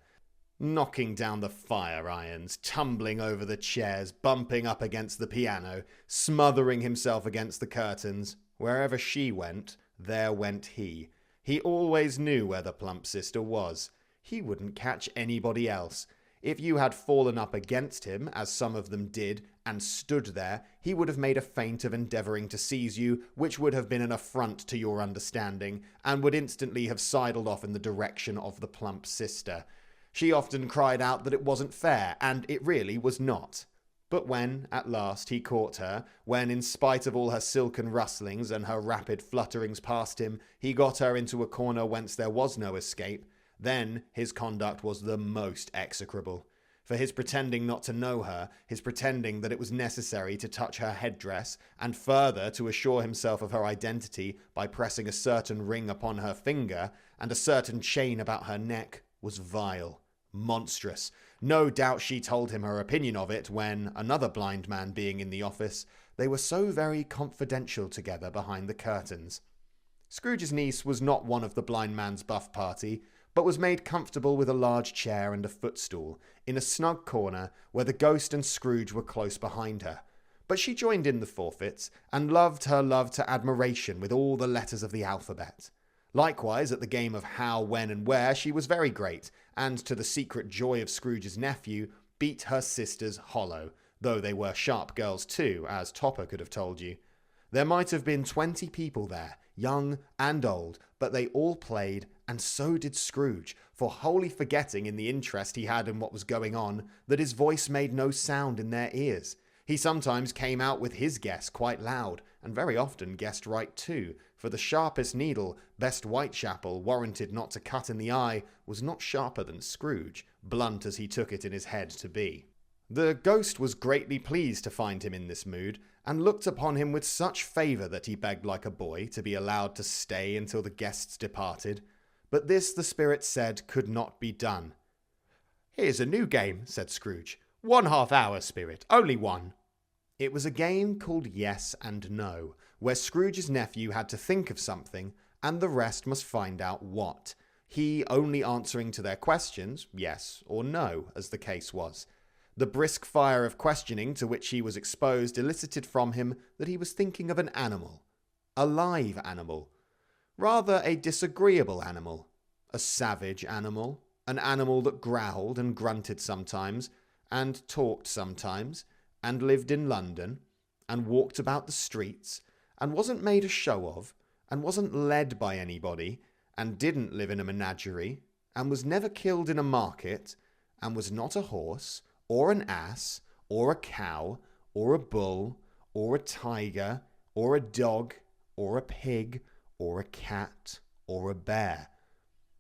Knocking down the fire irons, tumbling over the chairs, bumping up against the piano, smothering himself against the curtains. Wherever she went, there went he. He always knew where the plump sister was. He wouldn't catch anybody else. If you had fallen up against him, as some of them did, and stood there, he would have made a feint of endeavouring to seize you, which would have been an affront to your understanding, and would instantly have sidled off in the direction of the plump sister. She often cried out that it wasn't fair, and it really was not. But when, at last, he caught her, when, in spite of all her silken rustlings and her rapid flutterings past him, he got her into a corner whence there was no escape, then his conduct was the most execrable. For his pretending not to know her, his pretending that it was necessary to touch her headdress, and further to assure himself of her identity by pressing a certain ring upon her finger, and a certain chain about her neck, was vile, monstrous. No doubt she told him her opinion of it when, another blind man being in the office, they were so very confidential together behind the curtains. Scrooge's niece was not one of the Blind Man's Buff party, but was made comfortable with a large chair and a footstool, in a snug corner where the ghost and Scrooge were close behind her. But she joined in the forfeits, and loved her love to admiration with all the letters of the alphabet. Likewise, at the game of how, when, and where, she was very great, and to the secret joy of Scrooge's nephew, beat her sisters hollow, though they were sharp girls too, as Topper could have told you. There might have been 20 people there, young and old, but they all played, and so did Scrooge, for wholly forgetting in the interest he had in what was going on, that his voice made no sound in their ears. He sometimes came out with his guess quite loud, and very often guessed right too, for the sharpest needle best Whitechapel warranted not to cut in the eye was not sharper than Scrooge, blunt as he took it in his head to be. The ghost was greatly pleased to find him in this mood, and looked upon him with such favour that he begged like a boy to be allowed to stay until the guests departed. But this the spirit said could not be done. "Here's a new game," said Scrooge. "1/2 hour, spirit, only one." It was a game called Yes and No, where Scrooge's nephew had to think of something, and the rest must find out what, he only answering to their questions, yes or no, as the case was. The brisk fire of questioning to which he was exposed elicited from him that he was thinking of an animal. A live animal. Rather a disagreeable animal. A savage animal. An animal that growled and grunted sometimes, and talked sometimes, and lived in London, and walked about the streets, and wasn't made a show of, and wasn't led by anybody, and didn't live in a menagerie, and was never killed in a market, and was not a horse, or an ass, or a cow, or a bull, or a tiger, or a dog, or a pig, or a cat, or a bear.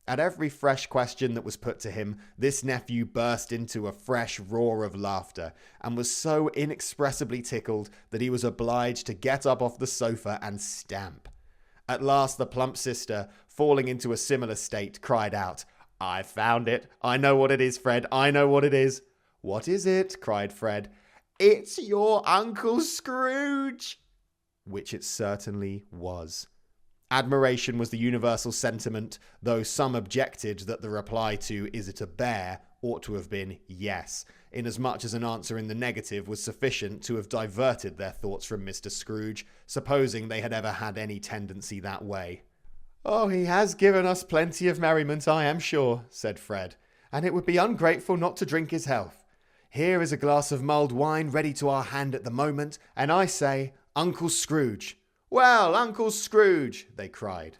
At every fresh question that was put to him, this nephew burst into a fresh roar of laughter, and was so inexpressibly tickled that he was obliged to get up off the sofa and stamp. At last the plump sister, falling into a similar state, cried out, "I've found it! I know what it is, Fred! I know what it is!" "What is it?" cried Fred. "It's your Uncle Scrooge!" Which it certainly was. Admiration was the universal sentiment, though some objected that the reply to "Is it a bear?" ought to have been yes, inasmuch as an answer in the negative was sufficient to have diverted their thoughts from Mr. Scrooge, supposing they had ever had any tendency that way. "Oh, he has given us plenty of merriment, I am sure," said Fred, "and it would be ungrateful not to drink his health. Here is a glass of mulled wine ready to our hand at the moment, and I say, Uncle Scrooge." "Well, Uncle Scrooge," they cried.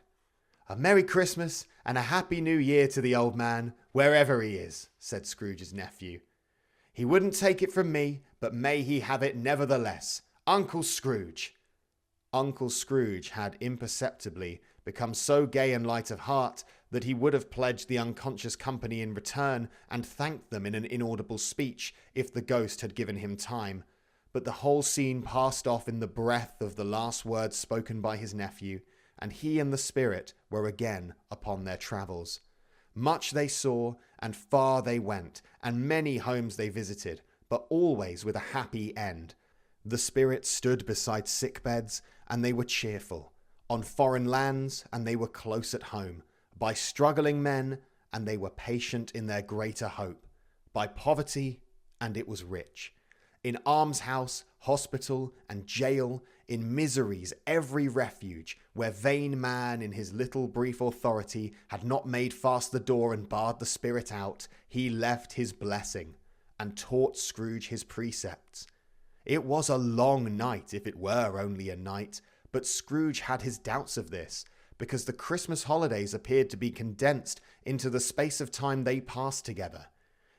"A Merry Christmas and a Happy New Year to the old man, wherever he is," said Scrooge's nephew. "He wouldn't take it from me, but may he have it nevertheless. Uncle Scrooge." Uncle Scrooge had imperceptibly become so gay and light of heart that he would have pledged the unconscious company in return and thanked them in an inaudible speech if the ghost had given him time. But the whole scene passed off in the breath of the last words spoken by his nephew, and he and the spirit were again upon their travels. Much they saw, and far they went, and many homes they visited, but always with a happy end. The spirit stood beside sick beds, and they were cheerful. On foreign lands, and they were close at home. By struggling men, and they were patient in their greater hope. By poverty, and it was rich. In almshouse, hospital, and jail, in misery's every refuge, where vain man in his little brief authority had not made fast the door and barred the spirit out, he left his blessing, and taught Scrooge his precepts. It was a long night, if it were only a night, but Scrooge had his doubts of this, because the Christmas holidays appeared to be condensed into the space of time they passed together.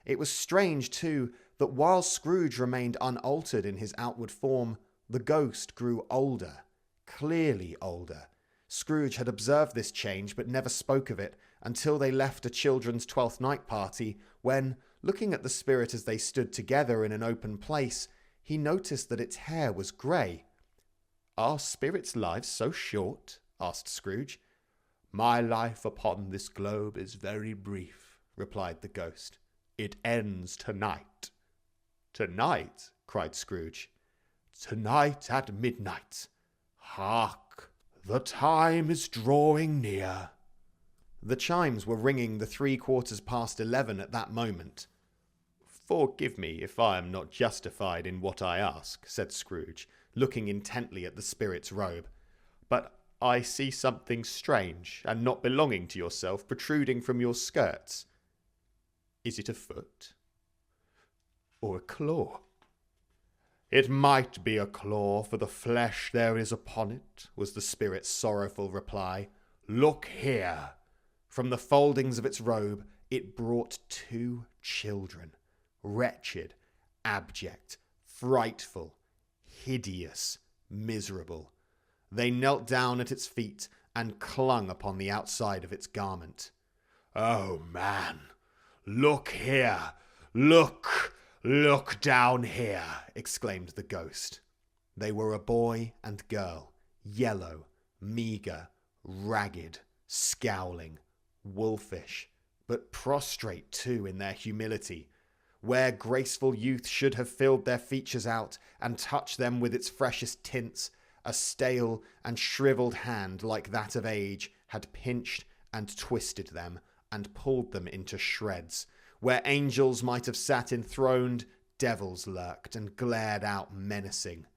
It was strange, too, that while Scrooge remained unaltered in his outward form, the ghost grew older, clearly older. Scrooge had observed this change, but never spoke of it until they left a children's 12th night party, when, looking at the spirit as they stood together in an open place, he noticed that its hair was grey. "Are spirits' lives so short?" asked Scrooge. "My life upon this globe is very brief," replied the ghost. "It ends tonight." "Tonight?" cried Scrooge. "Tonight at midnight. Hark! The time is drawing near." The chimes were ringing the 11:15 at that moment. "Forgive me if I am not justified in what I ask," said Scrooge, looking intently at the spirit's robe, "but I see something strange and not belonging to yourself protruding from your skirts. Is it a foot? Or a claw?" It might be a claw, for the flesh there is upon it, was the spirit's sorrowful reply. Look here. From the foldings of its robe, it brought 2 children, wretched, abject, frightful, hideous, miserable. They knelt down at its feet and clung upon the outside of its garment. Oh, man, look here, look down here, exclaimed the ghost. They were a boy and girl, yellow, meagre, ragged, scowling, wolfish, but prostrate too in their humility. Where graceful youth should have filled their features out and touched them with its freshest tints, a stale and shriveled hand like that of age had pinched and twisted them and pulled them into shreds. Where angels might have sat enthroned, devils lurked and glared out menacing.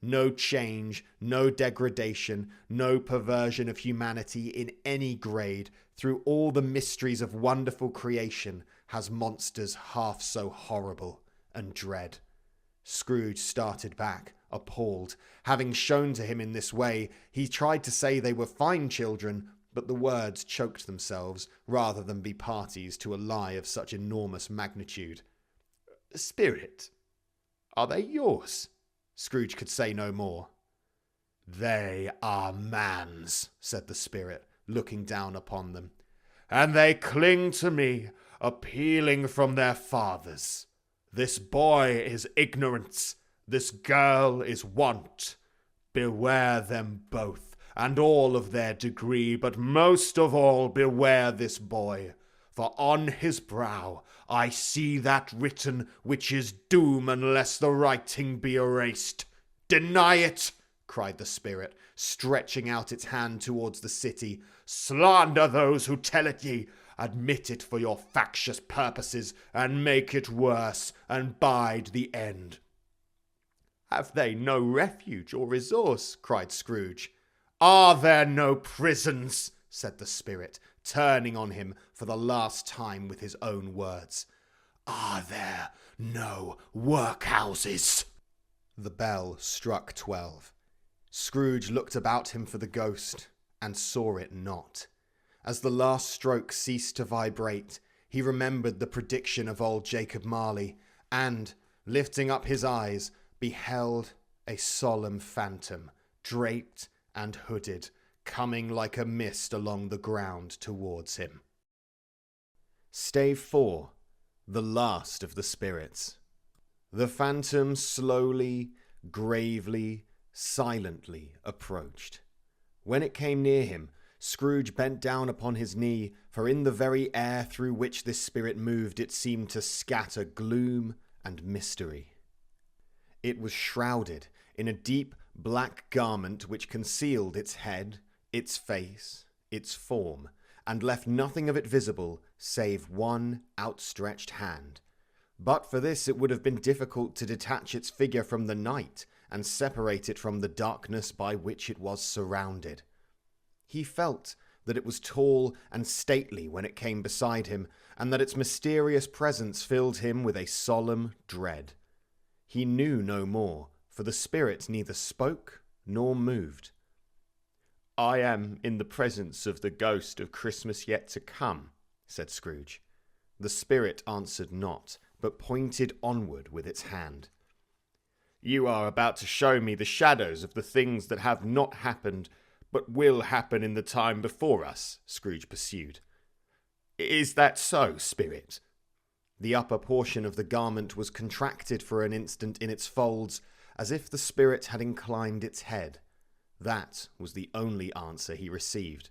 No change, no degradation, no perversion of humanity in any grade through all the mysteries of wonderful creation has monsters half so horrible and dread. Scrooge started back, appalled. Having shown to him in this way, he tried to say they were fine children, but the words choked themselves rather than be parties to a lie of such enormous magnitude. Spirit, are they yours? Scrooge could say no more. They are man's, said the spirit, looking down upon them, and they cling to me, appealing from their fathers. This boy is ignorance, this girl is want. Beware them both, and all of their degree, but most of all beware this boy, for on his brow I see that written which is doom unless the writing be erased. Deny it, cried the spirit, stretching out its hand towards the city. Slander those who tell it ye. Admit it for your factious purposes, and make it worse, and bide the end. Have they no refuge or resource? Cried Scrooge. Are there no prisons? Said the spirit, turning on him for the last time with his own words. Are there no workhouses? The bell struck 12. Scrooge looked about him for the ghost, and saw it not. As the last stroke ceased to vibrate, he remembered the prediction of old Jacob Marley, and, lifting up his eyes, beheld a solemn phantom, draped and hooded, coming like a mist along the ground towards him. Stave 4. The last of the spirits. The phantom slowly, gravely, silently approached. When it came near him, Scrooge bent down upon his knee, for in the very air through which this spirit moved it seemed to scatter gloom and mystery. It was shrouded in a deep black garment which concealed its head, its face, its form, and left nothing of it visible save one outstretched hand. But for this it would have been difficult to detach its figure from the night and separate it from the darkness by which it was surrounded. He felt that it was tall and stately when it came beside him, and that its mysterious presence filled him with a solemn dread. He knew no more, for the spirit neither spoke nor moved. I am in the presence of the ghost of Christmas yet to come, said Scrooge. The spirit answered not, but pointed onward with its hand. You are about to show me the shadows of the things that have not happened, but will happen in the time before us, Scrooge pursued. Is that so, spirit? The upper portion of the garment was contracted for an instant in its folds, as if the spirit had inclined its head. That was the only answer he received.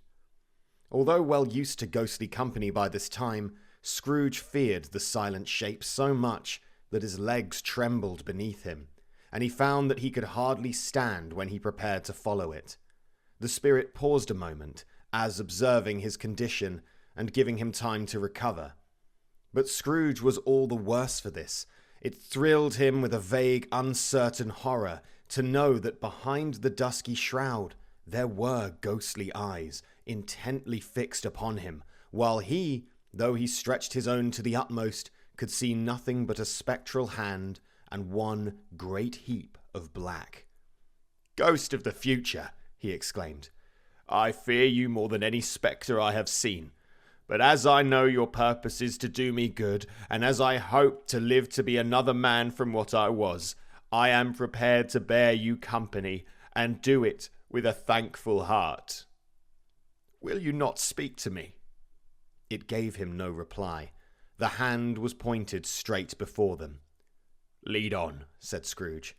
Although well used to ghostly company by this time, Scrooge feared the silent shape so much that his legs trembled beneath him, and he found that he could hardly stand when he prepared to follow it. The spirit paused a moment, as observing his condition and giving him time to recover. But Scrooge was all the worse for this. It thrilled him with a vague, uncertain horror to know that behind the dusky shroud there were ghostly eyes intently fixed upon him, while he, though he stretched his own to the utmost, could see nothing but a spectral hand and one great heap of black. "Ghost of the future," he exclaimed, "I fear you more than any spectre I have seen. But as I know your purpose is to do me good, and as I hope to live to be another man from what I was, I am prepared to bear you company, and do it with a thankful heart. Will you not speak to me?" It gave him no reply. The hand was pointed straight before them. "Lead on," said Scrooge.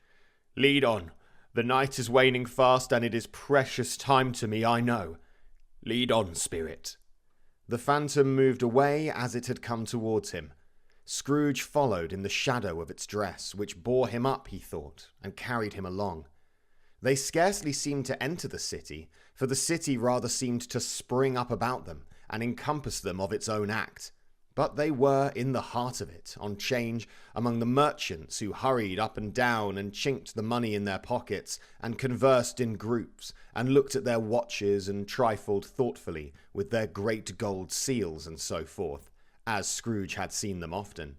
"Lead on. The night is waning fast, and it is precious time to me, I know. Lead on, spirit." The phantom moved away as it had come towards him. Scrooge followed in the shadow of its dress, which bore him up, he thought, and carried him along. They scarcely seemed to enter the city, for the city rather seemed to spring up about them and encompass them of its own act. But they were in the heart of it, on change, among the merchants who hurried up and down and chinked the money in their pockets and conversed in groups and looked at their watches and trifled thoughtfully with their great gold seals and so forth, as Scrooge had seen them often.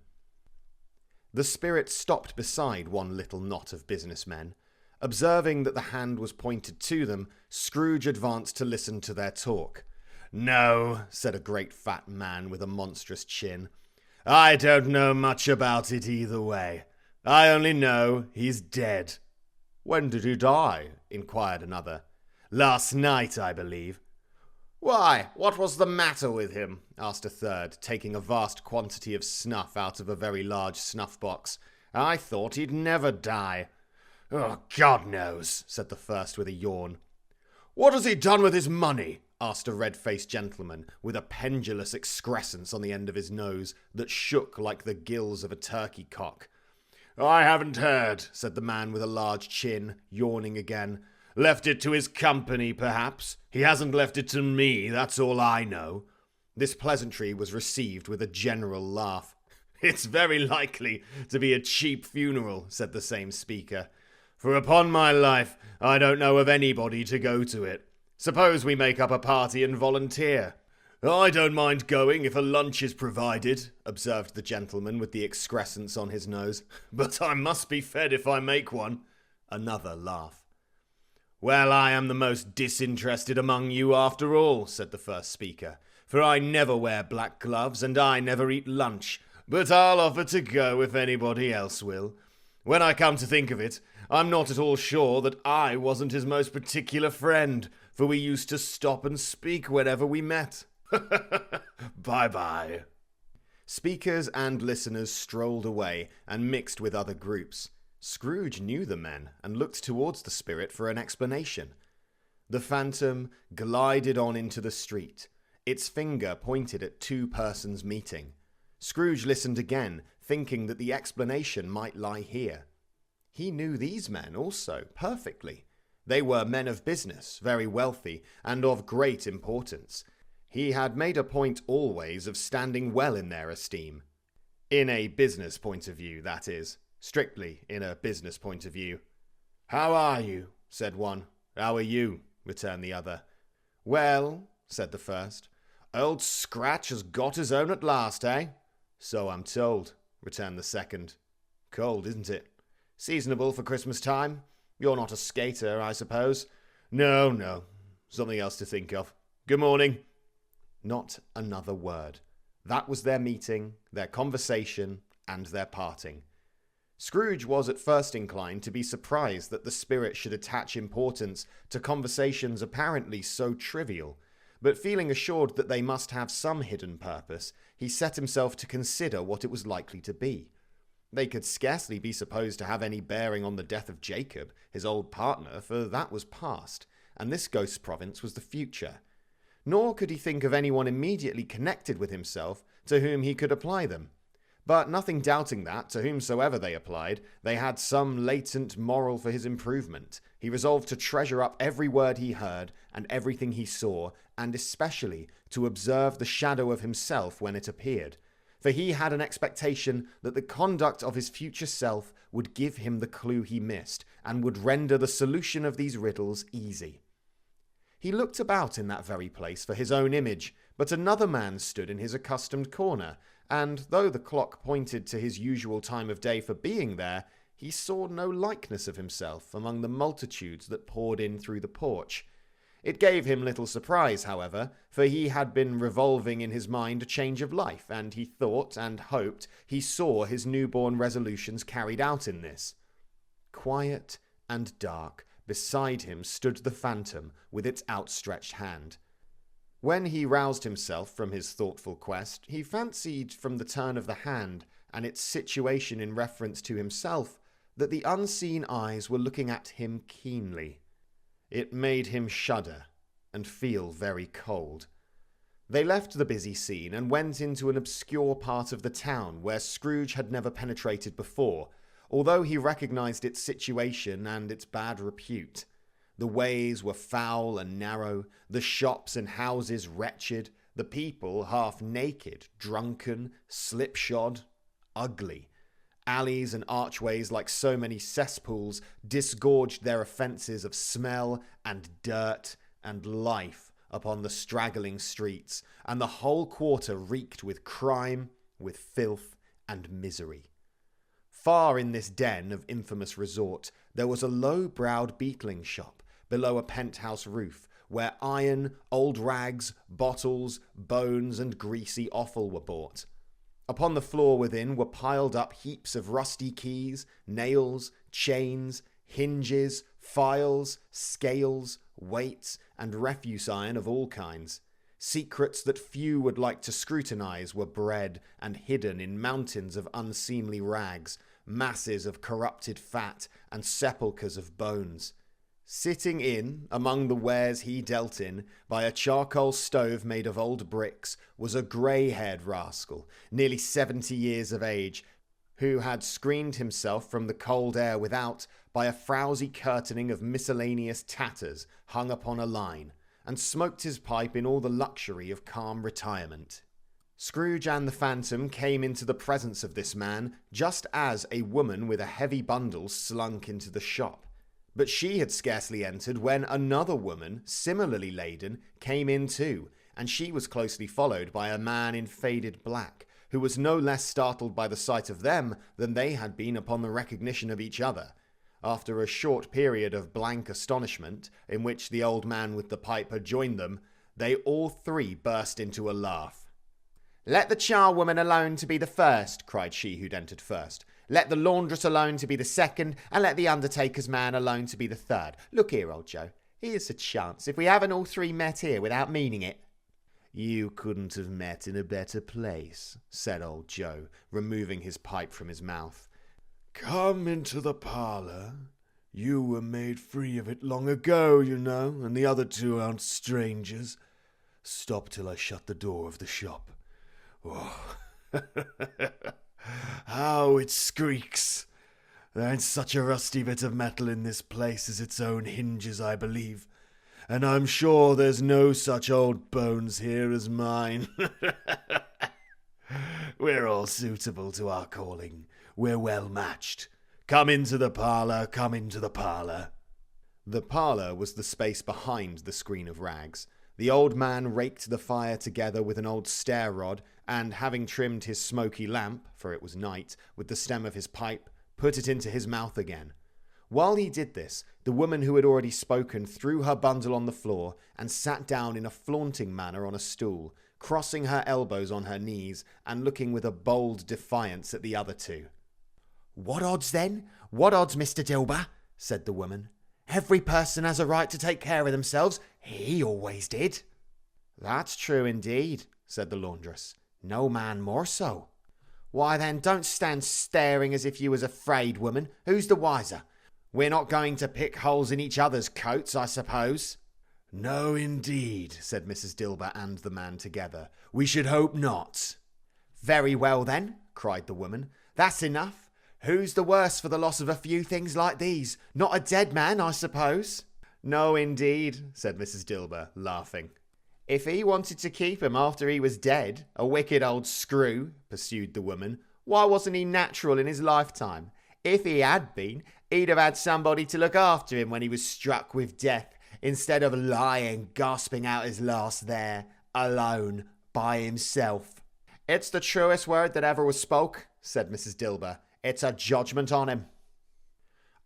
The spirit stopped beside one little knot of businessmen. Observing that the hand was pointed to them, Scrooge advanced to listen to their talk. "No," said a great fat man with a monstrous chin. "I don't know much about it either way. I only know he's dead." "When did he die?" inquired another. "Last night, I believe." "Why, what was the matter with him?" asked a third, taking a vast quantity of snuff out of a very large snuff-box. "I thought he'd never die." "Oh, God knows," said the first with a yawn. "What has he done with his money?" asked a red-faced gentleman with a pendulous excrescence on the end of his nose that shook like the gills of a turkey cock. "I haven't heard," said the man with a large chin, yawning again. "Left it to his company, perhaps. He hasn't left it to me, that's all I know." This pleasantry was received with a general laugh. "It's very likely to be a cheap funeral," said the same speaker. "For upon my life, I don't know of anybody to go to it. Suppose we make up a party and volunteer." "I don't mind going if a lunch is provided," observed the gentleman with the excrescence on his nose. "But I must be fed if I make one." Another laugh. "Well, I am the most disinterested among you after all," said the first speaker, "for I never wear black gloves and I never eat lunch. But I'll offer to go if anybody else will. When I come to think of it, I'm not at all sure that I wasn't his most particular friend, for we used to stop and speak whenever we met. Bye-bye." Speakers and listeners strolled away and mixed with other groups. Scrooge knew the men and looked towards the spirit for an explanation. The phantom glided on into the street. Its finger pointed at two persons meeting. Scrooge listened again, thinking that the explanation might lie here. He knew these men also perfectly. They were men of business, very wealthy, and of great importance. He had made a point always of standing well in their esteem. In a business point of view, that is. Strictly in a business point of view. "How are you?" said one. "How are you?" returned the other. "Well," said the first, "Old Scratch has got his own at last, eh?" "So I'm told," returned the second. "Cold, isn't it? Seasonable for Christmas time? You're not a skater, I suppose?" No. Something else to think of. Good morning." Not another word. That was their meeting, their conversation, and their parting. Scrooge was at first inclined to be surprised that the spirit should attach importance to conversations apparently so trivial, but feeling assured that they must have some hidden purpose, he set himself to consider what it was likely to be. They could scarcely be supposed to have any bearing on the death of Jacob, his old partner, for that was past, and this ghost province was the future. Nor could he think of anyone immediately connected with himself to whom he could apply them. But nothing doubting that, to whomsoever they applied, they had some latent moral for his improvement, he resolved to treasure up every word he heard and everything he saw, and especially to observe the shadow of himself when it appeared. For he had an expectation that the conduct of his future self would give him the clue he missed, and would render the solution of these riddles easy. He looked about in that very place for his own image, but another man stood in his accustomed corner, and though the clock pointed to his usual time of day for being there, he saw no likeness of himself among the multitudes that poured in through the porch. It gave him little surprise, however, for he had been revolving in his mind a change of life, and he thought and hoped he saw his newborn resolutions carried out in this. Quiet and dark, beside him stood the phantom with its outstretched hand. When he roused himself from his thoughtful quest, he fancied from the turn of the hand and its situation in reference to himself that the unseen eyes were looking at him keenly. It made him shudder and feel very cold. They left the busy scene and went into an obscure part of the town where Scrooge had never penetrated before, although he recognized its situation and its bad repute. The ways were foul and narrow, the shops and houses wretched, the people half naked, drunken, slipshod, ugly. Alleys and archways, like so many cesspools, disgorged their offences of smell and dirt and life upon the straggling streets, and the whole quarter reeked with crime, with filth and misery. Far in this den of infamous resort, there was a low-browed beetling shop below a penthouse roof, where iron, old rags, bottles, bones, and greasy offal were bought. Upon the floor within were piled up heaps of rusty keys, nails, chains, hinges, files, scales, weights, and refuse iron of all kinds. Secrets that few would like to scrutinize were bred and hidden in mountains of unseemly rags, masses of corrupted fat, and sepulchres of bones. Sitting in, among the wares he dealt in, by a charcoal stove made of old bricks, was a grey-haired rascal, nearly 70 years of age, who had screened himself from the cold air without by a frowsy curtaining of miscellaneous tatters hung upon a line, and smoked his pipe in all the luxury of calm retirement. Scrooge and the Phantom came into the presence of this man just as a woman with a heavy bundle slunk into the shop. But she had scarcely entered when another woman, similarly laden, came in too, and she was closely followed by a man in faded black, who was no less startled by the sight of them than they had been upon the recognition of each other. After a short period of blank astonishment, in which the old man with the pipe had joined them, they all three burst into a laugh. "Let the charwoman alone to be the first," cried she who'd entered first. "Let the laundress alone to be the second, and let the undertaker's man alone to be the third. Look here, old Joe, here's a chance, if we haven't all three met here without meaning it." "You couldn't have met in a better place," said old Joe, removing his pipe from his mouth. "Come into the parlour. You were made free of it long ago, you know, and the other two aren't strangers. Stop till I shut the door of the shop. Oh, how it squeaks! There ain't such a rusty bit of metal in this place as its own hinges, I believe, and I'm sure there's no such old bones here as mine. We're all suitable to our calling. We're well matched. Come into the parlour, come into the parlour." The parlour was the space behind the screen of rags. The old man raked the fire together with an old stair rod, and having trimmed his smoky lamp, for it was night, with the stem of his pipe, put it into his mouth again. While he did this, the woman who had already spoken threw her bundle on the floor and sat down in a flaunting manner on a stool, crossing her elbows on her knees and looking with a bold defiance at the other two. "What odds, then? What odds, Mr. Dilber?" said the woman. "Every person has a right to take care of themselves. He always did." "That's true indeed," said the laundress. "No man more so." "Why then, don't stand staring as if you was afraid, woman. Who's the wiser? We're not going to pick holes in each other's coats, I suppose." "No, indeed," said Mrs. Dilber and the man together. "We should hope not." "Very well, then," cried the woman. "That's enough. Who's the worse for the loss of a few things like these? Not a dead man, I suppose?" "No, indeed," said Mrs. Dilber, laughing. "If he wanted to keep him after he was dead, a wicked old screw," pursued the woman, "why wasn't he natural in his lifetime? If he had been, he'd have had somebody to look after him when he was struck with death, instead of lying, gasping out his last there, alone, by himself." "It's the truest word that ever was spoke," said Mrs. Dilber. "It's a judgment on him."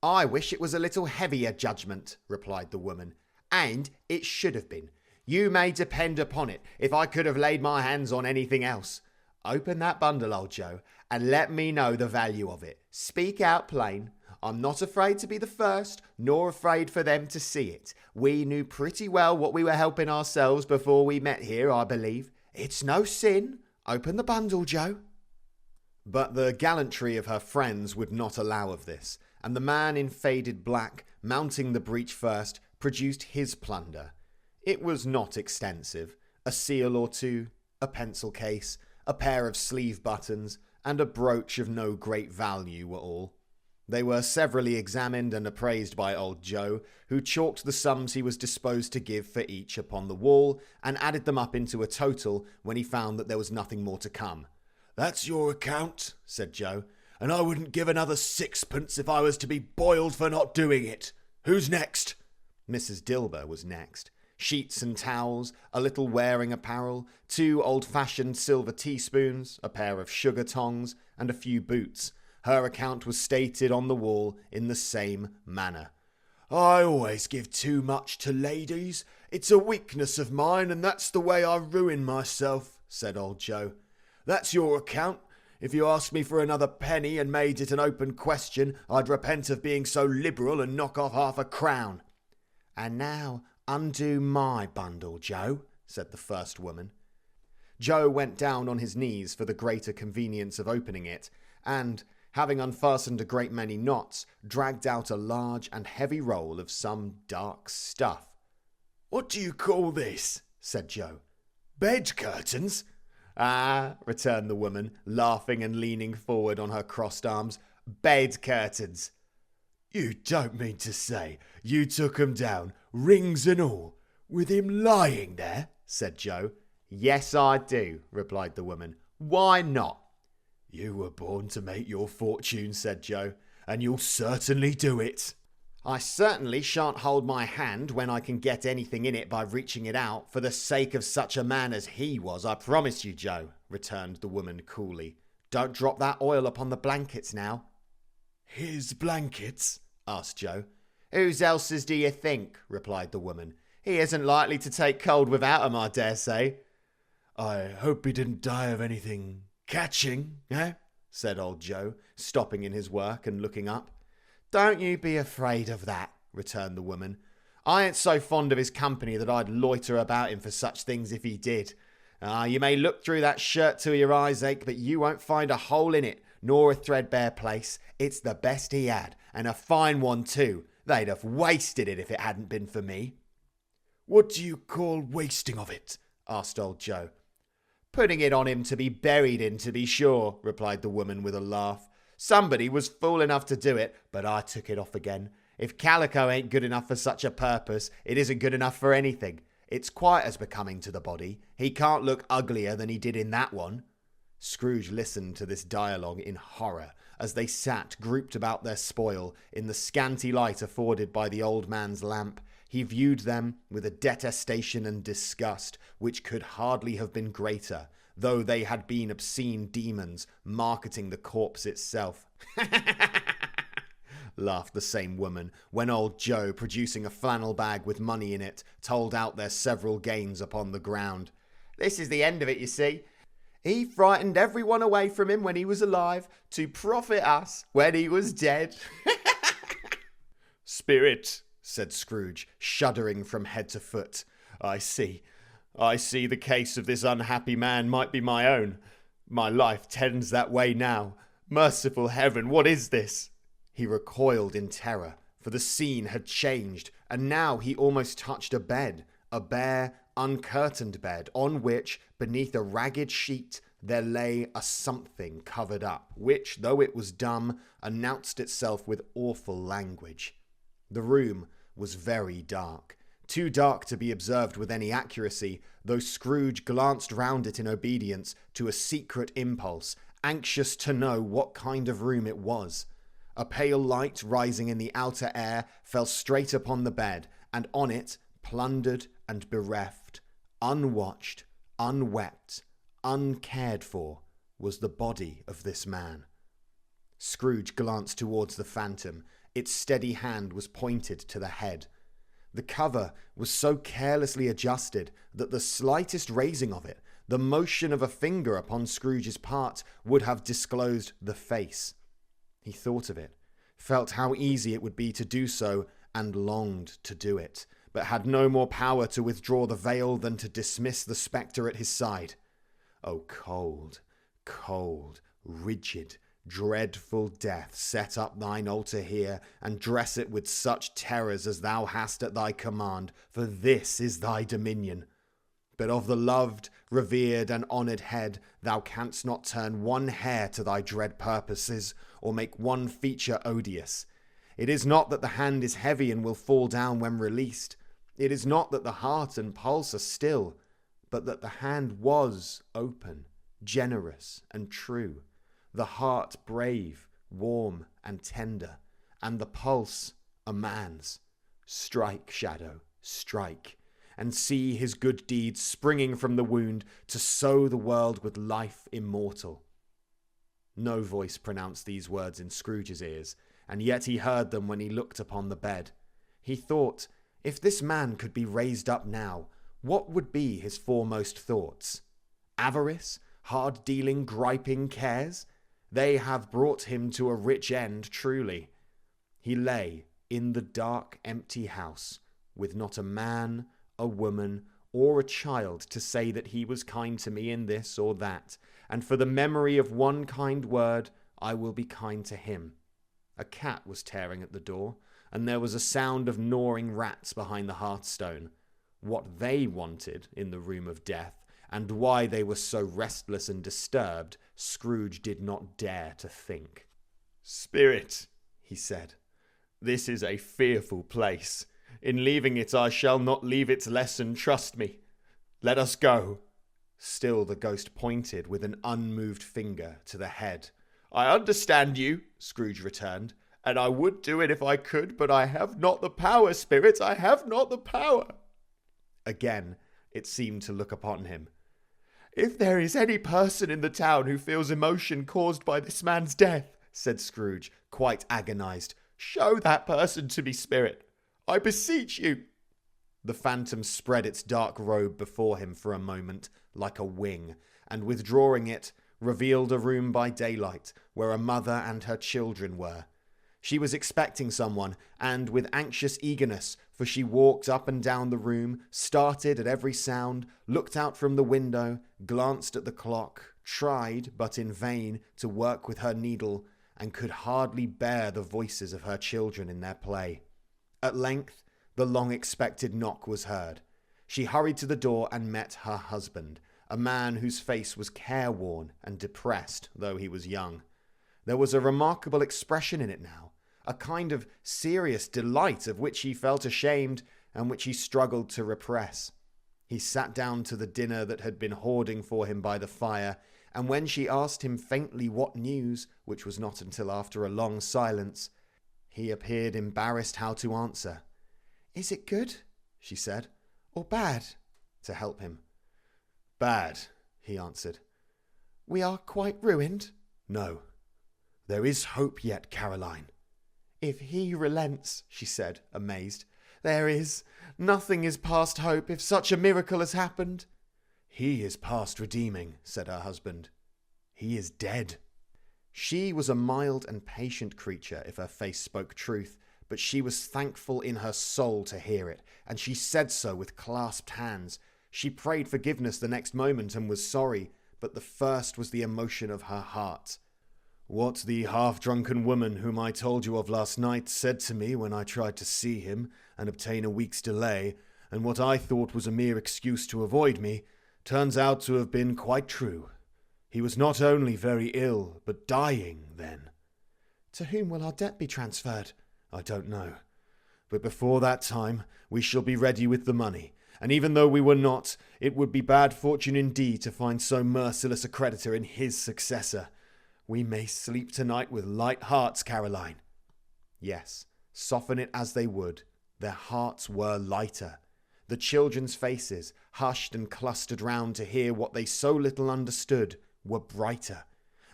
I wish it was a little heavier judgment, replied the woman. And it should have been. You may depend upon it, if I could have laid my hands on anything else. Open that bundle, old Joe, and let me know the value of it. Speak out plain. I'm not afraid to be the first, nor afraid for them to see it. We knew pretty well what we were helping ourselves before we met here, I believe. It's no sin. Open the bundle, Joe. But the gallantry of her friends would not allow of this, and the man in faded black, mounting the breach first, produced his plunder. It was not extensive. A seal or two, a pencil case, a pair of sleeve buttons, and a brooch of no great value were all. They were severally examined and appraised by old Joe, who chalked the sums he was disposed to give for each upon the wall, and added them up into a total when he found that there was nothing more to come. That's your account, said Joe, and I wouldn't give another sixpence if I was to be boiled for not doing it. Who's next? Mrs. Dilber was next. Sheets and towels, a little wearing apparel, 2 old-fashioned silver teaspoons, a pair of sugar tongs, and a few boots. Her account was stated on the wall in the same manner. I always give too much to ladies. It's a weakness of mine, and that's the way I ruin myself, said old Joe. That's your account. If you asked me for another penny and made it an open question, I'd repent of being so liberal and knock off half a crown. And now undo my bundle, Joe, said the first woman. Joe went down on his knees for the greater convenience of opening it, and, having unfastened a great many knots, dragged out a large and heavy roll of some dark stuff. What do you call this? Said Joe. Bed curtains? Ah, returned the woman, laughing and leaning forward on her crossed arms. Bed curtains. You don't mean to say you took 'em down, rings and all, with him lying there? Said Joe. Yes, I do, replied the woman. Why not? You were born to make your fortune, said Joe, and you'll certainly do it. I certainly shan't hold my hand when I can get anything in it by reaching it out, for the sake of such a man as he was, I promise you, Joe, returned the woman coolly. Don't drop that oil upon the blankets now. His blankets? Asked Joe. Whose else's do you think? Replied the woman. He isn't likely to take cold without 'em, I dare say. I hope he didn't die of anything catching, eh? Said old Joe, stopping in his work and looking up. Don't you be afraid of that, returned the woman. I ain't so fond of his company that I'd loiter about him for such things if he did. You may look through that shirt till your eyes ache, but you won't find a hole in it, nor a threadbare place. It's the best he had, and a fine one too. They'd have wasted it if it hadn't been for me. What do you call wasting of it? Asked old Joe. Putting it on him to be buried in, to be sure, replied the woman with a laugh. Somebody was fool enough to do it, but I took it off again. If calico ain't good enough for such a purpose, it isn't good enough for anything. It's quite as becoming to the body. He can't look uglier than he did in that one. Scrooge listened to this dialogue in horror, as they sat grouped about their spoil in the scanty light afforded by the old man's lamp. He viewed them with a detestation and disgust which could hardly have been greater, though they had been obscene demons marketing the corpse itself. Laughed the same woman, when old Joe, producing a flannel bag with money in it, told out their several gains upon the ground. This is the end of it, you see. He frightened everyone away from him when he was alive, to profit us when he was dead. Spirit, said Scrooge, shuddering from head to foot. I see the case of this unhappy man might be my own. My life tends that way now. Merciful heaven, what is this? He recoiled in terror, for the scene had changed, and now he almost touched a bed, a bare, uncurtained bed, on which, beneath a ragged sheet, there lay a something covered up, which, though it was dumb, announced itself with awful language. The room was very dark. Too dark to be observed with any accuracy, though Scrooge glanced round it in obedience to a secret impulse, anxious to know what kind of room it was. A pale light rising in the outer air fell straight upon the bed, and on it, plundered and bereft, unwatched, unwept, uncared for, was the body of this man. Scrooge glanced towards the phantom, Its steady hand was pointed to the head. The cover was so carelessly adjusted that the slightest raising of it, the motion of a finger upon Scrooge's part, would have disclosed the face. He thought of it, felt how easy it would be to do so, and longed to do it, but had no more power to withdraw the veil than to dismiss the spectre at his side. Oh, cold, cold, rigid, dreadful death, set up thine altar here, and dress it with such terrors as thou hast at thy command, for this is thy dominion. But of the loved, revered, and honoured head thou canst not turn one hair to thy dread purposes, or make one feature odious. It is not that the hand is heavy and will fall down when released. It is not that the heart and pulse are still, but that the hand was open, generous, and true, the heart brave, warm, and tender, and the pulse a man's. Strike, shadow, strike, and see his good deeds springing from the wound to sow the world with life immortal. No voice pronounced these words in Scrooge's ears, and yet he heard them when he looked upon the bed. He thought, if this man could be raised up now, what would be his foremost thoughts? Avarice, hard-dealing, griping cares? They have brought him to a rich end, truly. He lay in the dark, empty house, with not a man, a woman, or a child to say that he was kind to me in this or that, and for the memory of one kind word, I will be kind to him. A cat was tearing at the door, and there was a sound of gnawing rats behind the hearthstone. What they wanted in the room of death, and why they were so restless and disturbed, Scrooge did not dare to think. "Spirit," he said, "this is a fearful place. In leaving it I shall not leave its lesson, trust me. Let us go." Still the ghost pointed with an unmoved finger to the head. "I understand you," Scrooge returned, "and I would do it if I could, but I have not the power, Spirit, I have not the power." Again it seemed to look upon him. "If there is any person in the town who feels emotion caused by this man's death," said Scrooge, quite agonized, "show that person to me, Spirit. I beseech you." The phantom spread its dark robe before him for a moment, like a wing, and withdrawing it, revealed a room by daylight, where a mother and her children were. She was expecting someone, and with anxious eagerness, for she walked up and down the room, started at every sound, looked out from the window, glanced at the clock, tried, but in vain, to work with her needle, and could hardly bear the voices of her children in their play. At length, the long-expected knock was heard. She hurried to the door and met her husband, a man whose face was careworn and depressed, though he was young. There was a remarkable expression in it now, a kind of serious delight of which he felt ashamed and which he struggled to repress. He sat down to the dinner that had been hoarding for him by the fire, and when she asked him faintly what news, which was not until after a long silence, he appeared embarrassed how to answer. "Is it good," she said, "or bad?" to help him. "Bad," he answered. "We are quite ruined?" "No. There is hope yet, Caroline." "If he relents," she said, amazed. "There is. Nothing is past hope, if such a miracle has happened." "He is past redeeming," said her husband. "He is dead." She was a mild and patient creature, if her face spoke truth, but she was thankful in her soul to hear it, and she said so with clasped hands. She prayed forgiveness the next moment and was sorry, but the first was the emotion of her heart. "What the half-drunken woman whom I told you of last night said to me when I tried to see him and obtain a week's delay, and what I thought was a mere excuse to avoid me, turns out to have been quite true. He was not only very ill, but dying then." "To whom will our debt be transferred?" "I don't know. But before that time, we shall be ready with the money, and even though we were not, it would be bad fortune indeed to find so merciless a creditor in his successor. We may sleep tonight with light hearts, Caroline." Yes, soften it as they would, their hearts were lighter. The children's faces, hushed and clustered round to hear what they so little understood, were brighter,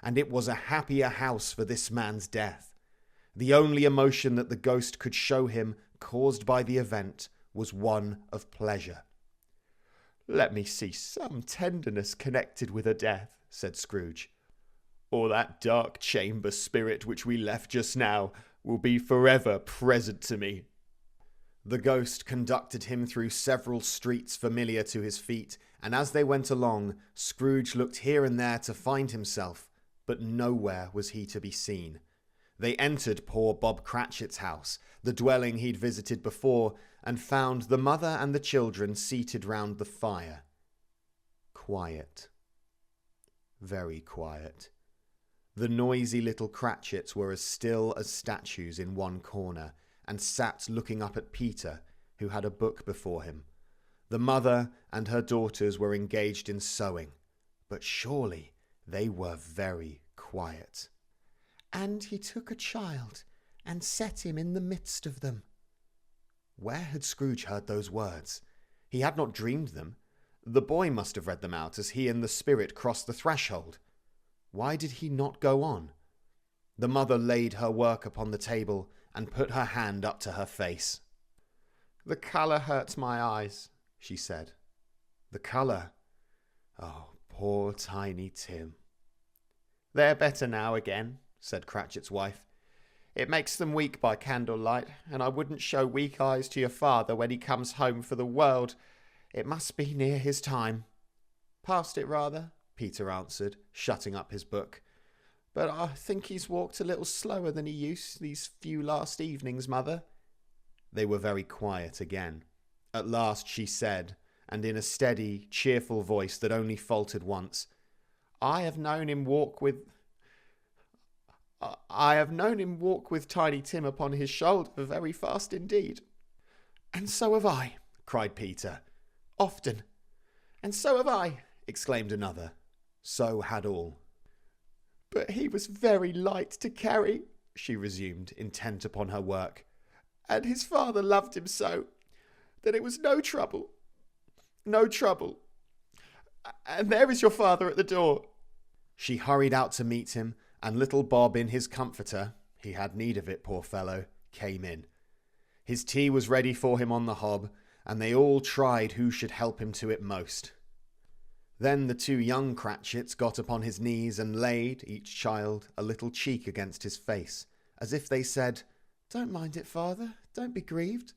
and it was a happier house for this man's death. The only emotion that the ghost could show him caused by the event was one of pleasure. "Let me see some tenderness connected with her death," said Scrooge, "or that dark chamber spirit which we left just now will be forever present to me." The ghost conducted him through several streets familiar to his feet, and as they went along, Scrooge looked here and there to find himself, but nowhere was he to be seen. They entered poor Bob Cratchit's house, the dwelling he'd visited before, and found the mother and the children seated round the fire. Quiet. Very quiet. The noisy little Cratchits were as still as statues in one corner, and sat looking up at Peter, who had a book before him. The mother and her daughters were engaged in sewing, but surely they were very quiet. "And he took a child, and set him in the midst of them." Where had Scrooge heard those words? He had not dreamed them. The boy must have read them out as he and the spirit crossed the threshold. Why did he not go on? The mother laid her work upon the table and put her hand up to her face. "The colour hurts my eyes," she said. "The colour? Oh, poor Tiny Tim." "They're better now again," said Cratchit's wife. "It makes them weak by candlelight, and I wouldn't show weak eyes to your father when he comes home for the world. It must be near his time." "Past it, rather," Peter answered, shutting up his book. "But I think he's walked a little slower than he used these few last evenings, mother." They were very quiet again. At last she said, and in a steady, cheerful voice that only faltered once, I have known him walk with Tiny Tim upon his shoulder very fast indeed." "And so have I," cried Peter. "Often." "And so have I," exclaimed another. So had all. "But he was very light to carry," she resumed, intent upon her work. "And his father loved him so, that it was no trouble. No trouble. And there is your father at the door." She hurried out to meet him, and little Bob in his comforter, he had need of it, poor fellow, came in. His tea was ready for him on the hob, and they all tried who should help him to it most. Then the two young Cratchits got upon his knees and laid, each child, a little cheek against his face, as if they said, "Don't mind it, father, don't be grieved."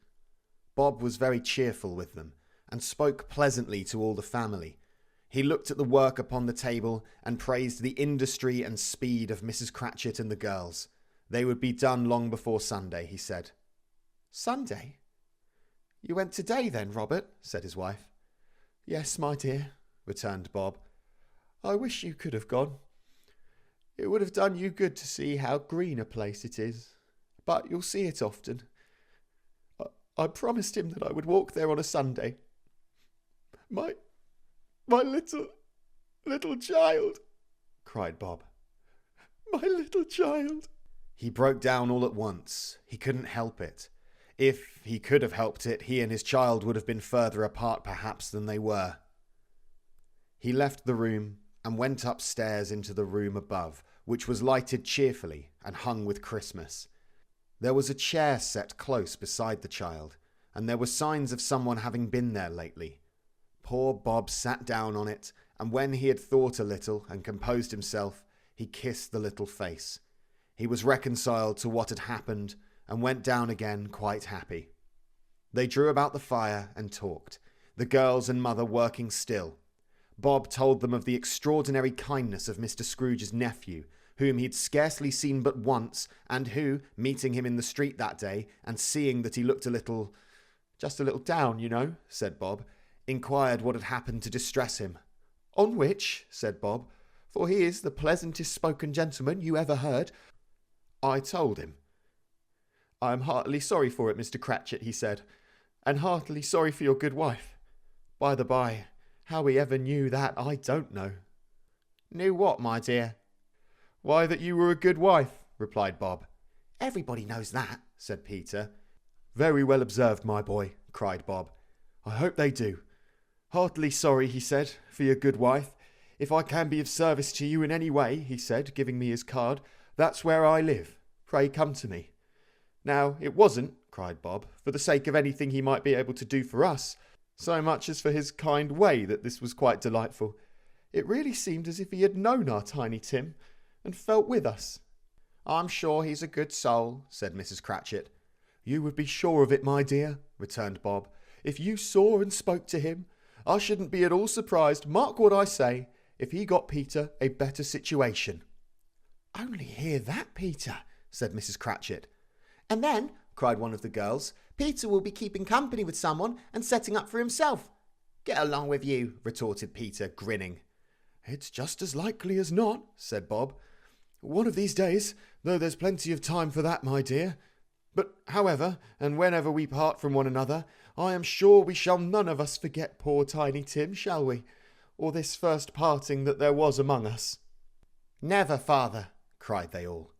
Bob was very cheerful with them, and spoke pleasantly to all the family. He looked at the work upon the table and praised the industry and speed of Mrs. Cratchit and the girls. They would be done long before Sunday, he said. "Sunday? You went today then, Robert?" said his wife. "Yes, my dear," returned Bob. "I wish you could have gone. It would have done you good to see how green a place it is. But you'll see it often. I promised him that I would walk there on a Sunday. My little child," cried Bob. "My little child." He broke down all at once. He couldn't help it. If he could have helped it, he and his child would have been further apart perhaps than they were. He left the room and went upstairs into the room above, which was lighted cheerfully and hung with Christmas. There was a chair set close beside the child, and there were signs of someone having been there lately. Poor Bob sat down on it, and when he had thought a little and composed himself, he kissed the little face. He was reconciled to what had happened, and went down again quite happy. They drew about the fire and talked, the girls and mother working still. Bob told them of the extraordinary kindness of Mr. Scrooge's nephew, whom he had scarcely seen but once, and who, meeting him in the street that day, and seeing that he looked just a little down, you know, said Bob, inquired what had happened to distress him. "On which," said Bob, "for he is the pleasantest spoken gentleman you ever heard," I told him. "I am heartily sorry for it, Mr. Cratchit," he said, "and heartily sorry for your good wife. By the by, how he ever knew that, I don't know." "Knew what, my dear?" "Why, that you were a good wife," replied Bob. "Everybody knows that," said Peter. "Very well observed, my boy," cried Bob. "I hope they do. Heartily sorry," he said, "for your good wife. If I can be of service to you in any way," he said, giving me his card, "that's where I live. Pray come to me." Now, it wasn't, cried Bob, for the sake of anything he might be able to do for us, so much as for his kind way that this was quite delightful. It really seemed as if he had known our Tiny Tim, and felt with us. "I'm sure he's a good soul," said Mrs. Cratchit. "You would be sure of it, my dear," returned Bob. "If you saw and spoke to him, I shouldn't be at all surprised, mark what I say, if he got Peter a better situation." "Only hear that, Peter," said Mrs. Cratchit. "And then," cried one of the girls, "Peter will be keeping company with someone and setting up for himself." "Get along with you," retorted Peter, grinning. "It's just as likely as not," said Bob. "One of these days, though there's plenty of time for that, my dear. But however, and whenever we part from one another, I am sure we shall none of us forget poor Tiny Tim, shall we? Or this first parting that there was among us." "Never, father," cried they all.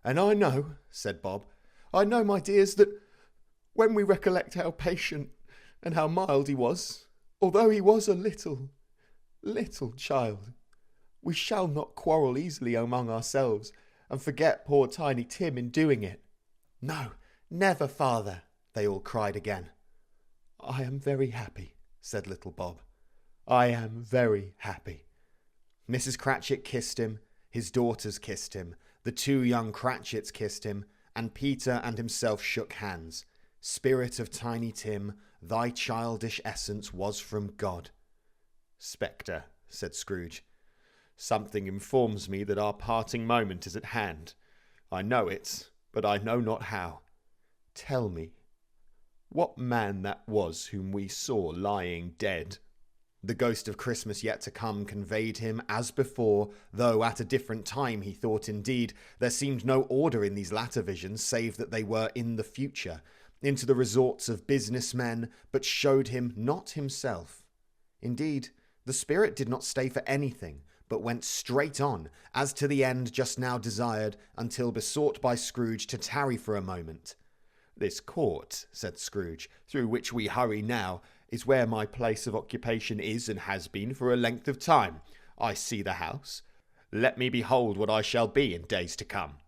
"And I know," said Bob, "I know, my dears, that when we recollect how patient and how mild he was, although he was a little child, we shall not quarrel easily among ourselves and forget poor Tiny Tim in doing it." "No, never, father," they all cried again. "I am very happy," said little Bob. "I am very happy." Mrs. Cratchit kissed him, his daughters kissed him, the two young Cratchits kissed him, and Peter and himself shook hands. Spirit of Tiny Tim, thy childish essence was from God. "Spectre," said Scrooge, "something informs me that our parting moment is at hand. I know it, but I know not how. Tell me what man that was whom we saw lying dead." The ghost of Christmas yet to come conveyed him as before, though at a different time he thought indeed there seemed no order in these latter visions, save that they were in the future, into the resorts of business men, but showed him not himself. Indeed, the spirit did not stay for anything, but went straight on, as to the end just now desired, until besought by Scrooge to tarry for a moment. "This court," said Scrooge, "through which we hurry now, is where my place of occupation is and has been for a length of time. I see the house. Let me behold what I shall be in days to come."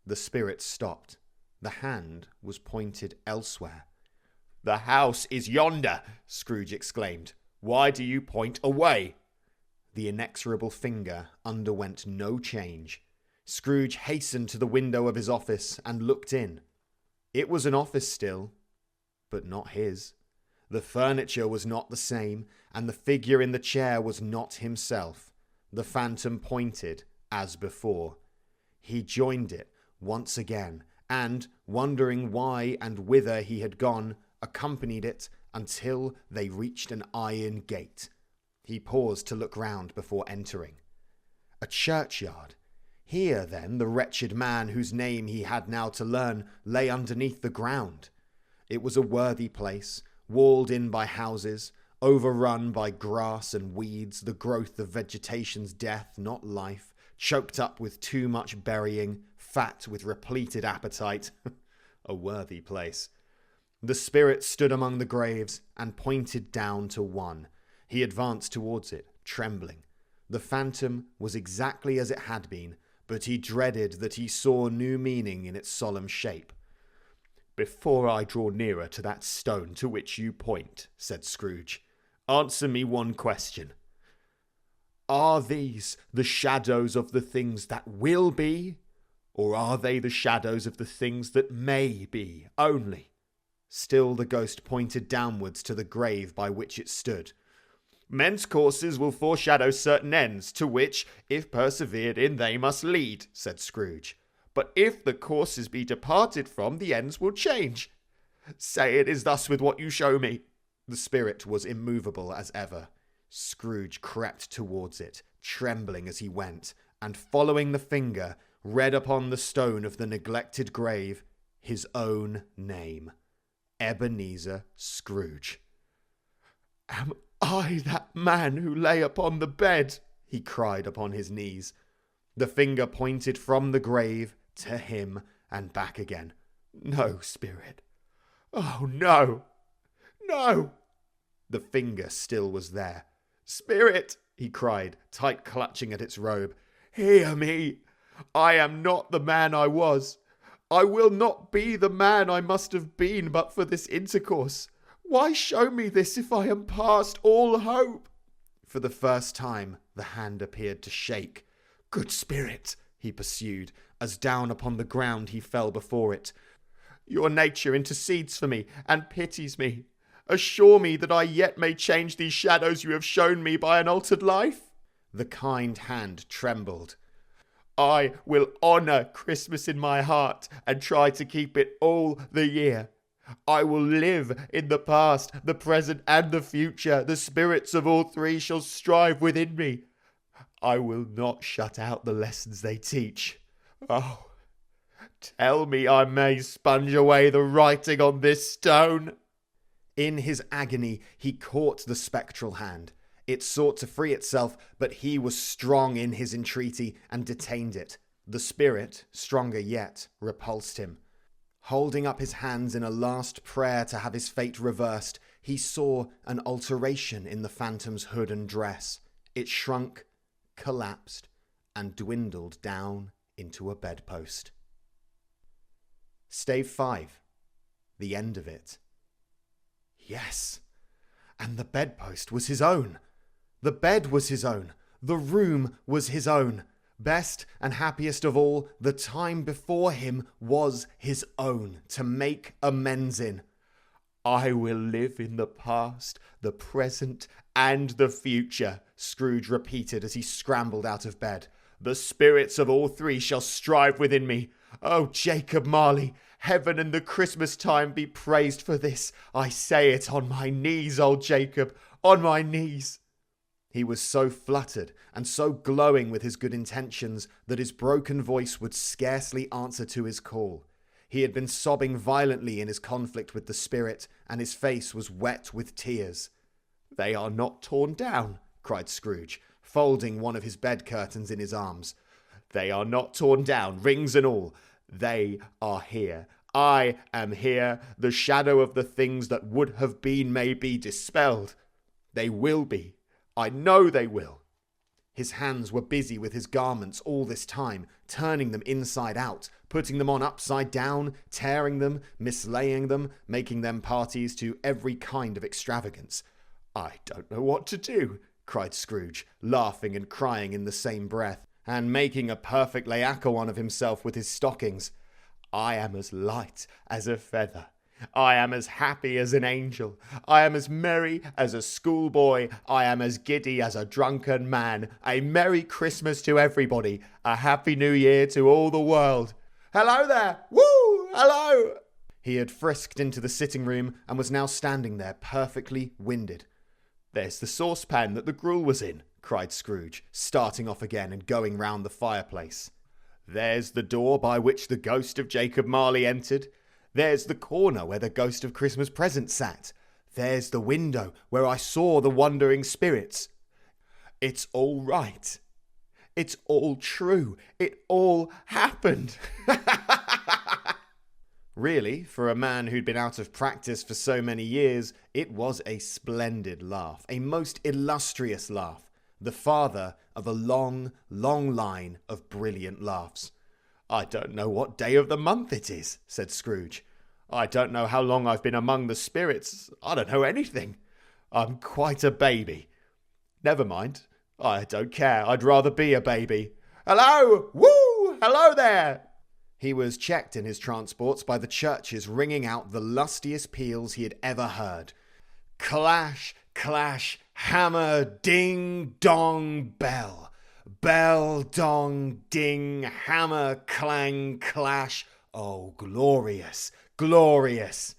The spirit stopped. The hand was pointed elsewhere. "The house is yonder," Scrooge exclaimed. "Why do you point away?" The inexorable finger underwent no change. Scrooge hastened to the window of his office and looked in. It was an office still, but not his. The furniture was not the same, and the figure in the chair was not himself. The phantom pointed, as before. He joined it once again, and, wondering why and whither he had gone, accompanied it until they reached an iron gate. He paused to look round before entering. A churchyard. Here, then, the wretched man whose name he had now to learn lay underneath the ground. It was a worthy place, walled in by houses, overrun by grass and weeds, the growth of vegetation's death, not life, choked up with too much burying, fat with repleted appetite. A worthy place. The spirit stood among the graves and pointed down to one. He advanced towards it, trembling. The phantom was exactly as it had been, but he dreaded that he saw new meaning in its solemn shape. "Before I draw nearer to that stone to which you point," said Scrooge, "answer me one question. Are these the shadows of the things that will be, or are they the shadows of the things that may be only?" Still the ghost pointed downwards to the grave by which it stood. "Men's courses will foreshadow certain ends, to which, if persevered in, they must lead," said Scrooge. "But if the courses be departed from, the ends will change. Say it is thus with what you show me." The spirit was immovable as ever. Scrooge crept towards it, trembling as he went, and following the finger, read upon the stone of the neglected grave his own name. Ebenezer Scrooge. "Am I that man who lay upon the bed?" he cried upon his knees. The finger pointed from the grave to him and back again. "No, spirit. Oh, no. No." The finger still was there. "Spirit," he cried, tight clutching at its robe, "hear me. I am not the man I was. I will not be the man I must have been but for this intercourse. Why show me this if I am past all hope?" For the first time the hand appeared to shake. "Good spirit," he pursued, as down upon the ground he fell before it, "your nature intercedes for me and pities me. Assure me that I yet may change these shadows you have shown me by an altered life." The kind hand trembled. "I will honour Christmas in my heart and try to keep it all the year. I will live in the past, the present, and the future. The spirits of all three shall strive within me. I will not shut out the lessons they teach. Oh, tell me I may sponge away the writing on this stone." In his agony, he caught the spectral hand. It sought to free itself, but he was strong in his entreaty and detained it. The spirit, stronger yet, repulsed him. Holding up his hands in a last prayer to have his fate reversed, he saw an alteration in the phantom's hood and dress. It shrunk, collapsed, and dwindled down into a bedpost. Stave 5. The end of it. Yes, and the bedpost was his own. The bed was his own. The room was his own. Best and happiest of all, the time before him was his own to make amends in. "I will live in the past, the present, and the future," Scrooge repeated as he scrambled out of bed. "The spirits of all three shall strive within me. Oh, Jacob Marley, heaven and the Christmas time be praised for this. I say it on my knees, old Jacob, on my knees." He was so fluttered and so glowing with his good intentions that his broken voice would scarcely answer to his call. He had been sobbing violently in his conflict with the spirit, and his face was wet with tears. "They are not torn down," cried Scrooge, folding one of his bed curtains in his arms. "They are not torn down, rings and all. They are here. I am here. The shadow of the things that would have been may be dispelled. They will be. I know they will." His hands were busy with his garments all this time, turning them inside out, putting them on upside down, tearing them, mislaying them, making them parties to every kind of extravagance. "I don't know what to do," cried Scrooge, laughing and crying in the same breath, and making a perfect Laocoon of himself with his stockings. "I am as light as a feather. I am as happy as an angel. I am as merry as a schoolboy. I am as giddy as a drunken man. A Merry Christmas to everybody. A Happy New Year to all the world. Hello there! Woo! Hello!" He had frisked into the sitting room and was now standing there perfectly winded. "There's the saucepan that the gruel was in," cried Scrooge, starting off again and going round the fireplace. "There's the door by which the ghost of Jacob Marley entered. There's the corner where the ghost of Christmas Present sat. There's the window where I saw the wandering spirits. It's all right. It's all true. It all happened." Really, for a man who'd been out of practice for so many years, it was a splendid laugh, a most illustrious laugh, the father of a long, long line of brilliant laughs. "I don't know what day of the month it is," said Scrooge. "I don't know how long I've been among the spirits. I don't know anything. I'm quite a baby. Never mind. I don't care. I'd rather be a baby. Hello! Woo! Hello there!" He was checked in his transports by the churches ringing out the lustiest peals he had ever heard. Clash, clash, hammer, ding, dong, bell. Bell, dong, ding, hammer, clang, clash. Oh, glorious, glorious.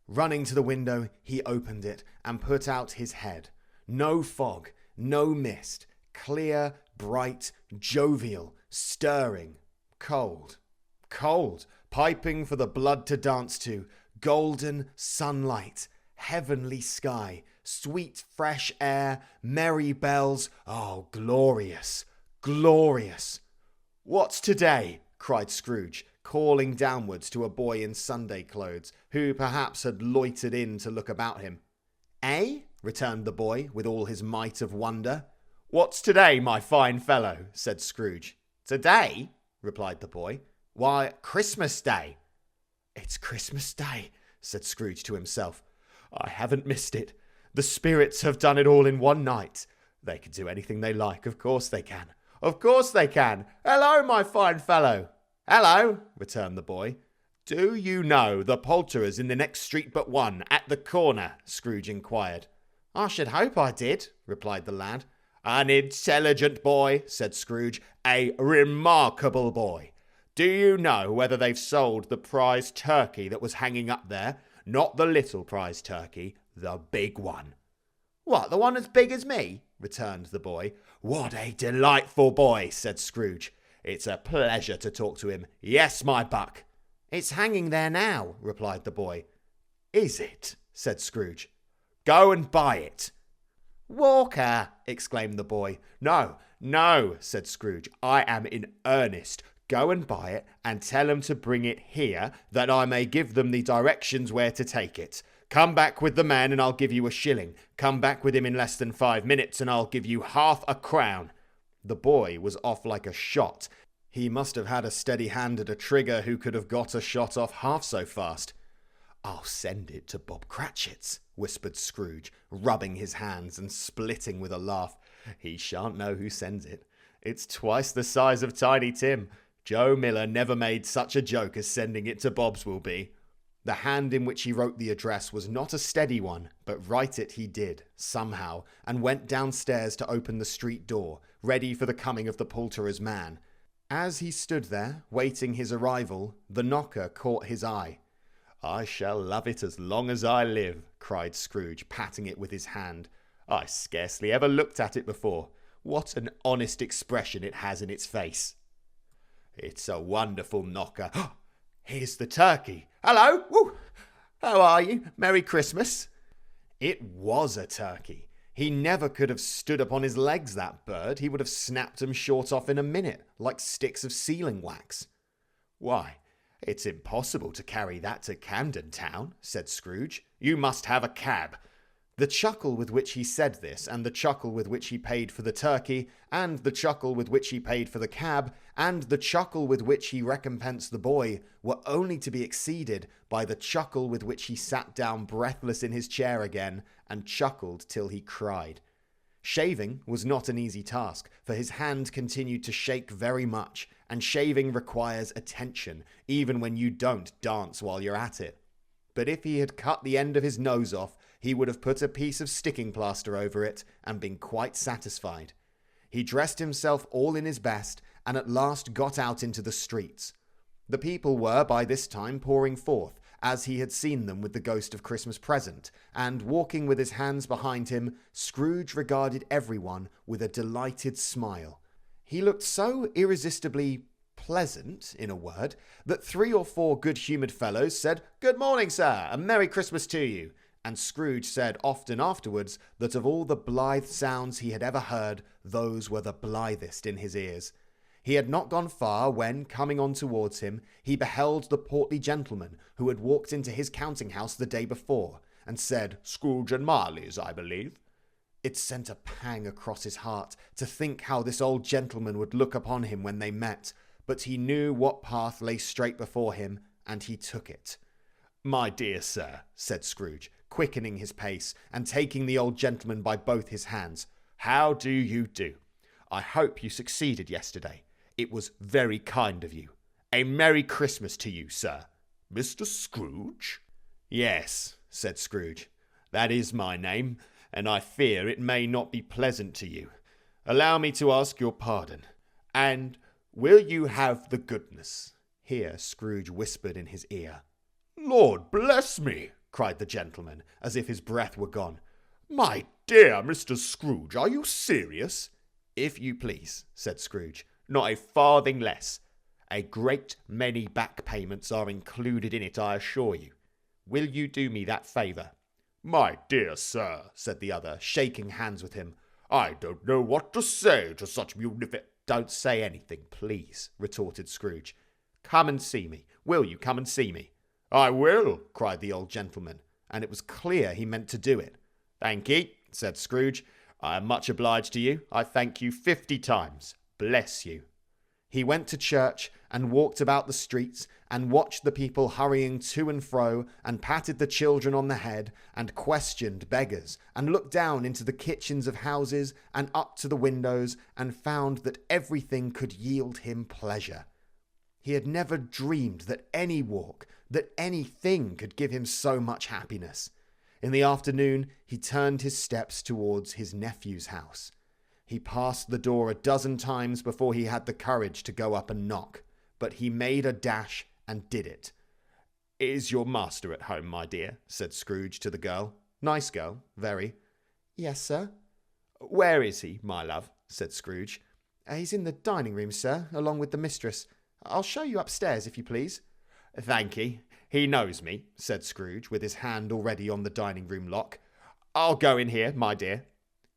Running to the window, he opened it and put out his head. No fog, no mist, clear, bright, jovial, stirring, cold, cold, piping for the blood to dance to, golden sunlight, heavenly sky, sweet fresh air, merry bells. Oh, glorious, glorious. "What's today?" cried Scrooge, calling downwards to a boy in Sunday clothes, who perhaps had loitered in to look about him. "Eh?" returned the boy, with all his might of wonder. "What's today, my fine fellow?" said Scrooge. "Today?" replied the boy. Why, Christmas Day. It's Christmas Day, said Scrooge to himself. I haven't missed it. The spirits have done it all in one night. They can do anything they like, of course they can. Of course they can. Hello, my fine fellow. Hello, returned the boy. Do you know the poulterer's in the next street but one, at the corner? Scrooge inquired. I should hope I did, replied the lad. An intelligent boy, said Scrooge. A remarkable boy. Do you know whether they've sold the prize turkey that was hanging up there? Not the little prize turkey, the big one. What, the one as big as me? Returned the boy. What a delightful boy, said Scrooge. It's a pleasure to talk to him. Yes, my buck. It's hanging there now, replied the boy. Is it? Said Scrooge. Go and buy it. Walker, exclaimed the boy. No, no, said Scrooge. I am in earnest. Go and buy it and tell them to bring it here, that I may give them the directions where to take it. Come back with the man and I'll give you a shilling. Come back with him in less than 5 minutes and I'll give you half a crown. The boy was off like a shot. He must have had a steady hand at a trigger who could have got a shot off half so fast. I'll send it to Bob Cratchit's, whispered Scrooge, rubbing his hands and splitting with a laugh. He shan't know who sends it. It's twice the size of Tiny Tim. Joe Miller never made such a joke as sending it to Bob's will be. The hand in which he wrote the address was not a steady one, but write it he did, somehow, and went downstairs to open the street door, ready for the coming of the poulterer's man. As he stood there, waiting his arrival, the knocker caught his eye. I shall love it as long as I live, cried Scrooge, patting it with his hand. I scarcely ever looked at it before. What an honest expression it has in its face. It's a wonderful knocker. Here's the turkey. Hello! Woo! How are you? Merry Christmas. It was a turkey. He never could have stood upon his legs, that bird. He would have snapped them short off in a minute, like sticks of sealing wax. Why, it's impossible to carry that to Camden Town, said Scrooge. You must have a cab. The chuckle with which he said this, and the chuckle with which he paid for the turkey, and the chuckle with which he paid for the cab, and the chuckle with which he recompensed the boy, were only to be exceeded by the chuckle with which he sat down breathless in his chair again, and chuckled till he cried. Shaving was not an easy task, for his hand continued to shake very much, and shaving requires attention, even when you don't dance while you're at it. But if he had cut the end of his nose off, he would have put a piece of sticking plaster over it and been quite satisfied. He dressed himself all in his best and at last got out into the streets. The people were by this time pouring forth, as he had seen them with the ghost of Christmas present, and walking with his hands behind him, Scrooge regarded everyone with a delighted smile. He looked so irresistibly pleasant, in a word, that 3 or 4 good-humoured fellows said, "Good morning, sir, and Merry Christmas to you." And Scrooge said often afterwards that of all the blithe sounds he had ever heard, those were the blithest in his ears. He had not gone far when, coming on towards him, he beheld the portly gentleman who had walked into his counting-house the day before, and said, "Scrooge and Marley's, I believe." It sent a pang across his heart to think how this old gentleman would look upon him when they met, but he knew what path lay straight before him, and he took it. "My dear sir," said Scrooge, quickening his pace, and taking the old gentleman by both his hands, "how do you do? I hope you succeeded yesterday. It was very kind of you. A Merry Christmas to you, sir." "Mr. Scrooge?" "Yes," said Scrooge. "That is my name, and I fear it may not be pleasant to you. Allow me to ask your pardon. And will you have the goodness?" Here Scrooge whispered in his ear. "Lord bless me!" cried the gentleman, as if his breath were gone. "My dear Mr. Scrooge, are you serious?" "If you please," said Scrooge. "Not a farthing less. A great many back payments are included in it, I assure you. Will you do me that favour?" "My dear sir," said the other, shaking hands with him, "I don't know what to say to such munificent—" "Don't say anything, please," retorted Scrooge. "Come and see me. Will you come and see me?" "I will," cried the old gentleman, and it was clear he meant to do it. "Thank ye," said Scrooge. "I am much obliged to you. I thank you 50 times. Bless you." He went to church, and walked about the streets, and watched the people hurrying to and fro, and patted the children on the head, and questioned beggars, and looked down into the kitchens of houses, and up to the windows, and found that everything could yield him pleasure. He had never dreamed that any walk, that anything could give him so much happiness. In the afternoon, he turned his steps towards his nephew's house. He passed the door a dozen times before he had the courage to go up and knock, but he made a dash and did it. "Is your master at home, my dear?" said Scrooge to the girl. Nice girl, very. "Yes, sir." "Where is he, my love?" said Scrooge. "He's in the dining room, sir, along with the mistress. I'll show you upstairs, if you please." "Thank ye. He knows me," said Scrooge, with his hand already on the dining room lock. "I'll go in here, my dear."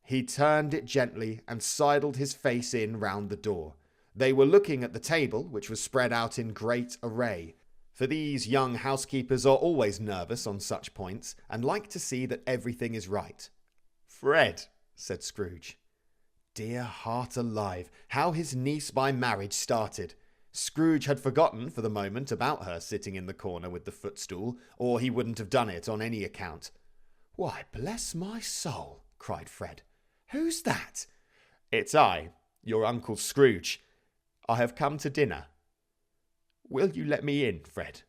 He turned it gently and sidled his face in round the door. They were looking at the table, which was spread out in great array, for these young housekeepers are always nervous on such points, and like to see that everything is right. "Fred," said Scrooge. Dear heart alive, how his niece by marriage started! Scrooge had forgotten for the moment about her sitting in the corner with the footstool, or he wouldn't have done it on any account. "Why, bless my soul!" cried Fred. "Who's that?" "It's I, your Uncle Scrooge. I have come to dinner." "Will you let me in, Fred?"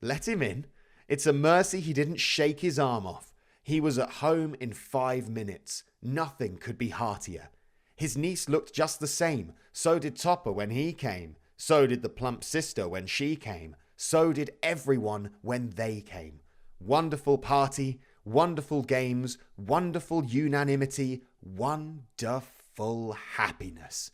Let him in? It's a mercy he didn't shake his arm off. He was at home in 5 minutes. Nothing could be heartier. His niece looked just the same. So did Topper when he came. So did the plump sister when she came. So did everyone when they came. Wonderful party, wonderful games, wonderful unanimity, wonderful happiness.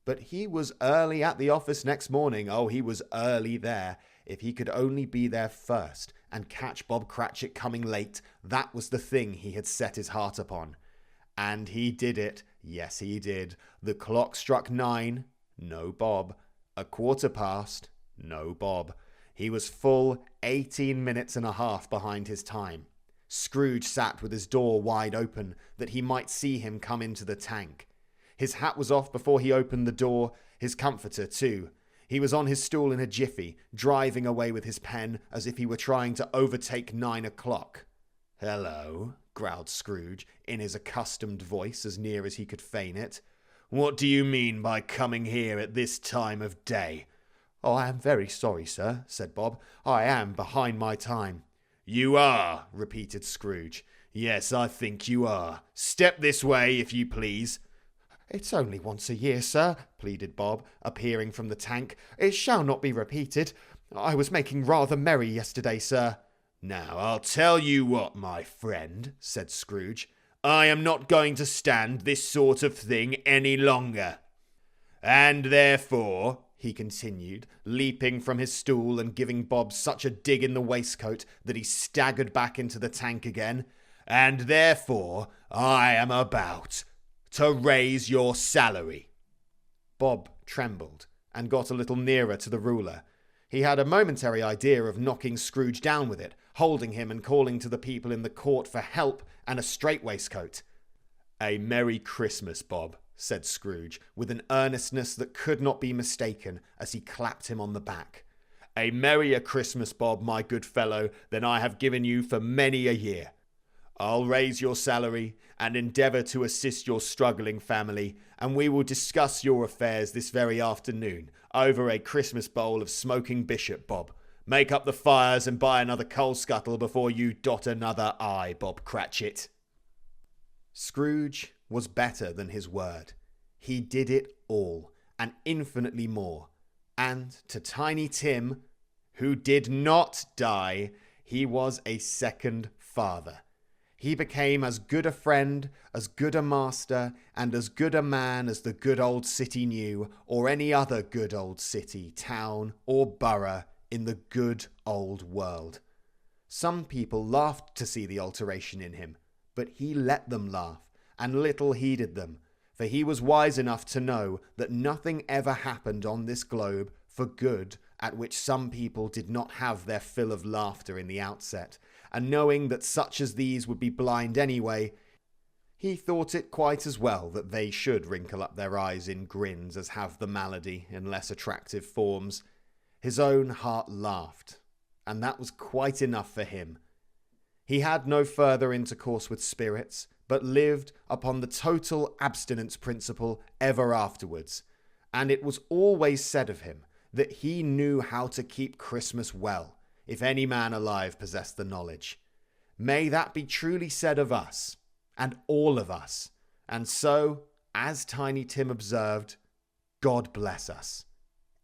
But he was early at the office next morning. Oh, he was early there. If he could only be there first and catch Bob Cratchit coming late, that was the thing he had set his heart upon. And he did it. Yes, he did. The clock struck 9. No Bob. 1:15. No Bob. He was full 18 minutes and a half behind his time. Scrooge sat with his door wide open, that he might see him come into the tank. His hat was off before he opened the door, his comforter too. He was on his stool in a jiffy, driving away with his pen as if he were trying to overtake 9 o'clock. "Hello," growled Scrooge, in his accustomed voice as near as he could feign it. "What do you mean by coming here at this time of day?" "Oh, I am very sorry, sir," said Bob. "I am behind my time." "You are," repeated Scrooge. "Yes, I think you are. Step this way, if you please." "It's only once a year, sir," pleaded Bob, appearing from the tank. "It shall not be repeated. I was making rather merry yesterday, sir." "Now, I'll tell you what, my friend," said Scrooge. "I am not going to stand this sort of thing any longer. And therefore," he continued, leaping from his stool and giving Bob such a dig in the waistcoat that he staggered back into the tank again, "and therefore I am about to raise your salary." Bob trembled and got a little nearer to the ruler. He had a momentary idea of knocking Scrooge down with it, holding him and calling to the people in the court for help and a strait waistcoat. "A Merry Christmas, Bob," said Scrooge, with an earnestness that could not be mistaken, as he clapped him on the back. "A merrier Christmas, Bob, my good fellow, than I have given you for many a year. I'll raise your salary and endeavour to assist your struggling family, and we will discuss your affairs this very afternoon over a Christmas bowl of smoking bishop, Bob. Make up the fires and buy another coal scuttle before you dot another I, Bob Cratchit." Scrooge was better than his word. He did it all, and infinitely more. And to Tiny Tim, who did not die, he was a second father. He became as good a friend, as good a master, and as good a man as the good old city knew, or any other good old city, town, or borough in the good old world. Some people laughed to see the alteration in him, but he let them laugh, and little heeded them, for he was wise enough to know that nothing ever happened on this globe for good at which some people did not have their fill of laughter in the outset, and knowing that such as these would be blind anyway, He thought it quite as well that they should wrinkle up their eyes in grins as have the malady in less attractive forms. His own heart laughed, and that was quite enough for him. He had no further intercourse with spirits, but lived upon the total abstinence principle ever afterwards, and it was always said of him that he knew how to keep Christmas well, if any man alive possessed the knowledge. May that be truly said of us, and all of us, and so, as Tiny Tim observed, God bless us,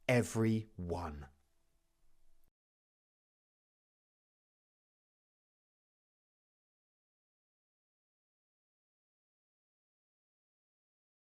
every one.